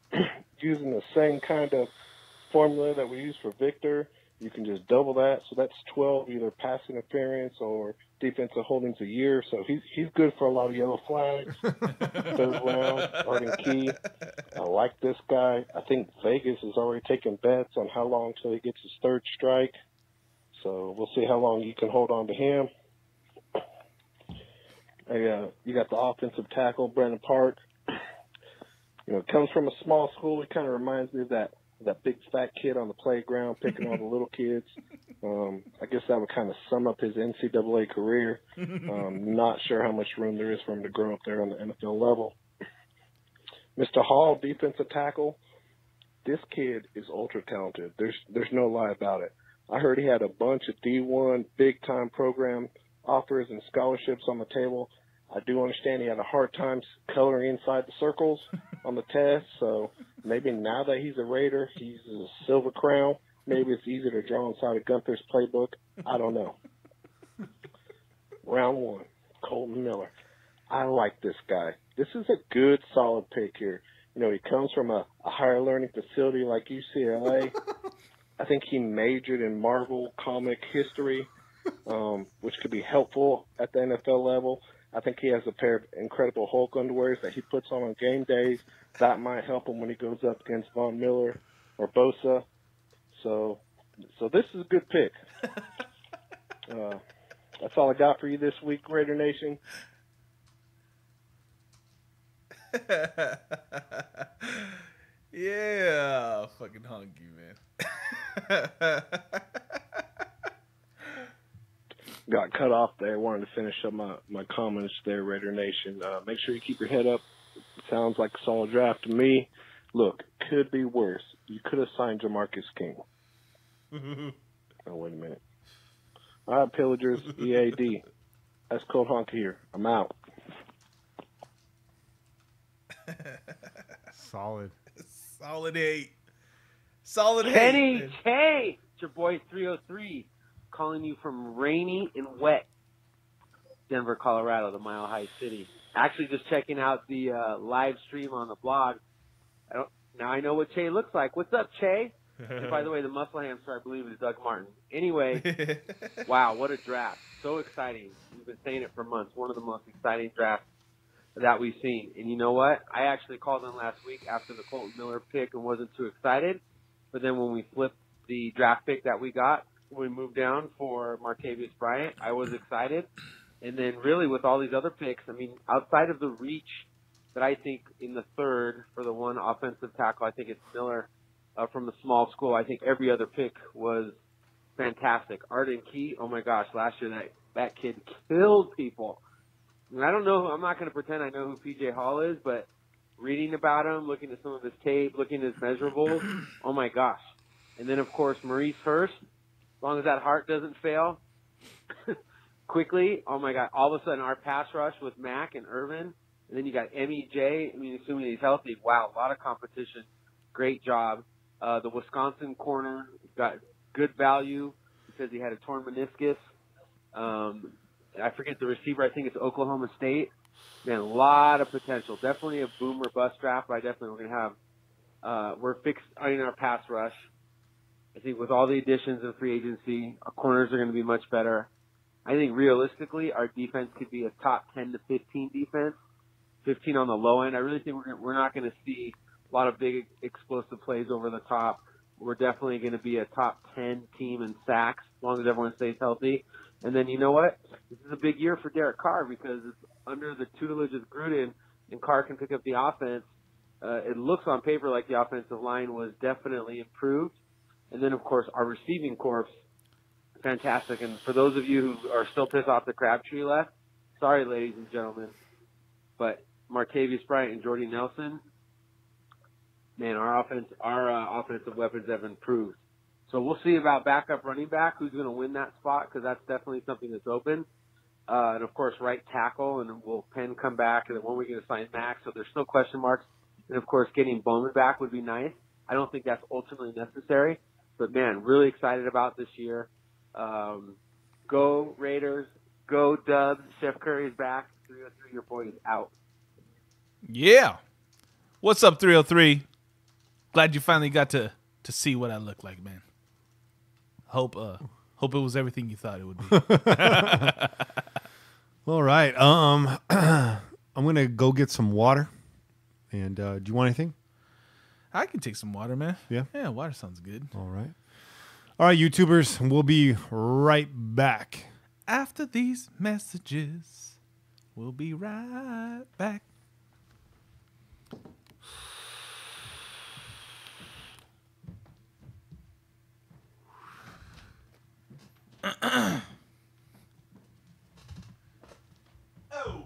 Using the same kind of formula that we use for Victor, you can just double that. So that's 12 either pass interference or defensive holdings a year. So he's good for a lot of yellow flags. 3rd round, Arden Key. I like this guy. I think Vegas is already taking bets on how long till he gets his 3rd strike. So we'll see how long you can hold on to him. You got the offensive tackle, Brandon Park. Comes from a small school. He kind of reminds me of that big fat kid on the playground picking on the little kids. I guess that would kind of sum up his NCAA career. Not sure how much room there is for him to grow up there on the NFL level. Mr. Hall, defensive tackle. This kid is ultra talented. There's no lie about it. I heard he had a bunch of D1 big-time program offers and scholarships on the table. I do understand he had a hard time coloring inside the circles on the test, so maybe now that he's a Raider, he's a Silver Crown. Maybe it's easier to draw inside of Gunther's playbook. I don't know. Round 1, Colton Miller. I like this guy. This is a good, solid pick here. He comes from a higher learning facility like UCLA. I think he majored in Marvel comic history, which could be helpful at the NFL level. I think he has a pair of incredible Hulk underwears that he puts on game days. That might help him when he goes up against Von Miller or Bosa. So this is a good pick. That's all I got for you this week, Raider Nation. Yeah, fucking hungry, man. Got cut off there. Wanted to finish up my comments there, Raider Nation. Make sure you keep your head up. Sounds like a solid draft to me. Look, could be worse. You could have signed Jamarcus King. Oh, wait a minute. All right, Pillagers, EAD. That's Cold Honk here. I'm out. Solid. Solid 8. Solid 8. Kenny K. It's your boy 303 calling you from rainy and wet Denver, Colorado, the Mile High City. Actually just checking out the live stream on the blog. Now I know what Che looks like. What's up, Che? And by the way, the muscle hamster, I believe, is Doug Martin. Anyway, wow, what a draft. So exciting. We've been saying it for months. One of the most exciting drafts that we've seen. And you know what? I actually called in last week after the Colton Miller pick and wasn't too excited. But then when we flipped the draft pick that we got, when we moved down for Martavius Bryant, I was excited. And then really with all these other picks, I mean, outside of the reach that I think in the 3rd for the one offensive tackle, I think it's Miller from the small school. I think every other pick was fantastic. Arden Key, oh my gosh, last year that kid killed people. And I don't know, I'm not going to pretend I know who PJ Hall is, but reading about him, looking at some of his tape, looking at his measurables, oh my gosh. And then, of course, Maurice Hurst, as long as that heart doesn't fail quickly, oh my God, all of a sudden our pass rush with Mack and Irvin, and then you got MEJ, I mean, assuming he's healthy, wow, a lot of competition, great job. The Wisconsin corner got good value because he had a torn meniscus. I forget the receiver. I think it's Oklahoma State. Man, a lot of potential. Definitely a boom or bust draft, but I definitely we're going to have we're fixed in our pass rush. I think with all the additions in free agency, our corners are going to be much better. I think realistically, our defense could be a top 10 to 15 defense, 15 on the low end. I really think we're not going to see a lot of big explosive plays over the top. We're definitely going to be a top 10 team in sacks as long as everyone stays healthy. And then you know what? This is a big year for Derek Carr because it's under the tutelage of Gruden, and Carr can pick up the offense. it looks on paper like the offensive line was definitely improved. And then, of course, our receiving corps, fantastic. And for those of you who are still pissed off the Crabtree left, sorry, ladies and gentlemen, but Martavius Bryant and Jordy Nelson, man, our offensive weapons have improved. So we'll see about backup running back, who's going to win that spot, because that's definitely something that's open. And, of course, right tackle, and will Penn come back, and then when are we going to sign Max? So there's still question marks. And, of course, getting Bowman back would be nice. I don't think that's ultimately necessary. But, man, really excited about this year. Go Raiders. Go Dubs. Chef Curry's back. 303, your boy is out. Yeah. What's up, 303? Glad you finally got to see what I look like, man. Hope it was everything you thought it would be. All right. I'm gonna go get some water. And do you want anything? I can take some water, man. Yeah? Yeah, water sounds good. All right. All right, YouTubers, we'll be right back. After these messages, we'll be right back. Oh.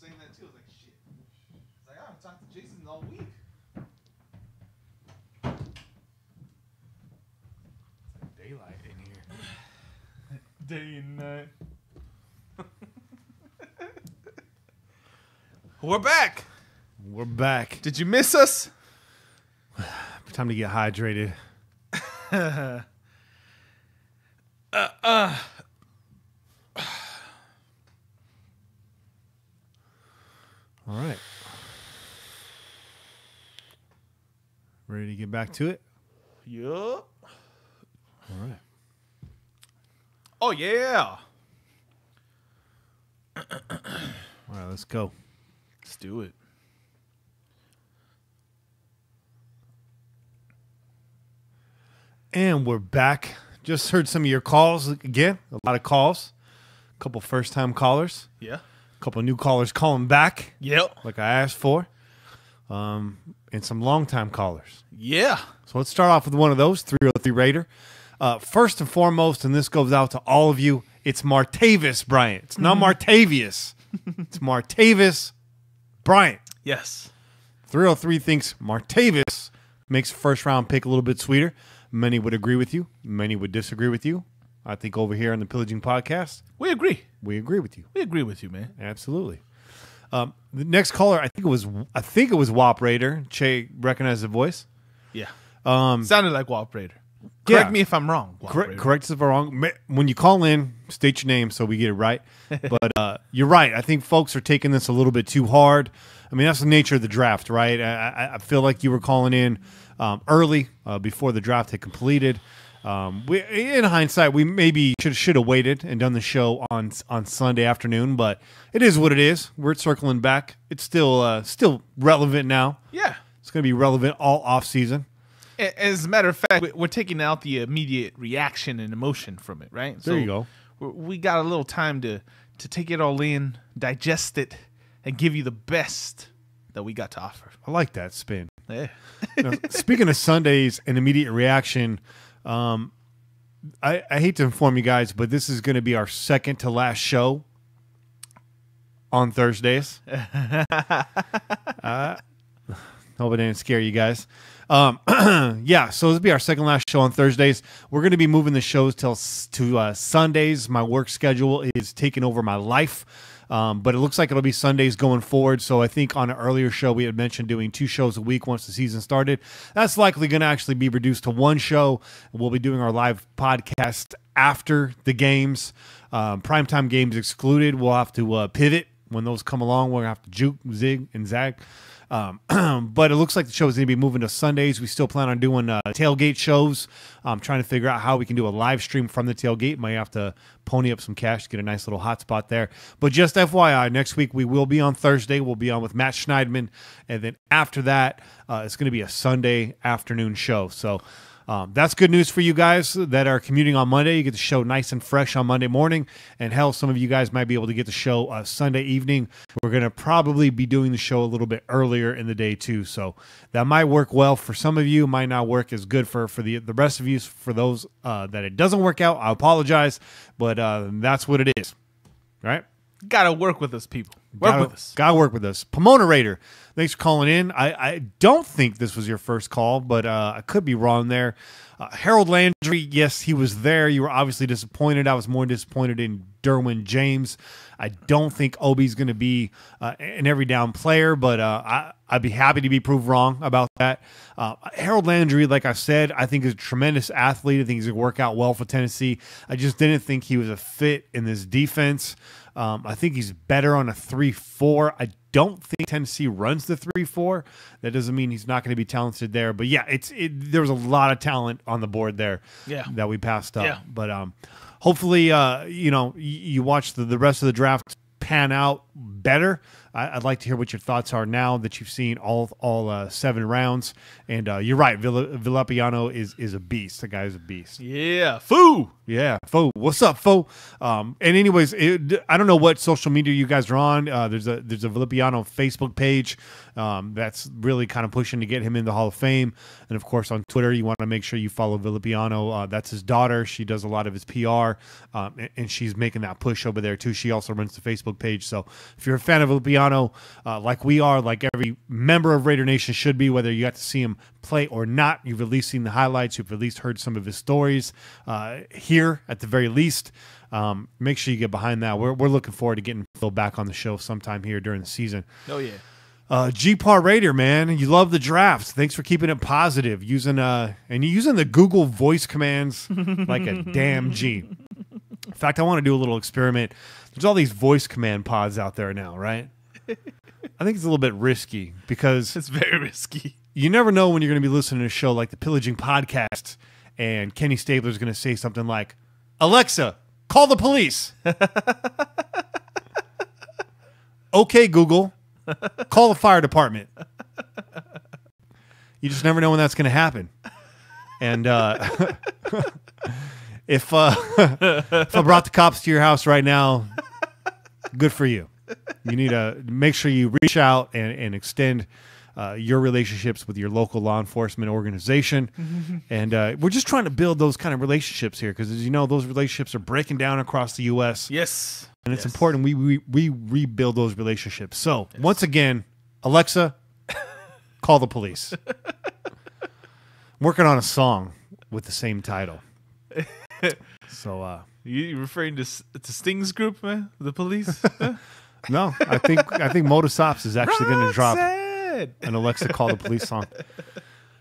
Saying that too, I was like, shit. It's like, I haven't talked to Jason all week. It's like daylight in here. Day and night. We're back. We're back. Did you miss us? Time to get hydrated. All right. Ready to get back to it? Yup. All right. Oh, yeah. All right, let's go. Let's do it. And we're back. Just heard some of your calls again. A lot of calls. A couple first-time callers. Yeah. A couple new callers calling back. Yep. Like I asked for. And some long-time callers. Yeah. So let's start off with one of those, 303 Raider. First and foremost, and this goes out to all of you, it's Martavis Bryant. It's not Martavius. It's Martavis Bryant. Yes. 303 thinks Martavis makes a first-round pick a little bit sweeter. Many would agree with you. Many would disagree with you. I think over here on the Pillaging Podcast, we agree. We agree with you. We agree with you, man. Absolutely. The next caller, I think it was Wop Raider. Che recognized the voice. Yeah. Sounded like Wop Raider. Correct me if I'm wrong. Correct us if I'm wrong. When you call in, state your name so we get it right. But you're right. I think folks are taking this a little bit too hard. I mean, that's the nature of the draft, right? I feel like you were calling in early before the draft had completed. In hindsight, we maybe should have waited and done the show on Sunday afternoon, but it is what it is. We're circling back. It's still relevant now. Yeah. It's going to be relevant all off season. As a matter of fact, we're taking out the immediate reaction and emotion from it, right? There you go. We got a little time to take it all in, digest it, and give you the best that we got to offer. I like that spin. Yeah. Now, speaking of Sundays and immediate reaction, I hate to inform you guys, but this is going to be our second to last show on Thursdays. Hope it didn't scare you guys. Yeah, so this will be our second last show on Thursdays. We're going to be moving the shows to Sundays. My work schedule is taking over my life. But it looks like it'll be Sundays going forward. So I think on an earlier show, we had mentioned doing 2 shows a week once the season started. That's likely going to actually be reduced to 1 show. We'll be doing our live podcast after the games. Primetime games excluded. We'll have to pivot when those come along. We're going to have to juke, zig, and zag. But it looks like the show is going to be moving to Sundays. We still plan on doing tailgate shows. I'm trying to figure out how we can do a live stream from the tailgate. Might have to pony up some cash to get a nice little hot spot there. But just FYI, next week we will be on Thursday. We'll be on with Matt Schneidman. And then after that, it's going to be a Sunday afternoon show. So that's good news for you guys that are commuting on Monday. You get the show nice and fresh on Monday morning. And hell, some of you guys might be able to get the show Sunday evening. We're going to probably be doing the show a little bit earlier in the day too. So that might work well for some of you, might not work as good for the rest of you. For those that it doesn't work out, I apologize. But that's what it is. Right? Gotta work with us, people. Work with us. Gotta work with us. Pomona Raider, thanks for calling in. I don't think this was your first call, but I could be wrong there. Harold Landry, yes, he was there. You were obviously disappointed. I was more disappointed in Derwin James. I don't think Obi's going to be an every down player, but I'd be happy to be proved wrong about that. Harold Landry, like I said, I think is a tremendous athlete. I think he's going to work out well for Tennessee. I just didn't think he was a fit in this defense. I think he's better on a 3-4. I don't think Tennessee runs the 3-4. That doesn't mean he's not going to be talented there. But yeah, there was a lot of talent on the board there that we passed up. Yeah. But hopefully, you watch the rest of the draft pan out better. I'd like to hear what your thoughts are now that you've seen all 7 rounds. And you're right, Villapiano is a beast. The guy's a beast. Yeah, Foo. Yeah, Fo. What's up, Fo? And anyways, I don't know what social media you guys are on. There's a Villapiano Facebook page that's really kind of pushing to get him in the Hall of Fame. And of course, on Twitter, you want to make sure you follow Villapiano. That's his daughter. She does a lot of his PR, and she's making that push over there too. She also runs the Facebook page. So if you're a fan of Villapiano, like we are, like every member of Raider Nation should be, whether you got to see him play or not, you've at least seen the highlights. You've at least heard some of his stories here at the very least. Make sure you get behind that. We're looking forward to getting Phil back on the show sometime here during the season. Oh yeah. G-Par Raider, man, you love the draft. Thanks for keeping it positive. Using the Google voice commands like a damn G. In fact, I want to do a little experiment. There's all these voice command pods out there now, right? I think it's a little bit risky because it's very risky. You never know when you're going to be listening to a show like the Pillaging Podcast and Kenny Stabler's going to say something like, "Alexa, call the police." Okay, Google, call the fire department. You just never know when that's going to happen. And if I brought the cops to your house right now, good for you. You need to make sure you reach out and extend your relationships with your local law enforcement organization. And we're just trying to build those kind of relationships here because, as you know, those relationships are breaking down across the U.S. Yes. And it's important we rebuild those relationships. So, once again, Alexa, call the police. I'm working on a song with the same title. So, you referring to Sting's group, man? The police? No, I think Modus Ops is actually going to drop an Alexa call the police song.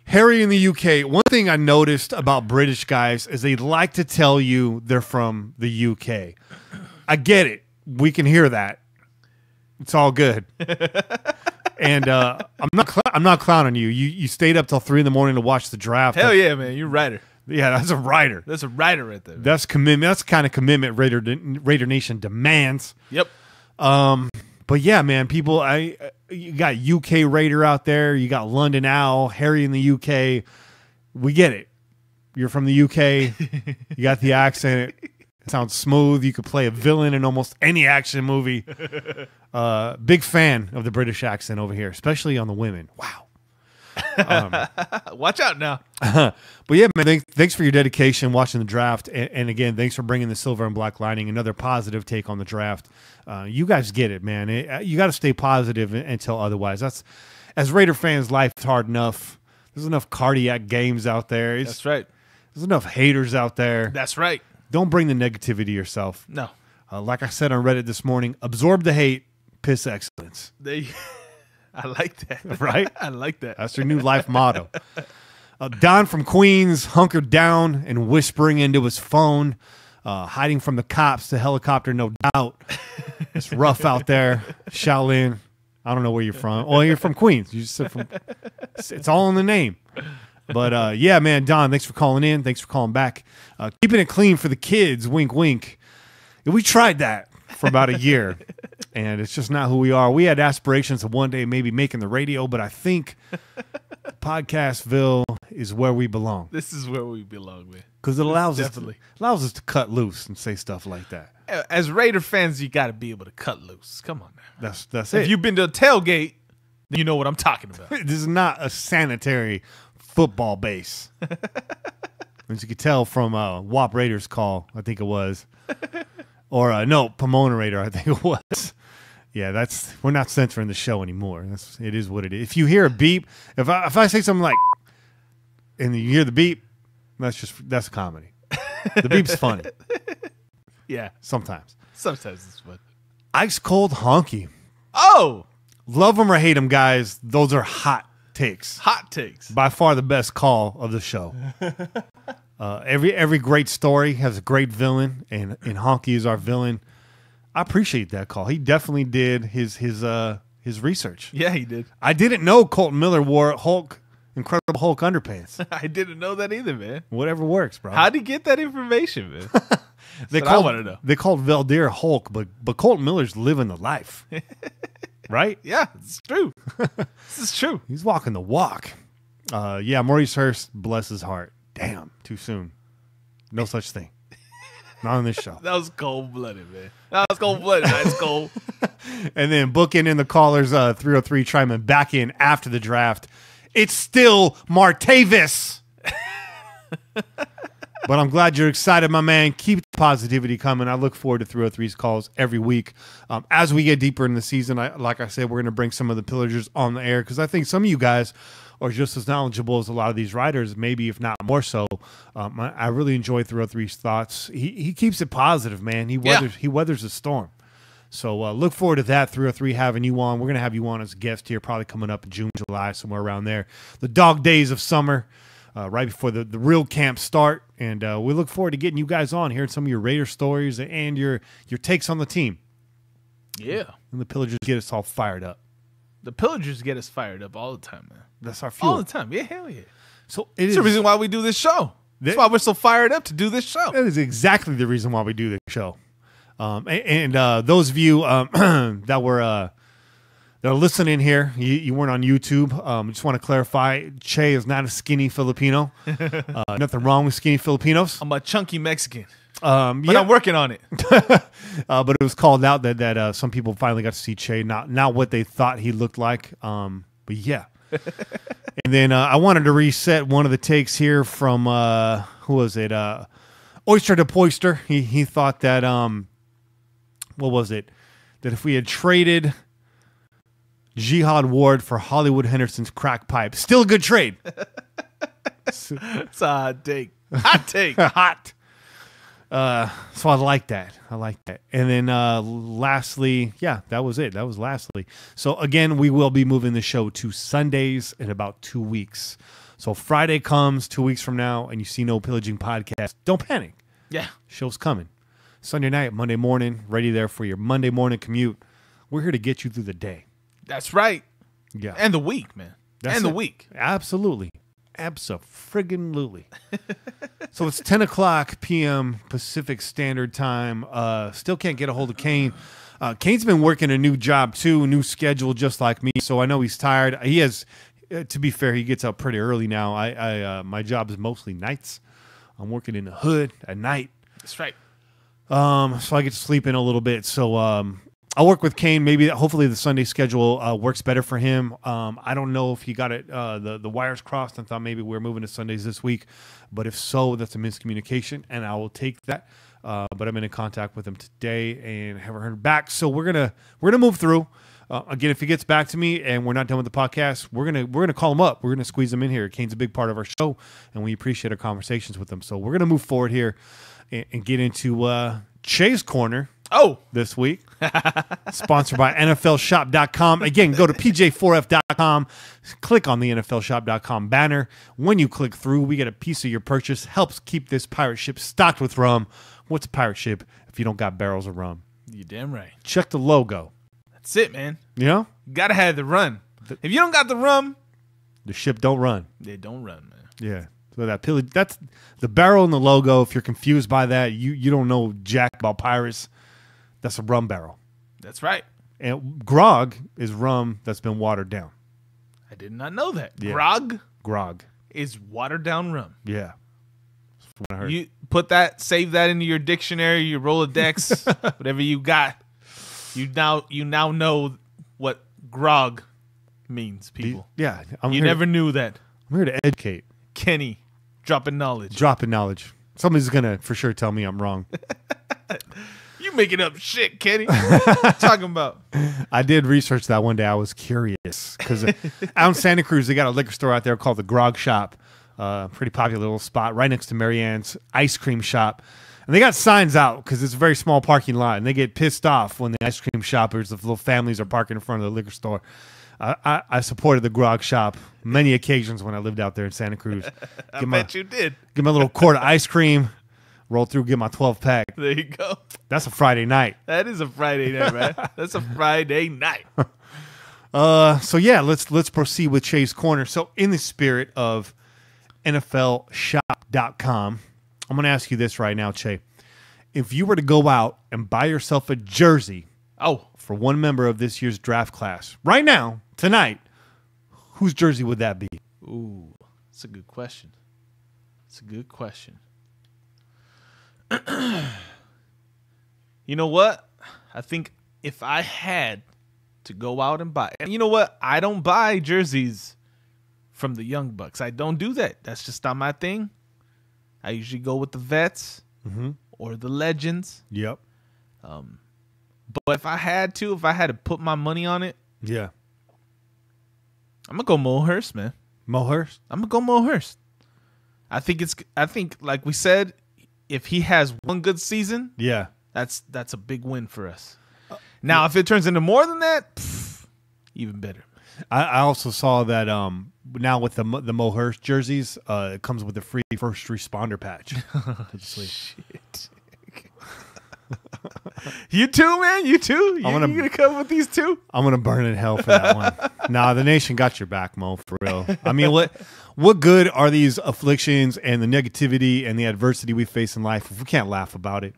Harry in the UK. One thing I noticed about British guys is they like to tell you they're from the UK. I get it. We can hear that. It's all good. And I'm not clowning you. You stayed up till 3 a.m. to watch the draft. Hell yeah, man! You're a writer. Yeah, that's a rider. That's a rider right there. That's commitment. That's the kind of commitment Raider Nation demands. Yep. But yeah, man, people, you got UK Raider out there. You got London Owl, Harry in the UK. We get it. You're from the UK. You got the accent. It sounds smooth. You could play a villain in almost any action movie. Big fan of the British accent over here, especially on the women. Wow. Watch out now. But yeah, man, thanks for your dedication watching the draft. And again, thanks for bringing the silver and black lining, another positive take on the draft. You guys get it, man. You got to stay positive until otherwise. As Raider fans, life's hard enough. There's enough cardiac games out there. That's right. There's enough haters out there. That's right. Don't bring the negativity yourself. No. Like I said on Reddit this morning, absorb the hate, piss excellence. I like that. Right? I like that. That's your new life motto. Don from Queens, hunkered down and whispering into his phone, hiding from the cops, the helicopter, no doubt. It's rough out there. Shaolin. I don't know where you're from. Oh, you're from Queens. You just said from. It's all in the name. But yeah, man, Don, thanks for calling in. Thanks for calling back. Keeping it clean for the kids. Wink, wink. We tried that for about a year, and it's just not who we are. We had aspirations of one day maybe making the radio, but I think Podcastville is where we belong. This is where we belong, man. Because it allows us to cut loose and say stuff like that. As Raider fans, you got to be able to cut loose. Come on, man. That's it. If you've been to a tailgate, then you know what I'm talking about. This is not a sanitary football base. As you could tell from WAP Raiders call, I think it was. Or no, Pomona Raider, I think it was. Yeah, we're not censoring the show anymore. It is what it is. If you hear a beep, if I say something like, and you hear the beep, that's comedy. The beep's funny. Yeah. Sometimes it's fun. Ice Cold Honky. Oh! Love them or hate them, guys. Those are hot takes. Hot takes. By far the best call of the show. Every great story has a great villain, and Honky is our villain. I appreciate that call. He definitely did his research. Yeah, he did. I didn't know Colton Miller wore Incredible Hulk underpants. I didn't know that either, man. Whatever works, bro. How'd he get that information, man? I want to know. They called Valdir Hulk, but Colton Miller's living the life. Right? Yeah, it's true. This is true. He's walking the walk. Yeah, Maurice Hurst, bless his heart. Damn, too soon. No such thing. Not on this show. That was cold-blooded, man. That was cold-blooded. That's cold. And then booking in the callers, 303 Tryman back in after the draft. It's still Martavis. But I'm glad you're excited, my man. Keep the positivity coming. I look forward to 303's calls every week. As we get deeper in the season, like I said, we're going to bring some of the Pillagers on the air because I think some of you guys are just as knowledgeable as a lot of these writers, maybe if not more so. I really enjoy 303's thoughts. He keeps it positive, man. He weathers the storm. So look forward to that, 303 having you on. We're going to have you on as a guest here, probably coming up in June, July, somewhere around there. The dog days of summer. Right before the real camp start. And we look forward to getting you guys on, hearing some of your Raider stories and your takes on the team. Yeah. And the Pillagers get us all fired up. The Pillagers get us fired up all the time, man. That's our fuel. All the time. Yeah, hell yeah. So it's the reason why we do this show. That's why we're so fired up to do this show. That is exactly the reason why we do this show. And those of you that were listening here, you weren't on YouTube. Just want to clarify, Che is not a skinny Filipino. Nothing wrong with skinny Filipinos. I'm a chunky Mexican. But yeah. I'm working on it. But it was called out that some people finally got to see Che, not what they thought he looked like. But yeah. And then I wanted to reset one of the takes here from, who was it? Oyster to Poister. He thought that, what was it? That if we had traded Jihad Ward for Hollywood Henderson's crack pipe, still a good trade. It's a hot take. Hot take. Hot. So I like that. And then lastly, yeah, that was it. That was lastly. So again, we will be moving the show to Sundays in about 2 weeks. So Friday comes 2 weeks from now and you see no Pillaging Podcast. Don't panic. Yeah. Show's coming. Sunday night, Monday morning, ready there for your Monday morning commute. We're here to get you through the day. That's right. Yeah. And the week, man. That's and the it. week. Absolutely. Abso-friggin-lutely. So it's 10 o'clock p.m. Pacific Standard Time. Still can't get a hold of Kane. Kane's been working a new job too, new schedule, just like me. So I know he's tired. He has, to be fair, he gets up pretty early now. My job is mostly nights. I'm working in the hood at night. That's right. So I get to sleep in a little bit. So I'll work with Kane. Maybe, hopefully, the Sunday schedule works better for him. I don't know if he got it the wires crossed and thought maybe we're moving to Sundays this week. But if so, that's a miscommunication, and I will take that. But I'm in contact with him today and haven't heard back. So we're gonna move through. Again, if he gets back to me and we're not done with the podcast, we're gonna call him up. We're gonna squeeze him in here. Kane's a big part of our show, and we appreciate our conversations with him. So we're gonna move forward here and get into Che's Corner. This week. Sponsored by NFLshop.com. Again, go to PJ4F.com. Click on the NFLshop.com banner. When you click through, we get a piece of your purchase. Helps keep this pirate ship stocked with rum. What's a pirate ship if you don't got barrels of rum? You damn right. Check the logo. That's it, man. You know? You gotta have the run. If you don't got the rum, the ship don't run. They don't run, man. Yeah. So that's the barrel and the logo. If you're confused by that, you don't know jack about pirates. That's a rum barrel. That's right. And grog is rum that's been watered down. I did not know that. Yeah. Grog is watered down rum. Yeah. That's what I heard. You save that into your dictionary, your Rolodex, whatever you got. You now know what grog means, people. Yeah. You never knew that. I'm here to educate. Kenny, dropping knowledge. Somebody's going to for sure tell me I'm wrong. You making up shit, Kenny. What you talking about? I did research that one day. I was curious because out in Santa Cruz, they got a liquor store out there called the Grog Shop. Pretty popular little spot right next to Marianne's ice cream shop. And they got signs out because it's a very small parking lot. And they get pissed off when the ice cream shoppers, the little families, are parking in front of the liquor store. I supported the Grog Shop many occasions when I lived out there in Santa Cruz. I bet you did. Give me a little quart of ice cream. Roll through, get my 12-pack. There you go. That's a Friday night. That is a Friday night, man. That's a Friday night. So yeah, let's proceed with Che's Corner. So in the spirit of NFLshop.com, I'm going to ask you this right now, Che. If you were to go out and buy yourself a jersey for one member of this year's draft class, right now, tonight, whose jersey would that be? Ooh, that's a good question. You know what? I think if I had to go out and buy, and you know what? I don't buy jerseys from the Young Bucks. I don't do that. That's just not my thing. I usually go with the vets or the legends. Yep. But if I had to put my money on it, yeah, I'm gonna go Mo Hurst, man. Mo Hurst? I'm gonna go Mo Hurst. I think like we said, if he has one good season, yeah, that's a big win for us. Now, if it turns into more than that, even better. I also saw that now with the Mo Hurst jerseys, it comes with a free first responder patch. Shit. You too, man. You too. You gonna come with these two? I'm gonna burn in hell for that one. Nah, the nation got your back, Mo, for real. I mean, what good are these afflictions and the negativity and the adversity we face in life if we can't laugh about it?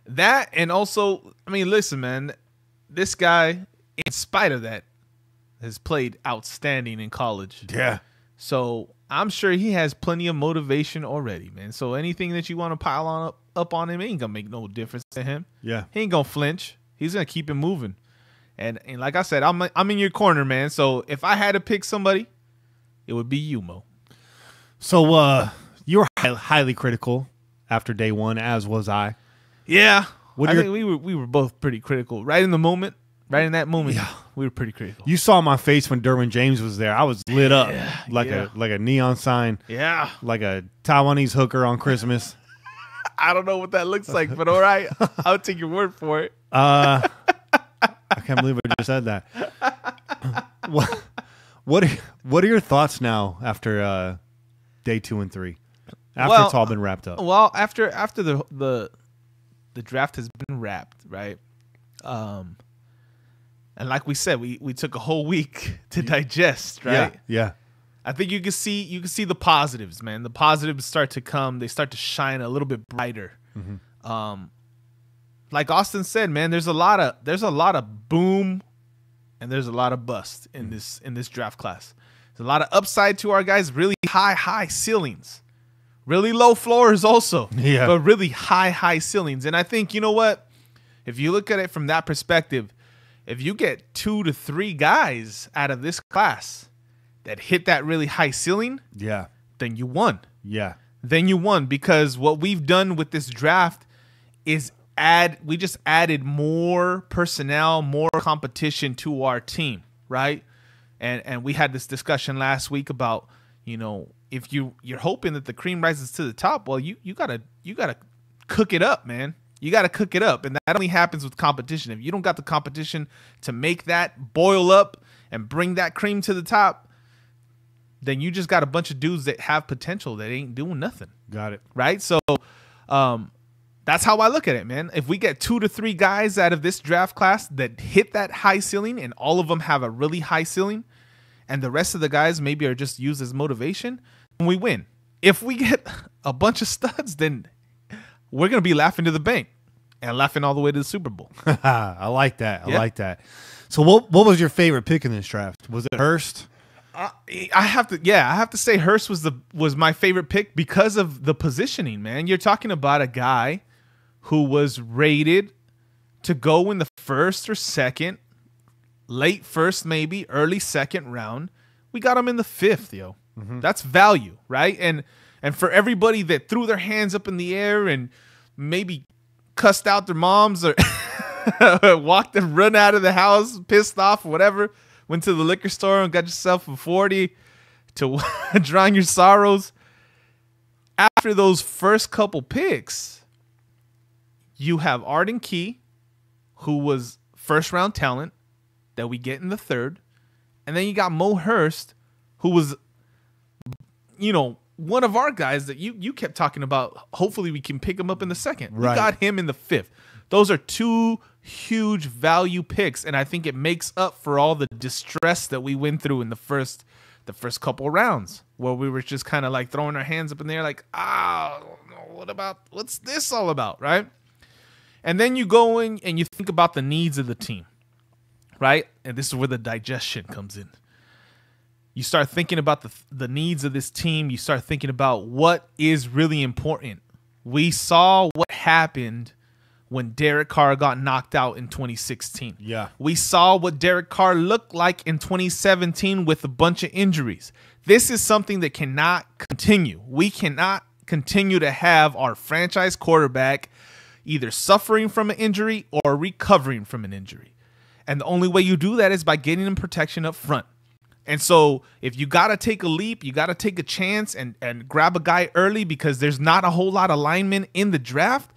That, and also, I mean, listen, man, this guy, in spite of that, has played outstanding in college. Yeah. So I'm sure he has plenty of motivation already, man. So anything that you want to pile up on him ain't gonna make no difference to him. Yeah. He ain't gonna flinch. He's gonna keep it moving. And like I said, I'm in your corner, man. So if I had to pick somebody, it would be you, Mo. So you were highly critical after day one, as was I. Yeah. I think we were both pretty critical. Right in the moment, right in that moment, yeah, we were pretty critical. You saw my face when Derwin James was there. I was lit up like a neon sign. Yeah. Like a Taiwanese hooker on Christmas. I don't know what that looks like, but all right. I'll take your word for it. I can't believe I just said that. What are your thoughts now after day 2 and 3? After it's all been wrapped up. Well, after the draft has been wrapped, right? And like we said, we took a whole week to digest, right? Yeah. I think you can see the positives, man. The positives start to come. They start to shine a little bit brighter. Like Austin said, man, there's a lot of boom and there's a lot of bust in this draft class. There's a lot of upside to our guys, really high ceilings. Really low floors also. Yeah. But really high ceilings. And I think, you know what? If you look at it from that perspective, if you get 2 to 3 guys out of this class that hit that really high ceiling, then you won. Yeah. Then you won, because what we've done with this draft is we just added more personnel, more competition to our team, right? And we had this discussion last week about, you know, if you're hoping that the cream rises to the top, well, you gotta cook it up, man. You gotta cook it up, and that only happens with competition. If you don't got the competition to make that boil up and bring that cream to the top, then you just got a bunch of dudes that have potential that ain't doing nothing. Got it. Right? So that's how I look at it, man. If we get 2 to 3 guys out of this draft class that hit that high ceiling, and all of them have a really high ceiling, and the rest of the guys maybe are just used as motivation, then we win. If we get a bunch of studs, then we're going to be laughing to the bank and laughing all the way to the Super Bowl. I like that. I like that. So what was your favorite pick in this draft? Was it Hurst? I have to say Hurst was my favorite pick because of the positioning, man. You're talking about a guy who was rated to go in the first or second, late first maybe, early second round. We got him in the 5th, yo. That's value, right? And for everybody that threw their hands up in the air and maybe cussed out their moms or walked and run out of the house, pissed off, whatever, went to the liquor store and got yourself a 40 to drown your sorrows. After those first couple picks, you have Arden Key, who was first-round talent that we get in the 3rd. And then you got Mo Hurst, who was, you know, one of our guys that you kept talking about. Hopefully we can pick him up in the 2nd. Right. We got him in the 5th. Those are 2 huge value picks, and I think it makes up for all the distress that we went through in the first couple rounds, where we were just kind of like throwing our hands up in the air like, what's this all about, right? And then you go in and you think about the needs of the team, right? And this is where the digestion comes in. You start thinking about the needs of this team. You start thinking about what is really important. We saw what happened when Derek Carr got knocked out in 2016. Yeah. We saw what Derek Carr looked like in 2017 with a bunch of injuries. This is something that cannot continue. We cannot continue to have our franchise quarterback either suffering from an injury or recovering from an injury. And the only way you do that is by getting him protection up front. And so if you got to take a leap, you got to take a chance and grab a guy early because there's not a whole lot of linemen in the draft,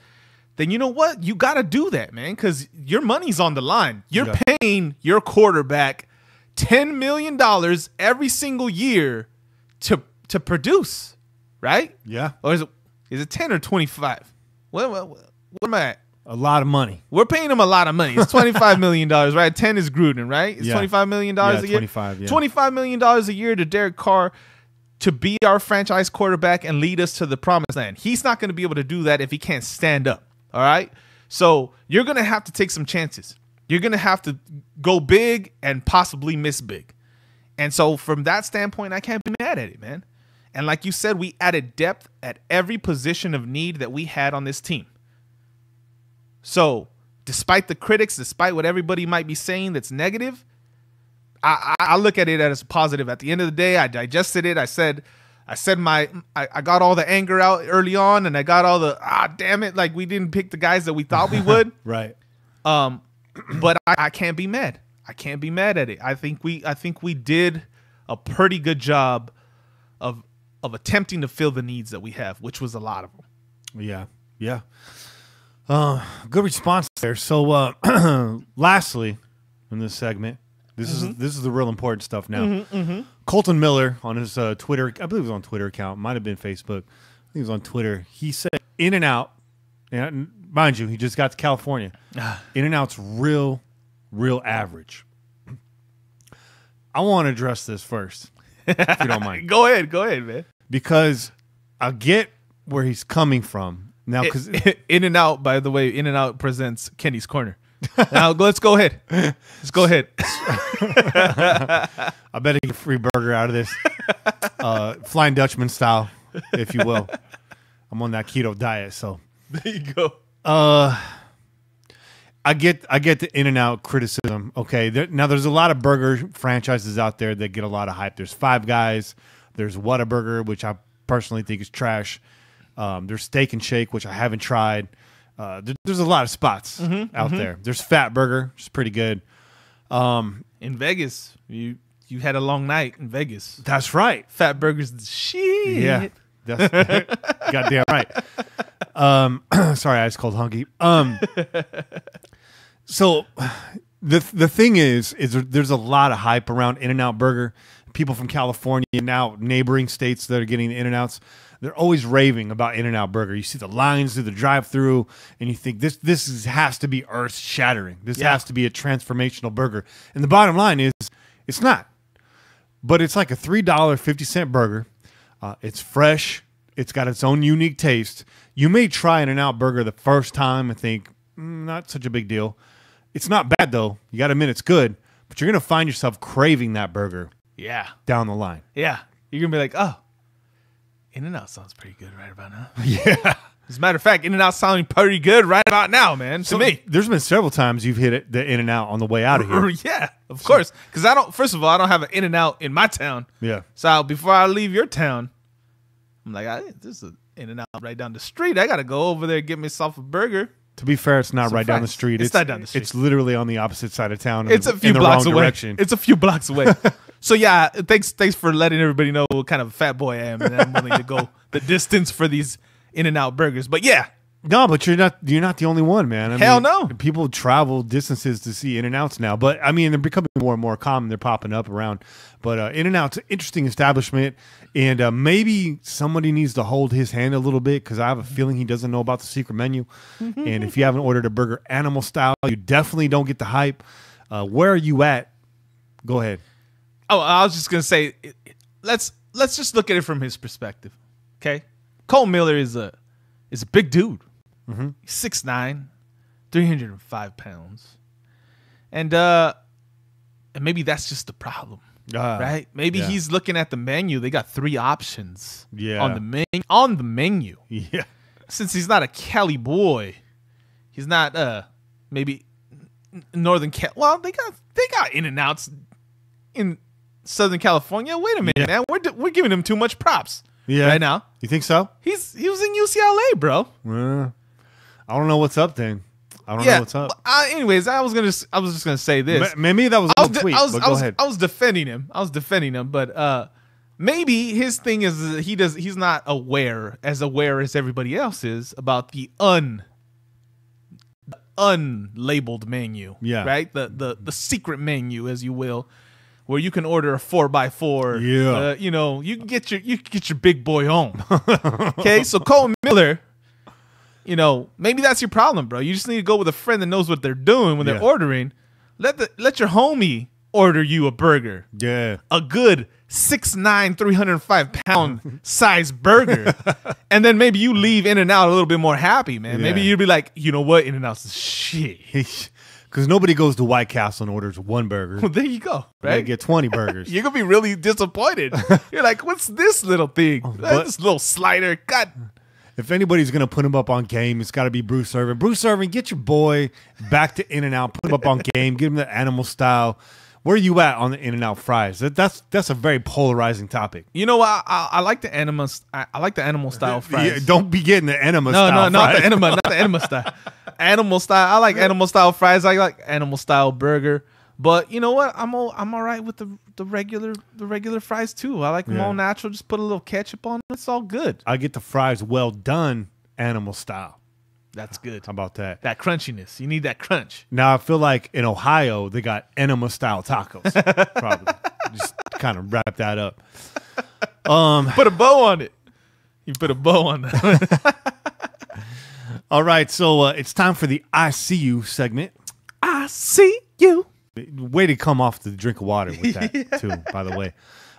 then you know what? You got to do that, man, because your money's on the line. You're paying your quarterback $10 million every single year to produce, right? Yeah. Or is it 10 or 25? What am I at? A lot of money. We're paying him a lot of money. It's $25 million, right? 10 is Gruden, right? It's $25 million a year. 25, yeah. $25 million a year to Derek Carr to be our franchise quarterback and lead us to the promised land. He's not going to be able to do that if he can't stand up, all right? So you're going to have to take some chances. You're going to have to go big and possibly miss big. And so from that standpoint, I can't be mad at it, man. And like you said, we added depth at every position of need that we had on this team. So despite the critics, despite what everybody might be saying that's negative, I look at it as positive. At the end of the day, I digested it. I got all the anger out early on, and I got all the damn it, like we didn't pick the guys that we thought we would. Right. But I can't be mad. I can't be mad at it. I think we did a pretty good job of attempting to fill the needs that we have, which was a lot of them. Yeah. Yeah. Good response there. So, lastly, in this segment, this is the real important stuff now. Colton Miller on his Twitter, I believe it was on Twitter account, might have been Facebook. I think it was on Twitter. He said, "In and Out," and mind you, he just got to California. In and Out's real average. I want to address this first. if you don't mind. Go ahead, man. Because I get where he's coming from now. Because In-N-Out, by the way, In-N-Out presents Kenny's Corner. Now let's go ahead. Let's go ahead. I bet I get a free burger out of this, Flying Dutchman style, if you will. I'm on that keto diet, so there you go. I get the In-N-Out criticism. Okay, now there's a lot of burger franchises out there that get a lot of hype. There's Five Guys. There's Whataburger, which I personally think is trash. There's Steak and Shake, which I haven't tried. There's a lot of spots out there. There's Fat Burger, which is pretty good. In Vegas, you had a long night in Vegas. That's right. Fat Burger's the shit. Yeah, that's goddamn right. Sorry, I just called hunky. So the thing is there's a lot of hype around In-N-Out Burger. People from California and now neighboring states that are getting the In-N-Outs, they're always raving about In-N-Out Burger. You see the lines through the drive-through, and you think this has to be earth-shattering. This has to be a transformational burger. And the bottom line is, it's not. But it's like a $3.50 burger. It's fresh. It's got its own unique taste. You may try an In-N-Out Burger the first time and think, not such a big deal. It's not bad, though. You got to admit it's good. But you're going to find yourself craving that burger down the line. Yeah. You're going to be like, oh, In-N-Out sounds pretty good right about now. Yeah. As a matter of fact, In-N-Out sounding pretty good right about now, man, to me. There's been several times you've hit the In-N-Out on the way out of here. Yeah, of course. Because first of all, I don't have an In-N-Out in my town. Yeah. So before I leave your town, I'm like, this is an In-N-Out right down the street. I got to go over there and get myself a burger. To be fair, it's not right down the street. It's not down the street. It's literally on the opposite side of town. It's a few blocks away. Direction. It's a few blocks away. So yeah, thanks for letting everybody know what kind of a fat boy I am, and I'm willing to go the distance for these In-N-Out burgers. But yeah. No, but you're not the only one, man. Hell no. People travel distances to see In-N-Outs now. But I mean, they're becoming more and more common. They're popping up around. But In-N-Out's an interesting establishment, and maybe somebody needs to hold his hand a little bit because I have a feeling he doesn't know about the secret menu. And if you haven't ordered a burger animal style, you definitely don't get the hype. Where are you at? Go ahead. Oh, I was just gonna say, let's just look at it from his perspective. Okay, Cole Miller is a big dude. He's 6'9", 305 pounds, and maybe that's just the problem, right? Maybe he's looking at the menu. They got 3 options on the menu. Yeah, since he's not a Cali boy, he's not maybe Northern Cal. Well, they got In-N-Outs in Southern California. Wait a minute, man. We're giving him too much props. Right now. You think so? He was in UCLA, bro. I don't know what's up then. I don't know what's up. Anyways, I was just gonna say this. Maybe that was a tweet. But go ahead. I was defending him. But maybe his thing is he's not aware as everybody else is about the unlabeled menu. Yeah. Right? The secret menu, as you will, where you can order a 4x4. Yeah. You can get your big boy home. Okay, so Cole Miller. Maybe that's your problem, bro. You just need to go with a friend that knows what they're doing when they're ordering. Let your homie order you a burger. Yeah. A good 6'9", 305-pound size burger. And then maybe you leave In-N-Out a little bit more happy, man. Maybe you'd be like, you know what? In-N-Out's the shit. Because nobody goes to White Castle and orders 1 burger. Well, there you go. Right? They get 20 burgers. You're going to be really disappointed. You're like, what's this little thing? This little slider. God. If anybody's going to put him up on game, it's got to be Bruce Irvin. Bruce Irvin, get your boy back to In-N-Out. Put him up on game. Give him the animal style. Where are you at on the In-N-Out fries? That's a very polarizing topic. You know what? I like the animal. I like the animal style fries. Yeah, don't be getting the enema style. No, not the enema, not the enema style. Animal style. I like animal style fries. I like animal style burger. But you know what? I'm all right with the regular fries too. I like them all natural. Just put a little ketchup on it. It's all good. I get the fries well done animal style. That's good. How about that? That crunchiness. You need that crunch. Now I feel like in Ohio they got enema style tacos. Probably just kind of wrap that up. Put a bow on it. You put a bow on that. All right, so it's time for the I See You segment. I see you. Way to come off the drink of water with that too, by the way.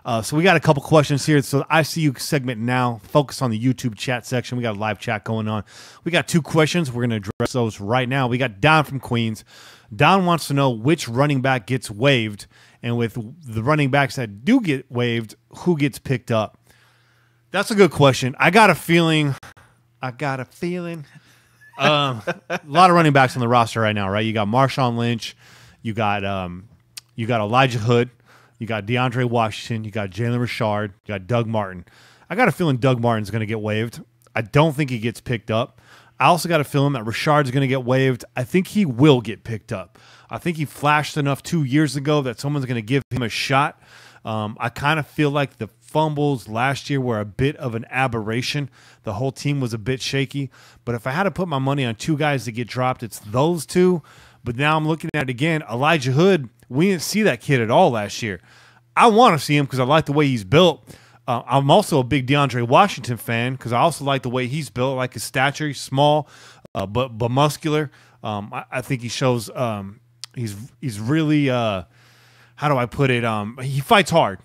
So we got a couple questions here. So I see you segment now. Focus on the YouTube chat section. We got a live chat going on. We got 2 questions. We're going to address those right now. We got Don from Queens. Don wants to know which running back gets waived, and with the running backs that do get waived, who gets picked up? That's a good question. I got a feeling. A lot of running backs on the roster right now, right? You got Marshawn Lynch, you got Elijah Hood, you got DeAndre Washington, you got Jalen Richard, you got Doug Martin. I got a feeling Doug Martin's going to get waived. I don't think he gets picked up. I also got a feeling that Richard's going to get waived. I think he will get picked up. I think he flashed enough 2 years ago that someone's going to give him a shot. I kind of feel like the fumbles last year were a bit of an aberration. The whole team was a bit shaky. But if I had to put my money on 2 guys to get dropped, it's those 2. But now I'm looking at it again. Elijah Hood, we didn't see that kid at all last year. I want to see him because I like the way he's built. I'm also a big DeAndre Washington fan because I also like the way he's built. I like his stature. He's small, but muscular. I think he shows he's really how do I put it? He fights hard.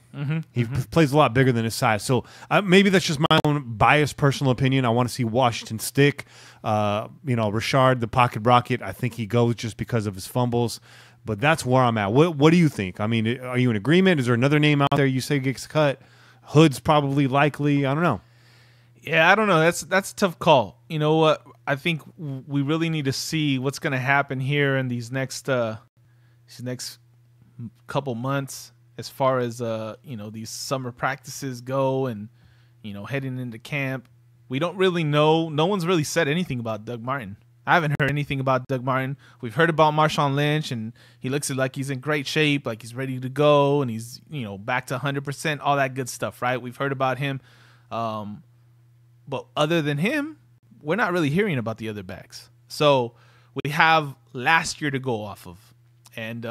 He plays a lot bigger than his size. So maybe that's just my own biased personal opinion. I want to see Washington stick. Richard, the pocket rocket, I think he goes just because of his fumbles. But that's where I'm at. What do you think? I mean, are you in agreement? Is there another name out there you say gets cut? Hood's probably likely. I don't know. Yeah, I don't know. That's a tough call. You know what? I think we really need to see what's going to happen here in these next couple months as far as these summer practices go and heading into camp. We don't really know. No one's really said anything about Doug Martin. I haven't heard anything about Doug Martin. We've heard about Marshawn Lynch, and he looks like he's in great shape, like he's ready to go, and he's back to 100%, all that good stuff, right? We've heard about him. But other than him, we're not really hearing about the other backs. So we have last year to go off of. And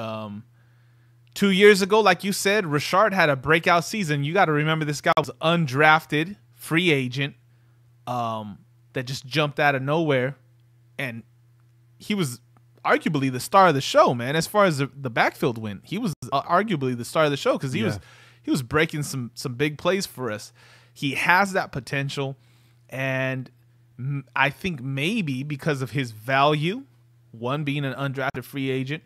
2 years ago, like you said, Richard had a breakout season. You got to remember this guy was undrafted, free agent, that just jumped out of nowhere. And he was arguably the star of the show, man. As far as the backfield went, he was arguably the star of the show because he was breaking some big plays for us. He has that potential, and I think maybe because of his value, one being an undrafted free agent,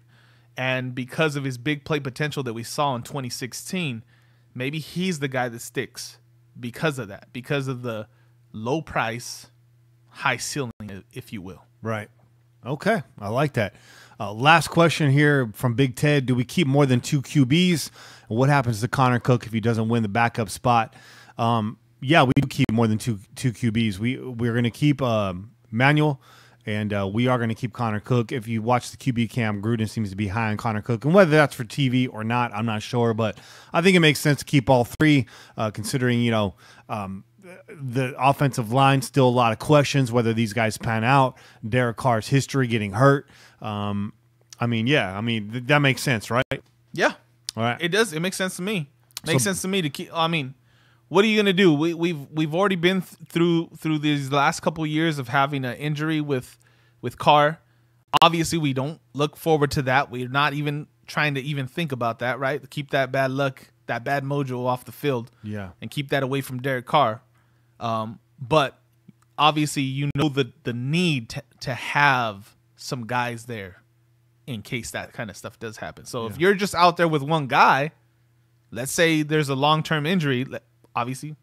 and because of his big play potential that we saw in 2016, maybe he's the guy that sticks because of that, because of the low price, high ceiling, if you will. Right. Okay. I like that. Last question here from Big Ted. Do we keep more than 2 QBs? And what happens to Connor Cook if he doesn't win the backup spot? Yeah, we do keep more than two QBs. We're going to keep Manuel, and we are going to keep Connor Cook. If you watch the QB cam, Gruden seems to be high on Connor Cook. And whether that's for TV or not, I'm not sure. But I think it makes sense to keep all 3, considering, the offensive line, still a lot of questions whether these guys pan out. Derek Carr's history getting hurt. That makes sense, right? Yeah. All right. It does. It makes sense to me. Makes sense to me to keep. I mean, what are you gonna do? We've already been through these last couple of years of having an injury with Carr. Obviously, we don't look forward to that. We're not even trying to even think about that, right? Keep that bad luck, that bad mojo off the field. Yeah. And keep that away from Derek Carr. But obviously, the need to have some guys there in case that kind of stuff does happen. So if you're just out there with one guy, let's say there's a long-term injury, obviously,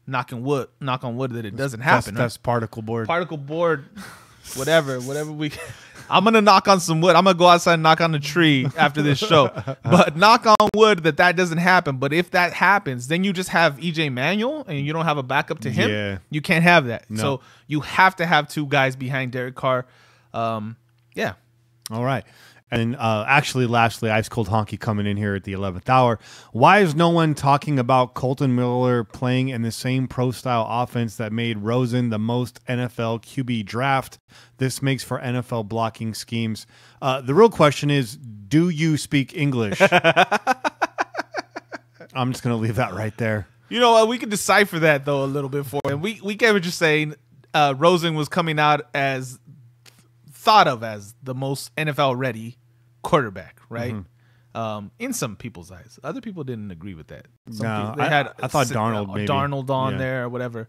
knock on wood that it doesn't happen. That's particle board. Particle board, whatever we. I'm going to knock on some wood. I'm going to go outside and knock on the tree after this show. But knock on wood that doesn't happen. But if that happens, then you just have EJ Manuel and you don't have a backup to him. Yeah. You can't have that. No. So you have to have 2 guys behind Derek Carr. Yeah. All right. And actually, lastly, Ice Cold Honky coming in here at the 11th hour. Why is no one talking about Colton Miller playing in the same pro-style offense that made Rosen the most NFL QB draft? This makes for NFL blocking schemes. The real question is, do you speak English? I'm just going to leave that right there. You know what? We can decipher that, though, a little bit for him. We get what you're saying. Rosen was coming out thought of as the most NFL-ready quarterback, right? in some people's eyes. Other people didn't agree with that. No, I thought Darnold maybe. Darnold on there or whatever.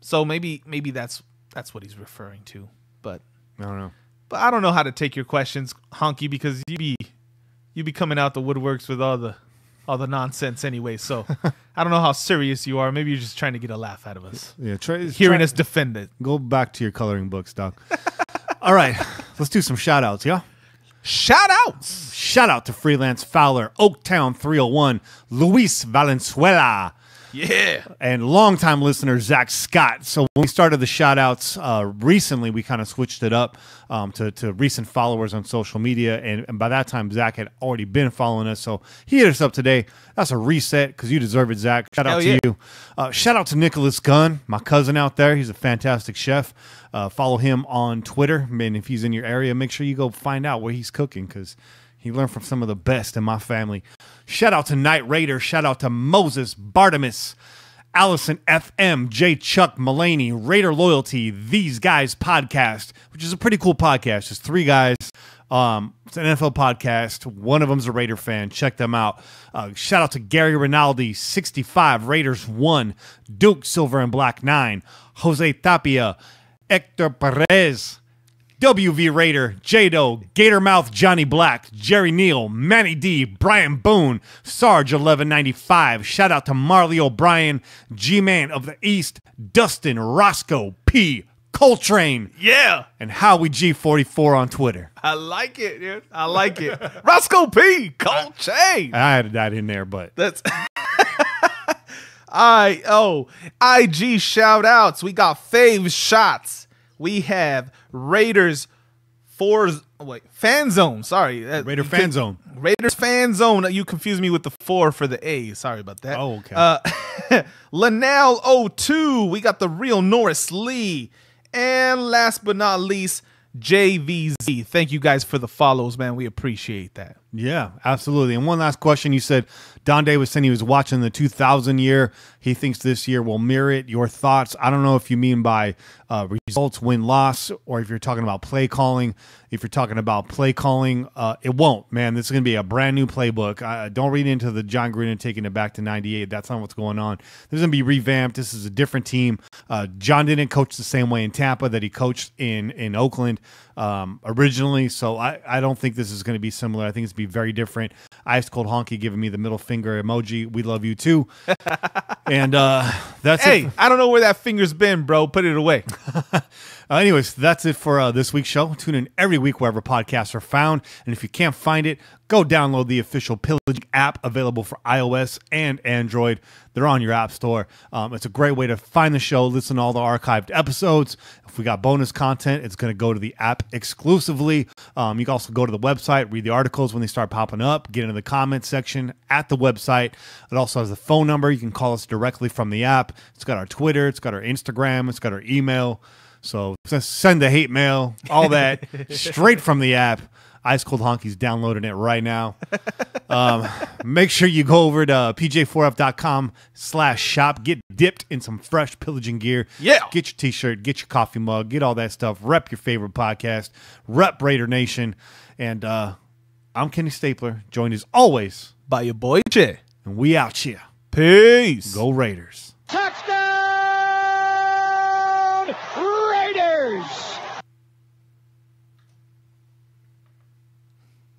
So maybe that's what he's referring to. But I don't know. But I don't know how to take your questions, Honky, because you be coming out the woodworks with all the nonsense anyway. So I don't know how serious you are. Maybe you're just trying to get a laugh out of us. Yeah, hearing us defend it. Go back to your coloring books, Doc. All right, let's do some shout outs, yeah? Shout outs. Shout out to Freelance Fowler, Oaktown 301, Luis Valenzuela. Yeah. And longtime listener, Zach Scott. So when we started the shout outs recently, we kind of switched it up to recent followers on social media. And by that time, Zach had already been following us. So he hit us up today. That's a reset because you deserve it, Zach. Shout out to you. Shout out to Nicholas Gunn, my cousin out there. He's a fantastic chef. Follow him on Twitter. And if he's in your area, make sure you go find out where he's cooking because he learned from some of the best in my family. Shout out to Night Raider. Shout out to Moses, Bartimus, Allison FM, J. Chuck Mullaney, Raider Loyalty, These Guys Podcast, which is a pretty cool podcast. Just three guys. It's an NFL podcast. One of them's a Raider fan. Check them out. Shout out to Gary Rinaldi, 65, Raiders 1, Duke Silver and Black 9, Jose Tapia, Hector Perez, WV Raider, Jado, Gatormouth Johnny Black, Jerry Neal, Manny D, Brian Boone, Sarge 1195. Shout out to Marley O'Brien, G-Man of the East, Dustin, Roscoe, P, Coltrane. Yeah. And Howie G44 on Twitter. I like it, dude. I like it. Roscoe P, Coltrane. I added that in there, but that's IG shout outs. We got fave shots. We have Raiders fan zone. Sorry. Raider fan zone. Raiders fan zone. You confused me with the 4 for the A. Sorry about that. Oh, okay. Linnell 02. We got the real Norris Lee. And last but not least, JVZ. Thank you guys for the follows, man. We appreciate that. Yeah, absolutely. And one last question. You said Don Day was saying he was watching the 2000 year. He thinks this year will mirror it. Your thoughts? I don't know if you mean by results, win-loss, or if you're talking about play calling. If you're talking about play calling, it won't, man. This is going to be a brand new playbook. Don't read into the John Gruden taking it back to 98. That's not what's going on. This is going to be revamped. This is a different team. John didn't coach the same way in Tampa that he coached in Oakland originally, so I don't think this is going to be similar. I think it's going to be very different. Ice Cold Honky giving me the middle finger emoji. We love you too. And that's it. I don't know where that finger's been, bro. Put it away. Anyways, that's it for this week's show. Tune in every week wherever podcasts are found. And if you can't find it, go download the official Pillaging app available for iOS and Android. They're on your app store. It's a great way to find the show, listen to all the archived episodes. If we got bonus content, it's going to go to the app exclusively. You can also go to the website, read the articles when they start popping up, get into the comments section at the website. It also has the phone number. You can call us directly from the app. It's got our Twitter. It's got our Instagram. It's got our email. So send the hate mail, all that, straight from the app. Ice Cold Honky's downloading it right now. Make sure you go over to pj4f.com/shop. Get dipped in some fresh Pillaging gear. Yeah. Get your t-shirt, get your coffee mug, get all that stuff. Rep your favorite podcast. Rep Raider Nation. And I'm Kenny Stapler, joined as always by your boy Jay. And we out here. Peace. Go Raiders. Touchdown Raiders!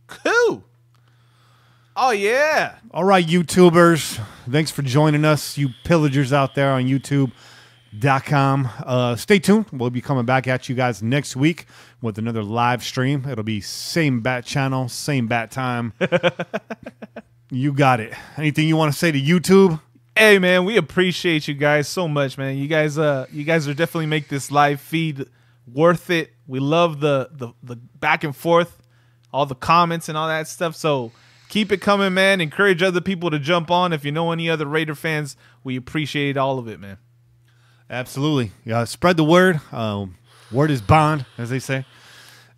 Cool. Oh, yeah. All right, YouTubers. Thanks for joining us, you pillagers out there on YouTube.com. Stay tuned. We'll be coming back at you guys next week with another live stream. It'll be same bat channel, same bat time. You got it. Anything you want to say to YouTube? Hey, man, we appreciate you guys so much, man. You guys are definitely make this live feed worth it. We love the back and forth, all the comments and all that stuff. So keep it coming, man. Encourage other people to jump on. If you know any other Raider fans, we appreciate all of it, man. Absolutely. Spread the word. Word is bond, as they say.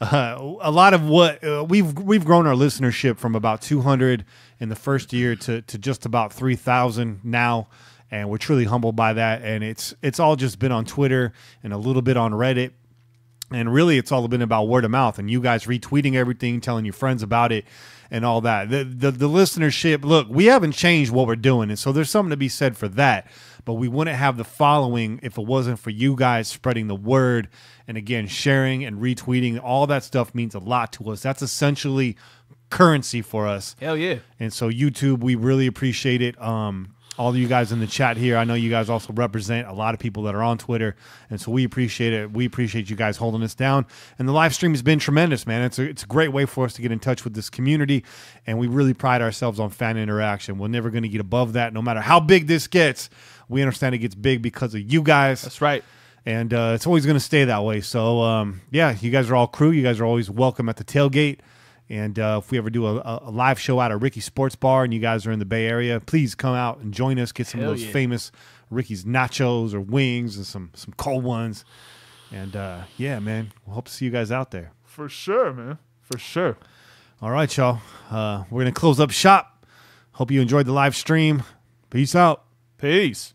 A lot of what we've grown our listenership from about 200 in the first year to just about 3,000 now, and we're truly humbled by that. And it's all just been on Twitter and a little bit on Reddit. And really, it's all been about word of mouth and you guys retweeting everything, telling your friends about it and all that. The listenership, look, we haven't changed what we're doing. And so there's something to be said for that. But we wouldn't have the following if it wasn't for you guys spreading the word. And again, sharing and retweeting, all that stuff means a lot to us. That's essentially currency for us. Hell yeah. And so YouTube, we really appreciate it. All of you guys in the chat here, I know you guys also represent a lot of people that are on Twitter, and so we appreciate it. We appreciate you guys holding us down, and the live stream has been tremendous, man. It's a great way for us to get in touch with this community, and we really pride ourselves on fan interaction. We're never going to get above that, no matter how big this gets. We understand it gets big because of you guys. That's right. And it's always going to stay that way. So, yeah, you guys are all crew. You guys are always welcome at the tailgate. And if we ever do a live show out at Ricky's Sports Bar and you guys are in the Bay Area, please come out and join us. Get some of those famous Ricky's nachos or wings and some cold ones. And, yeah, man, we'll hope to see you guys out there. For sure, man. For sure. All right, y'all. We're going to close up shop. Hope you enjoyed the live stream. Peace out. Peace.